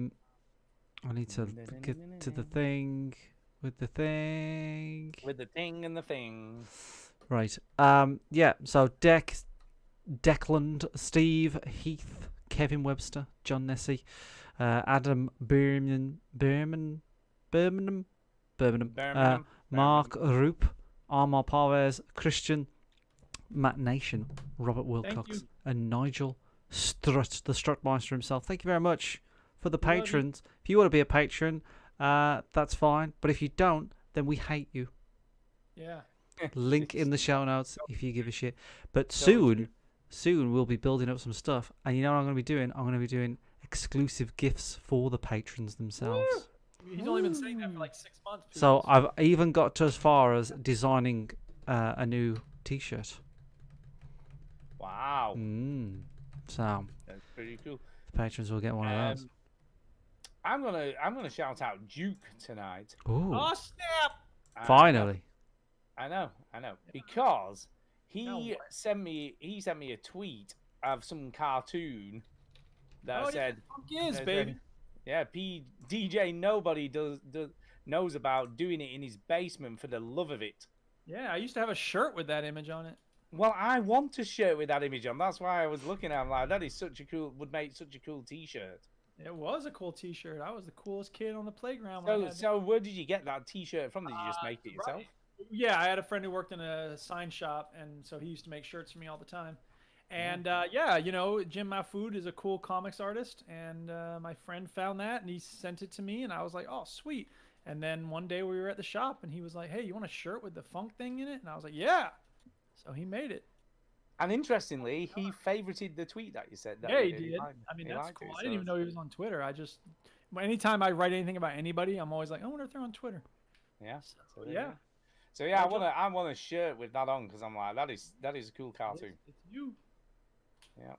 need to get to the thing with the thing. With the thing and the thing. Right. Yeah. So Declan, Steve, Heath, Kevin Webster, John Nessie, Adam Birmingham, Mark Roop, Armar Parvez, Christian, Matt Nation, Robert Wilcox, and Nigel Strut, the Strutmeister himself. Thank you very much for the love you. patrons. If you want to be a patron, that's fine. But if you don't, then we hate you. Yeah. Link in the show notes if you give a shit. But Don't soon we'll be building up some stuff. And you know what I'm going to be doing? I'm going to be doing exclusive gifts for the patrons themselves. He's only been saying that for like 6 months. So I've even got to as far as designing a new T-shirt. Wow. So That's pretty cool. the patrons will get one of those. I'm gonna shout out Duke tonight. Ooh. Oh snap! Finally. I know, because he sent me a tweet of some cartoon that Oh, said, yeah, is, that baby. said, yeah, DJ nobody knows about doing it in his basement for the love of it. Yeah, I used to have a shirt with that image on it. Well, I want a shirt with that image on. That's why I was looking at him like that is would make such a cool T-shirt. It was a cool T-shirt. I was the coolest kid on the playground. when I So, had so where did you get that T-shirt from? Did you just make it yourself? Yeah, I had a friend who worked in a sign shop, and so he used to make shirts for me all the time. And yeah, Jim Mahfood is a cool comics artist, and my friend found that, and he sent it to me, and I was like, oh, sweet. And then one day we were at the shop, and he was like, hey, you want a shirt with the funk thing in it? And I was like, yeah. So he made it. And interestingly, he favorited the tweet that you said. That Yeah, he he did. did. liked- I mean, he that's liked cool. it, I didn't even so- know he was on Twitter. Anytime I write anything about anybody, I'm always like, I wonder if they're on Twitter. Yeah. So, yeah. So yeah, I want a shirt with that on because I'm like that is a cool cartoon. It's you. Yeah.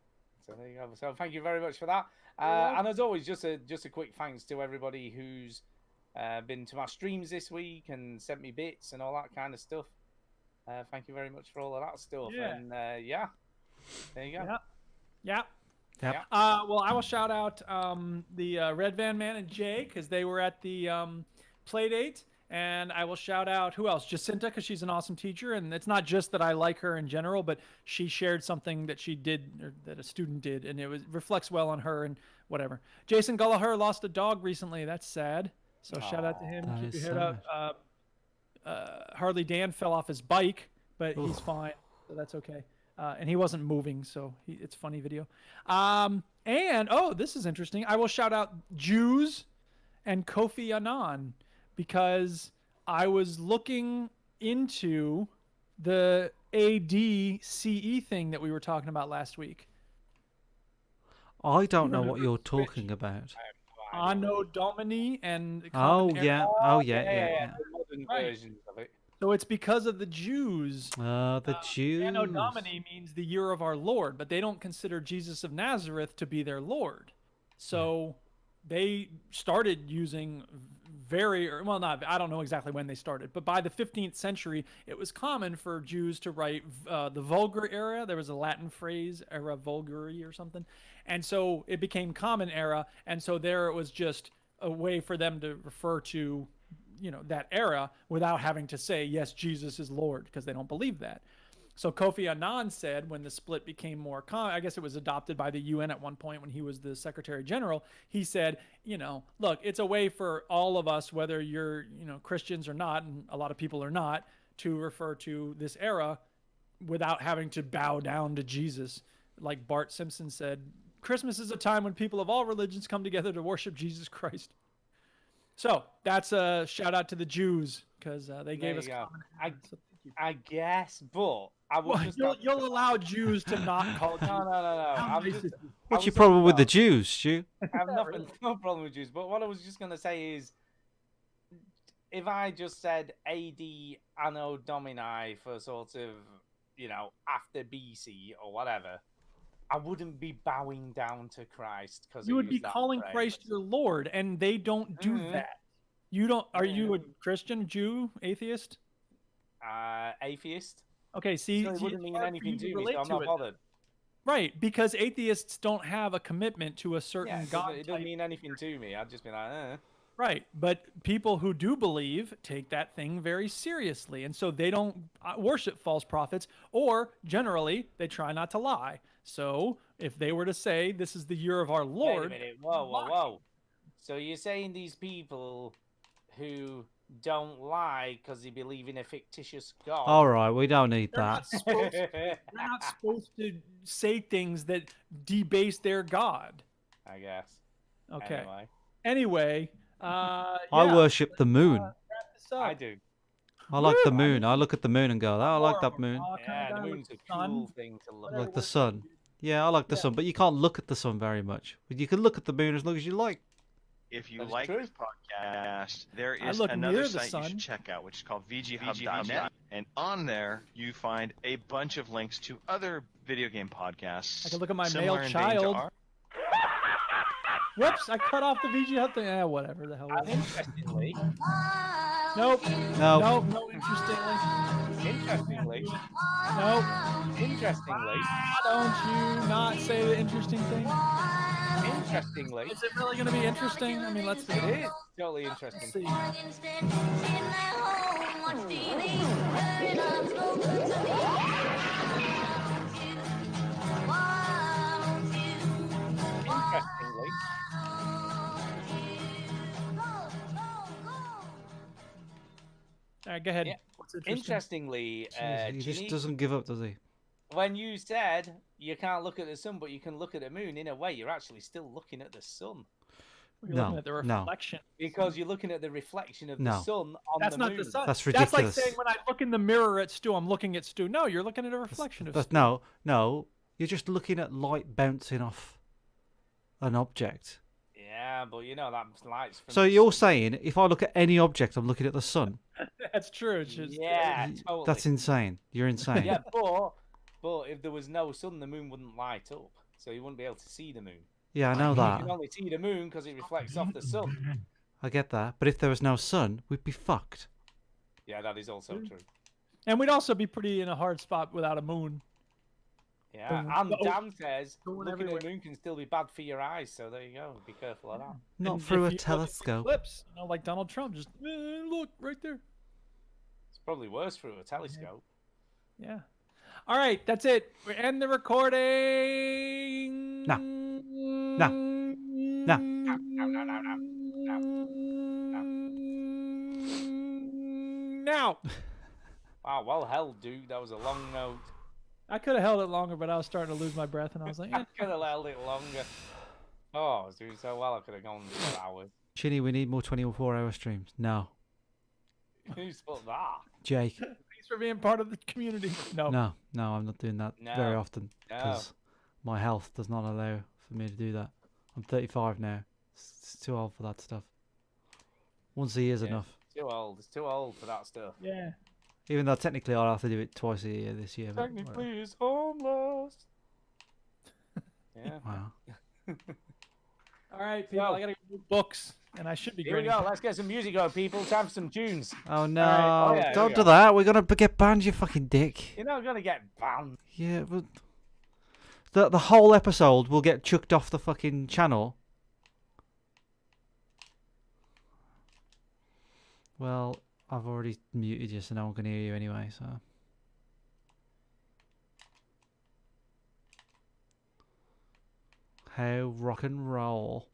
So there you go. So thank you very much for that. And as always, just a quick thanks to everybody who's been to my streams this week and sent me bits and all that kind of stuff. Thank you very much for all of that stuff. Yeah. And yeah, there you go. Yeah. Yep. Well, I will shout out the Red Van Man and Jay because they were at the play date. And I will shout out, who else? Jacinta, because she's an awesome teacher. And it's not just that I like her in general, but she shared something that she did, or that a student did, and it reflects well on her and whatever. Jason Gallagher lost a dog recently. That's sad. So shout out to him. That Keep is your head up. Harley Dan fell off his bike, but he's fine. So that's okay. And he wasn't moving, so it's a funny video. And, this is interesting. I will shout out Jews and Kofi Annan, because I was looking into the ADCE thing that we were talking about last week. I don't know what you're talking about. Anno Domini and Oh Common yeah. Era. Oh yeah. Modern Right. versions of it. So it's because of the Jews. The Jews. Anno Domini means the year of our Lord, but they don't consider Jesus of Nazareth to be their Lord. So they started using I don't know exactly when they started, but by the 15th century, it was common for Jews to write the Vulgar era. There was a Latin phrase, era vulgari or something. And so it became Common Era. And so there it was just a way for them to refer to, that era without having to say, yes, Jesus is Lord, because they don't believe that. So Kofi Annan said when the split became more common, I guess it was adopted by the UN at one point when he was the Secretary General, he said, look, it's a way for all of us, whether you're, Christians or not, and a lot of people are not, to refer to this era without having to bow down to Jesus. Like Bart Simpson said, Christmas is a time when people of all religions come together to worship Jesus Christ. So that's a shout out to the Jews because they gave us common. I guess, but I will just. You'll allow Jews to not call. No. What's your problem with the Jews, Stu? I have no problem with Jews, but what I was just going to say is, if I just said AD Anno Domini for sort of, after BC or whatever, I wouldn't be bowing down to Christ because you would be calling Christ your Lord, and they don't do that. You don't. Are you a Christian, Jew, atheist? Atheist. Okay, see, so it wouldn't mean anything to me, so I'm not bothered. Right, because atheists don't have a commitment to a certain God. It doesn't mean anything to me. I'd just be like, Right, but people who do believe take that thing very seriously, and so they don't worship false prophets, or generally they try not to lie. So if they were to say this is the year of our Lord, wait a minute, whoa. So you're saying these people who don't lie because they believe in a fictitious God? All right, we don't need that. They're not supposed to say things that debase their God. I guess. Okay. Anyway, I worship the moon. I do. I like the moon. I look at the moon and go, I like that moon. Yeah, the moon's a cool thing to look at. Like the sun. Yeah, I like the sun, but you can't look at the sun very much. But you can look at the moon as long as you like. If you like this podcast, there is another site you should check out, which is called VGHub.net. And on there, you find a bunch of links to other video game podcasts. I can look at my similar male in vein to child. our- Whoops, I cut off the VG Hub thing. Whatever the hell. Interestingly. Nope. No. Nope. No, interestingly. Interestingly. Nope. Interestingly. Don't you not say the interesting thing? Interestingly. Is it really going to be interesting? I mean, let's see. It is totally interesting. Let's see. Interestingly. All right, go ahead. Yeah. What's interesting? Interestingly, Jeez, he just Ginny, doesn't give up, does he? when you said you can't look at the sun, but you can look at the moon, in a way, you're actually still looking at the sun. You're looking at the reflection. Because you're looking at the reflection of the No. sun on That's the not moon. the sun. That's That's like ridiculous. saying when I look in the mirror at Stu, I'm looking at Stu. No, you're looking at a reflection of Stu. No. You're just looking at light bouncing off an object. Yeah, but you know that's lights from So the you're saying if I look at any object, I'm looking at the sun? That's true. It's just, Yeah, totally. That's insane. You're insane. Yeah, but if there was no sun, the moon wouldn't light up. so you wouldn't be able to see the moon. Yeah, I know You that. can only see the moon because it reflects off the sun. I get that. But if there was no sun, we'd be fucked. Yeah, that is also true. And we'd also be pretty in a hard spot without a moon. Yeah, and Dan says looking at the moon can still be bad for your eyes, so there you go. Be careful of that. Not And through if a you look at telescope. Eclipse, like Donald Trump, just look right there. It's probably worse through a telescope. Yeah. All right, that's it. We end the recording. No. No. No. Now. Wow, well held, dude. That was a long note. I could have held it longer, but I was starting to lose my breath, and I was like, I could have held it longer. Oh, I was doing so well, I could have gone for hours. Chinny, we need more 24-hour streams. No. Who's put that? Jake. Thanks for being part of the community. No. No, I'm not doing that very No. often No. because my health does not allow for me to do that. I'm 35 now. It's too old for that stuff. Once a year's enough. Too old. It's too old for that stuff. Yeah. Even though technically I'll have to do it twice a year this year. but whatever. Technically, he's homeless. Yeah. Wow. All right, people. I gotta go do books, and I should be Here we great. go. Let's get some music going, people. Time for some tunes. Oh no! All right. Oh, yeah, here Don't we do go. that. We're gonna get banned, you fucking dick. You're not gonna get banned. Yeah, but the whole episode will get chucked off the fucking channel. Well, I've already muted you, so no one can hear you anyway. So. How rock and roll.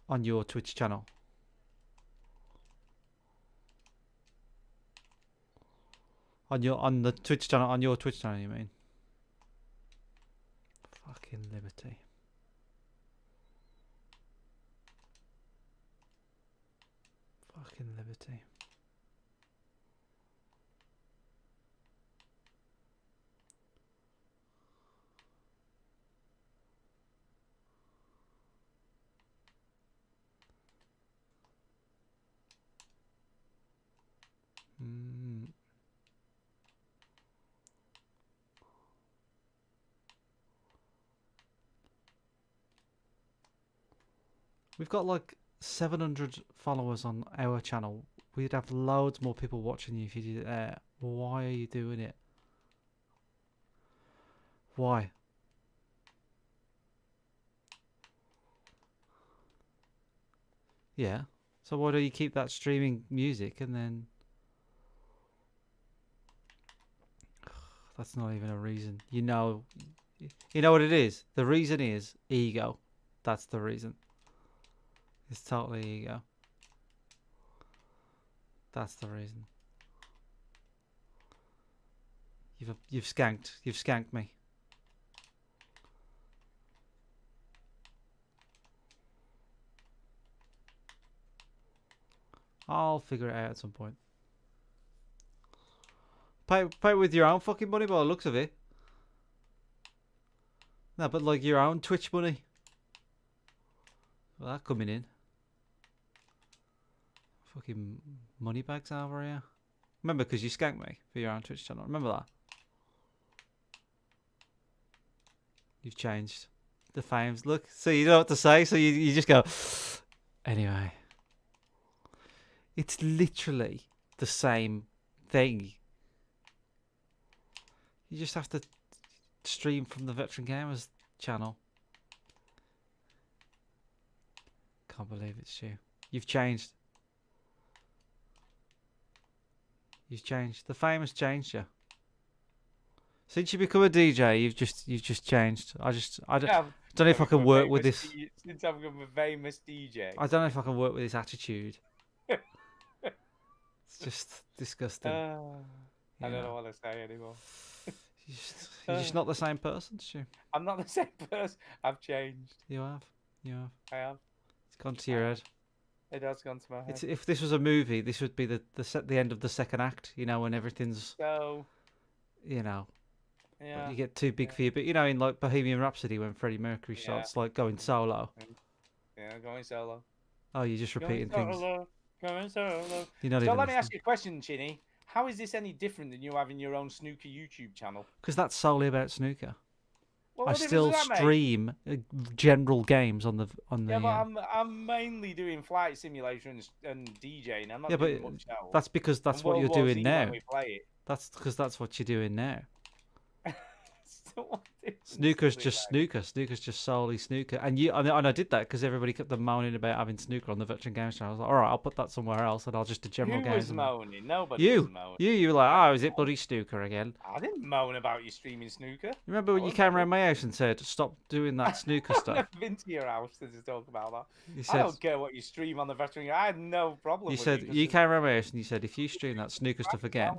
On your Twitch channel. On the Twitch channel, on your Twitch channel, you mean? Fucking liberty. Fucking liberty. We've got like 700 followers on our channel. We'd have loads more people watching you if you did it there. Why are you doing it? Why? Yeah. So why don't you keep that streaming music and then... That's not even a reason. You know what it is? The reason is ego. That's the reason. It's totally ego. That's the reason. You've skanked me. I'll figure it out at some point. Pay with your own fucking money by the looks of it. No, but like your own Twitch money. Well, that coming in. Fucking money bags over here. Remember, because you skanked me for your own Twitch channel. Remember that? You've changed. The fames. Look, so you don't know what to say, so you just go... Anyway. It's literally the same thing. You just have to stream from the Veteran Gamers channel. Can't believe it's you. You've changed. You've changed. The fame has changed you. Since you become a DJ, you've just changed. I don't know if I can work with this. Since I've become a famous DJ. I don't know if I can work with this attitude. It's just disgusting. I don't know what to say anymore. You're just not the same person, Stu. I'm not the same person. I've changed. You have. You have. I have. It's gone to your head. It has gone to my head. If this was a movie, this would be the end of the second act. You know, when everything's. So. You know. Yeah. You get too big for you, but you know, in like Bohemian Rhapsody, when Freddie Mercury starts like going solo. Yeah, going solo. Oh, you're just repeating things. Going solo. You're not So even let me ask listening. you a question, Chinny. How is this any different than you having your own snooker YouTube channel? Because that's solely about snooker. Well, I what difference still does that make? stream general games on the Yeah, but I'm mainly doing Flight Simulator and DJing. I'm not yeah, but doing much else. that's because that's And what World you're War doing Z now. when we play it. That's because that's what you're doing now. So what difference Snooker's does it just make? snooker. Snooker's just solely snooker. And I did that because everybody kept on moaning about having snooker on the Veteran Games channel. I was like, all right, I'll put that somewhere else, and I'll just do general Who games. was on moaning? Nobody you, was moaning. you were like, oh, is it bloody snooker again? I didn't moan about you streaming snooker. Remember when you came around my house and said, stop doing that snooker I've stuff? never been to your house to talk about that. You I said- don't care what you stream on the Veteran. I had no problem You with said it. you came around my house and you said if you stream that snooker stuff again,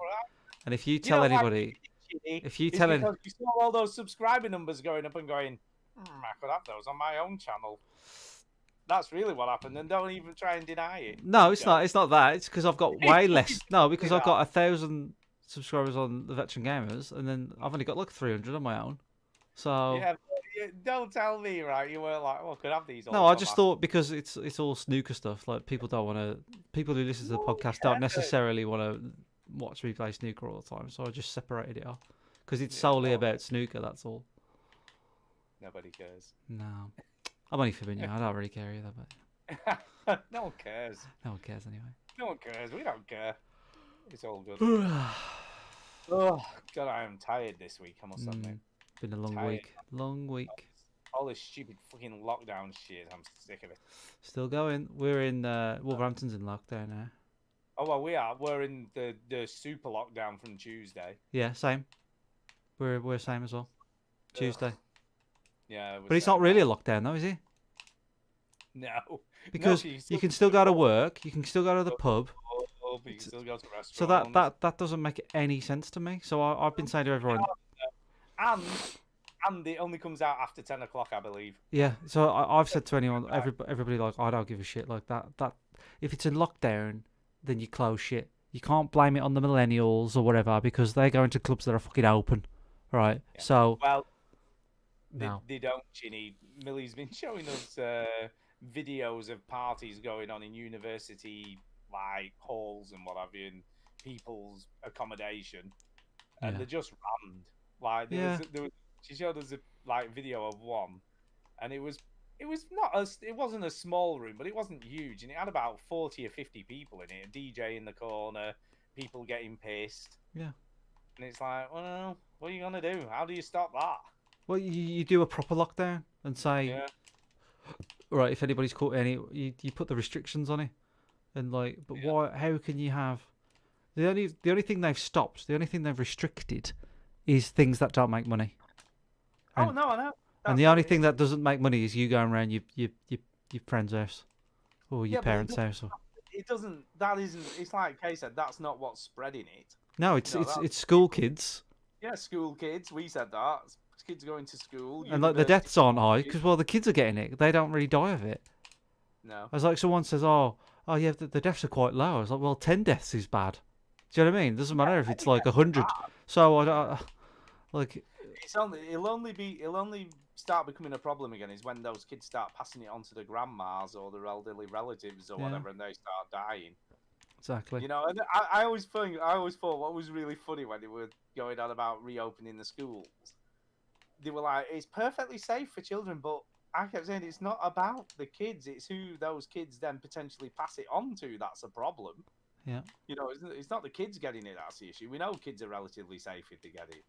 and if you You tell know why anybody, Chinny? if you It's tell because you saw all those subscriber numbers going up and going, I could have those on my own channel. That's really what happened, and don't even try and deny it. no, it's not. It's not that. It's because I've got way less. No, because I've Yeah. got 1,000 subscribers on the Veteran Gamers, and then I've only got like 300 on my own. So Yeah, but don't tell me, right? You weren't like, well, could have these. no, I just thought because it's all snooker stuff. Like people don't want to. People who listen to the podcast don't necessarily want to watch me play snooker all the time. So I just separated it off because it's solely about snooker. That's all. Nobody cares. No, I'm only fibbing you. I don't really care either, but No one cares. no one cares anyway. No one cares. We don't care. It's all good. Oh God, I am tired this week. I must admit. Been a long Tired. week. Long week. All this stupid fucking lockdown shit. I'm sick of it. Still going. We're in Wolverhampton's in lockdown now. Oh well, we are. We're in the super lockdown from Tuesday. Yeah, same. We're same as well. Tuesday. Yeah, But it's not really a lockdown though, is it? No. Because No, you can still go to work, you can still go to the pub. But you can still go to restaurants. So that doesn't make any sense to me. So I've been saying to everyone, and it only comes out after 10 o'clock, I believe. yeah. So I've said to anyone, everybody like, I don't give a shit like that. That if it's in lockdown, then you close shit. You can't blame it on the millennials or whatever because they're going to clubs that are fucking open, right? Yeah. So Well, no. they don't, Ginny. Millie's been showing us videos of parties going on in university like halls and what have you, and people's accommodation, and Yeah. they're just rammed. Like there was, she showed us a video of one, and it wasn't a small room, but it wasn't huge, and it had about 40 or 50 people in it. A DJ in the corner, people getting pissed. Yeah. And it's like, well, what are you gonna do? How do you stop that? Well, you do a proper lockdown and say, Yeah. right, if anybody's caught you put the restrictions on it, and like, but why? How can you have the only thing they've stopped, the only thing they've restricted, is things that don't make money. Oh no, I know. And the only thing that doesn't make money is you going around your friend's house or your Yeah, but parents' house. Or... It doesn't. That isn't. It's like Kay said. That's not what's spreading it. No, it's No, that's- it's school kids, Yeah, school kids. We said that. Kids going to school. and like the university deaths aren't high kids. because well the kids are getting it. They don't really die of it. No. I was like, someone says, oh yeah, the deaths are quite low. I was like, well, 10 deaths is bad. Do you know what I mean? It doesn't matter if it's like 100. So I don't like. It'll only start becoming a problem again is when those kids start passing it on to the grandmas or their elderly relatives or Yeah. whatever, and they start dying. Exactly. You know, and I always thought what was really funny when they were going on about reopening the schools. They were like, it's perfectly safe for children, but I kept saying it's not about the kids. It's who those kids then potentially pass it on to. That's a problem. Yeah. You know, it's not the kids getting it that's the issue. We know kids are relatively safe if they get it.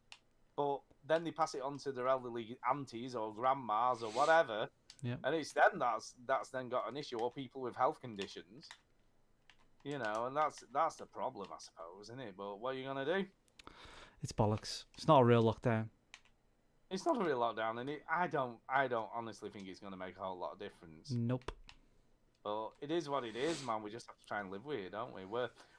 But then they pass it on to their elderly aunties or grandmas or whatever. Yeah. And it's then that's then got an issue, or people with health conditions. You know, and that's the problem, I suppose, isn't it? But what are you gonna do? It's bollocks. It's not a real lockdown. It's not a real lockdown, and I don't honestly think it's gonna make a whole lot of difference. Nope. But it is what it is, man. We just have to try and live with it, don't we?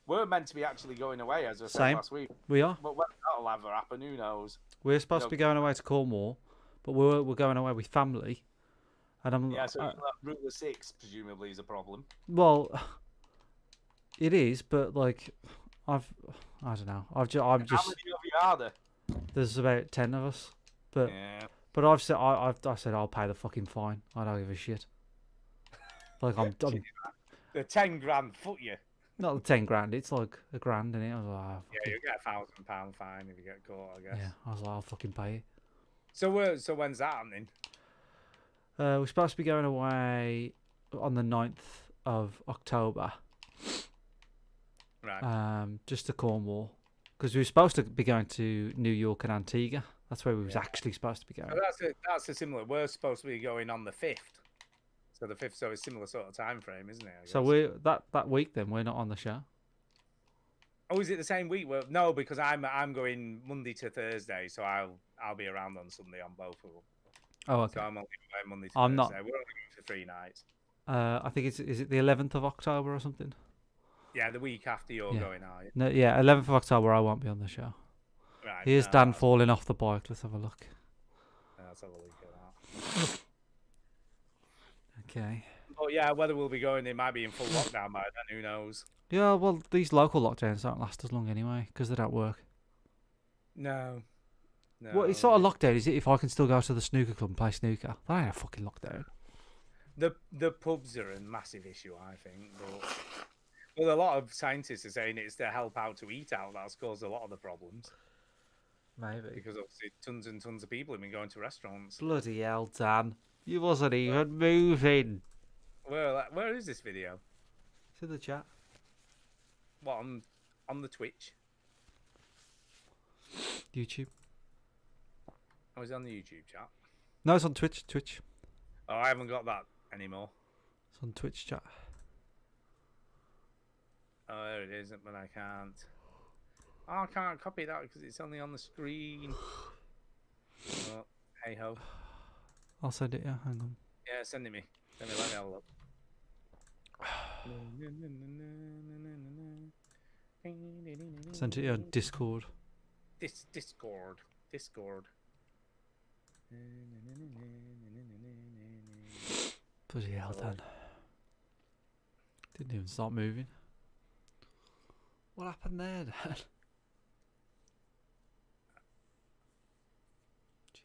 We're meant to be actually going away, as I said Same. last week. We are. But when that'll ever happen, who knows? We're supposed You to be know, going away to Cornwall, but we're going away with family, and I'm Yeah, so Rule of 6 presumably is a problem. well, it is, but like I don't know. I'm just How many of you are there? there's about 10 of us, but Yeah. but I've said I said I'll pay the fucking fine. I don't give a shit. Like I'm The 10 grand foot you. not the 10 grand. It's like a grand, innit? I was like, oh, Yeah, you get £1,000 fine if you get caught, I guess. yeah. I was like, I'll fucking pay it. So when's that happening? We're supposed to be going away on the 9th of October. Right. Just to Cornwall, because we were supposed to be going to New York and Antigua. That's where we was actually supposed to be going. So that's a similar. We're supposed to be going on the 5th. So the 5th, so it's similar sort of time frame, isn't it? I So guess? we're that week then we're not on the show. Oh, is it the same week? Well, no, because I'm going Monday to Thursday, so I'll be around on Sunday on both of them. Oh, okay. So I'm only going Monday to I'm Thursday. not. We're only going for 3 nights. I think is it the 11th of October or something? Yeah, the week after you're going, are you? No, yeah, 11th of October I won't be on the show. Right. Here's Dan falling off the bike. Let's have a look. Let's have a look at that. Okay. But yeah, whether we'll be going, it might be in full lockdown by then. Who knows? Yeah, well, these local lockdowns don't last as long anyway because they don't work. No. What sort of lockdown is it if I can still go to the snooker club and play snooker? That ain't a fucking lockdown. The pubs are a massive issue, I think. But well, a lot of scientists are saying it's to help out to eat out that's caused a lot of the problems. Maybe. Because obviously tons and tons of people have been going to restaurants. Bloody hell, Dan. You wasn't even moving. Where is this video? It's in the chat. What, on the Twitch? YouTube. Oh, it's on the YouTube chat. No, it's on Twitch. Oh, I haven't got that anymore. It's on Twitch chat. Oh, there it is, but I can't. Oh, I can't copy that because it's only on the screen. Oh, hey ho. I'll send it, yeah. Hang on. Yeah, send it me. Let me have a look. Send it on Discord. Discord. Bloody hell, Dan. Didn't even start moving. What happened there, Dan?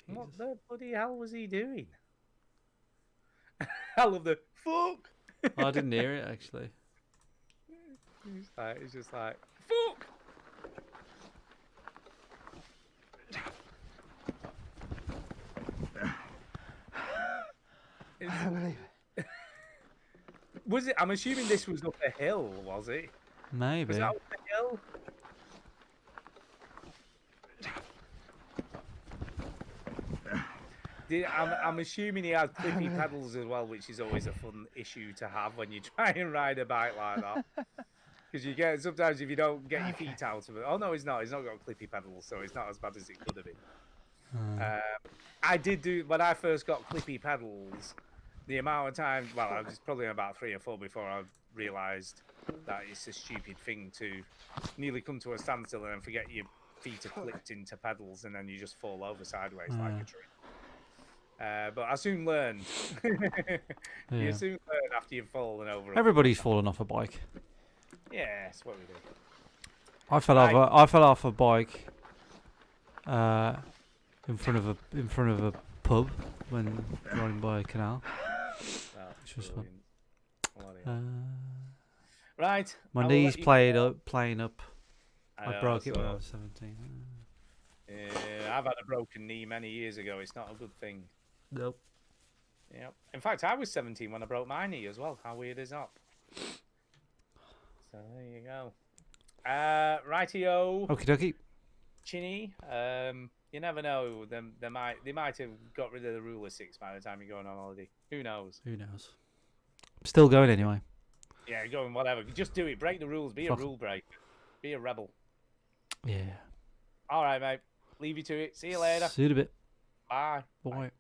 What the bloody hell was he doing? I love the fuck. I didn't hear it actually. He's just like fuck. I believe it. Was it? I'm assuming this was up a hill, was it? Maybe. Was that up a hill? I'm assuming he has clippy pedals as well, which is always a fun issue to have when you try and ride a bike like that. Because you get sometimes if you don't get your feet out of it. Oh no, he's not. He's not got clippy pedals, so it's not as bad as it could have been. I did do when I first got clippy pedals. The amount of times, well, I was probably about 3 or 4 before I realised that it's a stupid thing to nearly come to a standstill and then forget your feet are clipped into pedals and then you just fall over sideways like a tree. But I soon learned. You soon learn after you've fallen over. Everybody's fallen off a bike. Yeah, that's what we do. I fell off a bike in front of a pub when riding by a canal. Which was fun. Right. My knees playing up. I broke it when I was 17. Yeah, I've had a broken knee many years ago. It's not a good thing. Nope. Yeah. In fact, I was 17 when I broke my knee as well. How weird is that? So there you go. Rightio. Okie dokie. Chinny. You never know. They might have got rid of the rule of 6 by the time you're going on holiday. Who knows? Who knows? I'm still going anyway. Yeah, going whatever. Just do it. Break the rules. Be a rule breaker. Be a rebel. Yeah. All right, mate. Leave you to it. See you later. See you in a bit. Bye. Bye.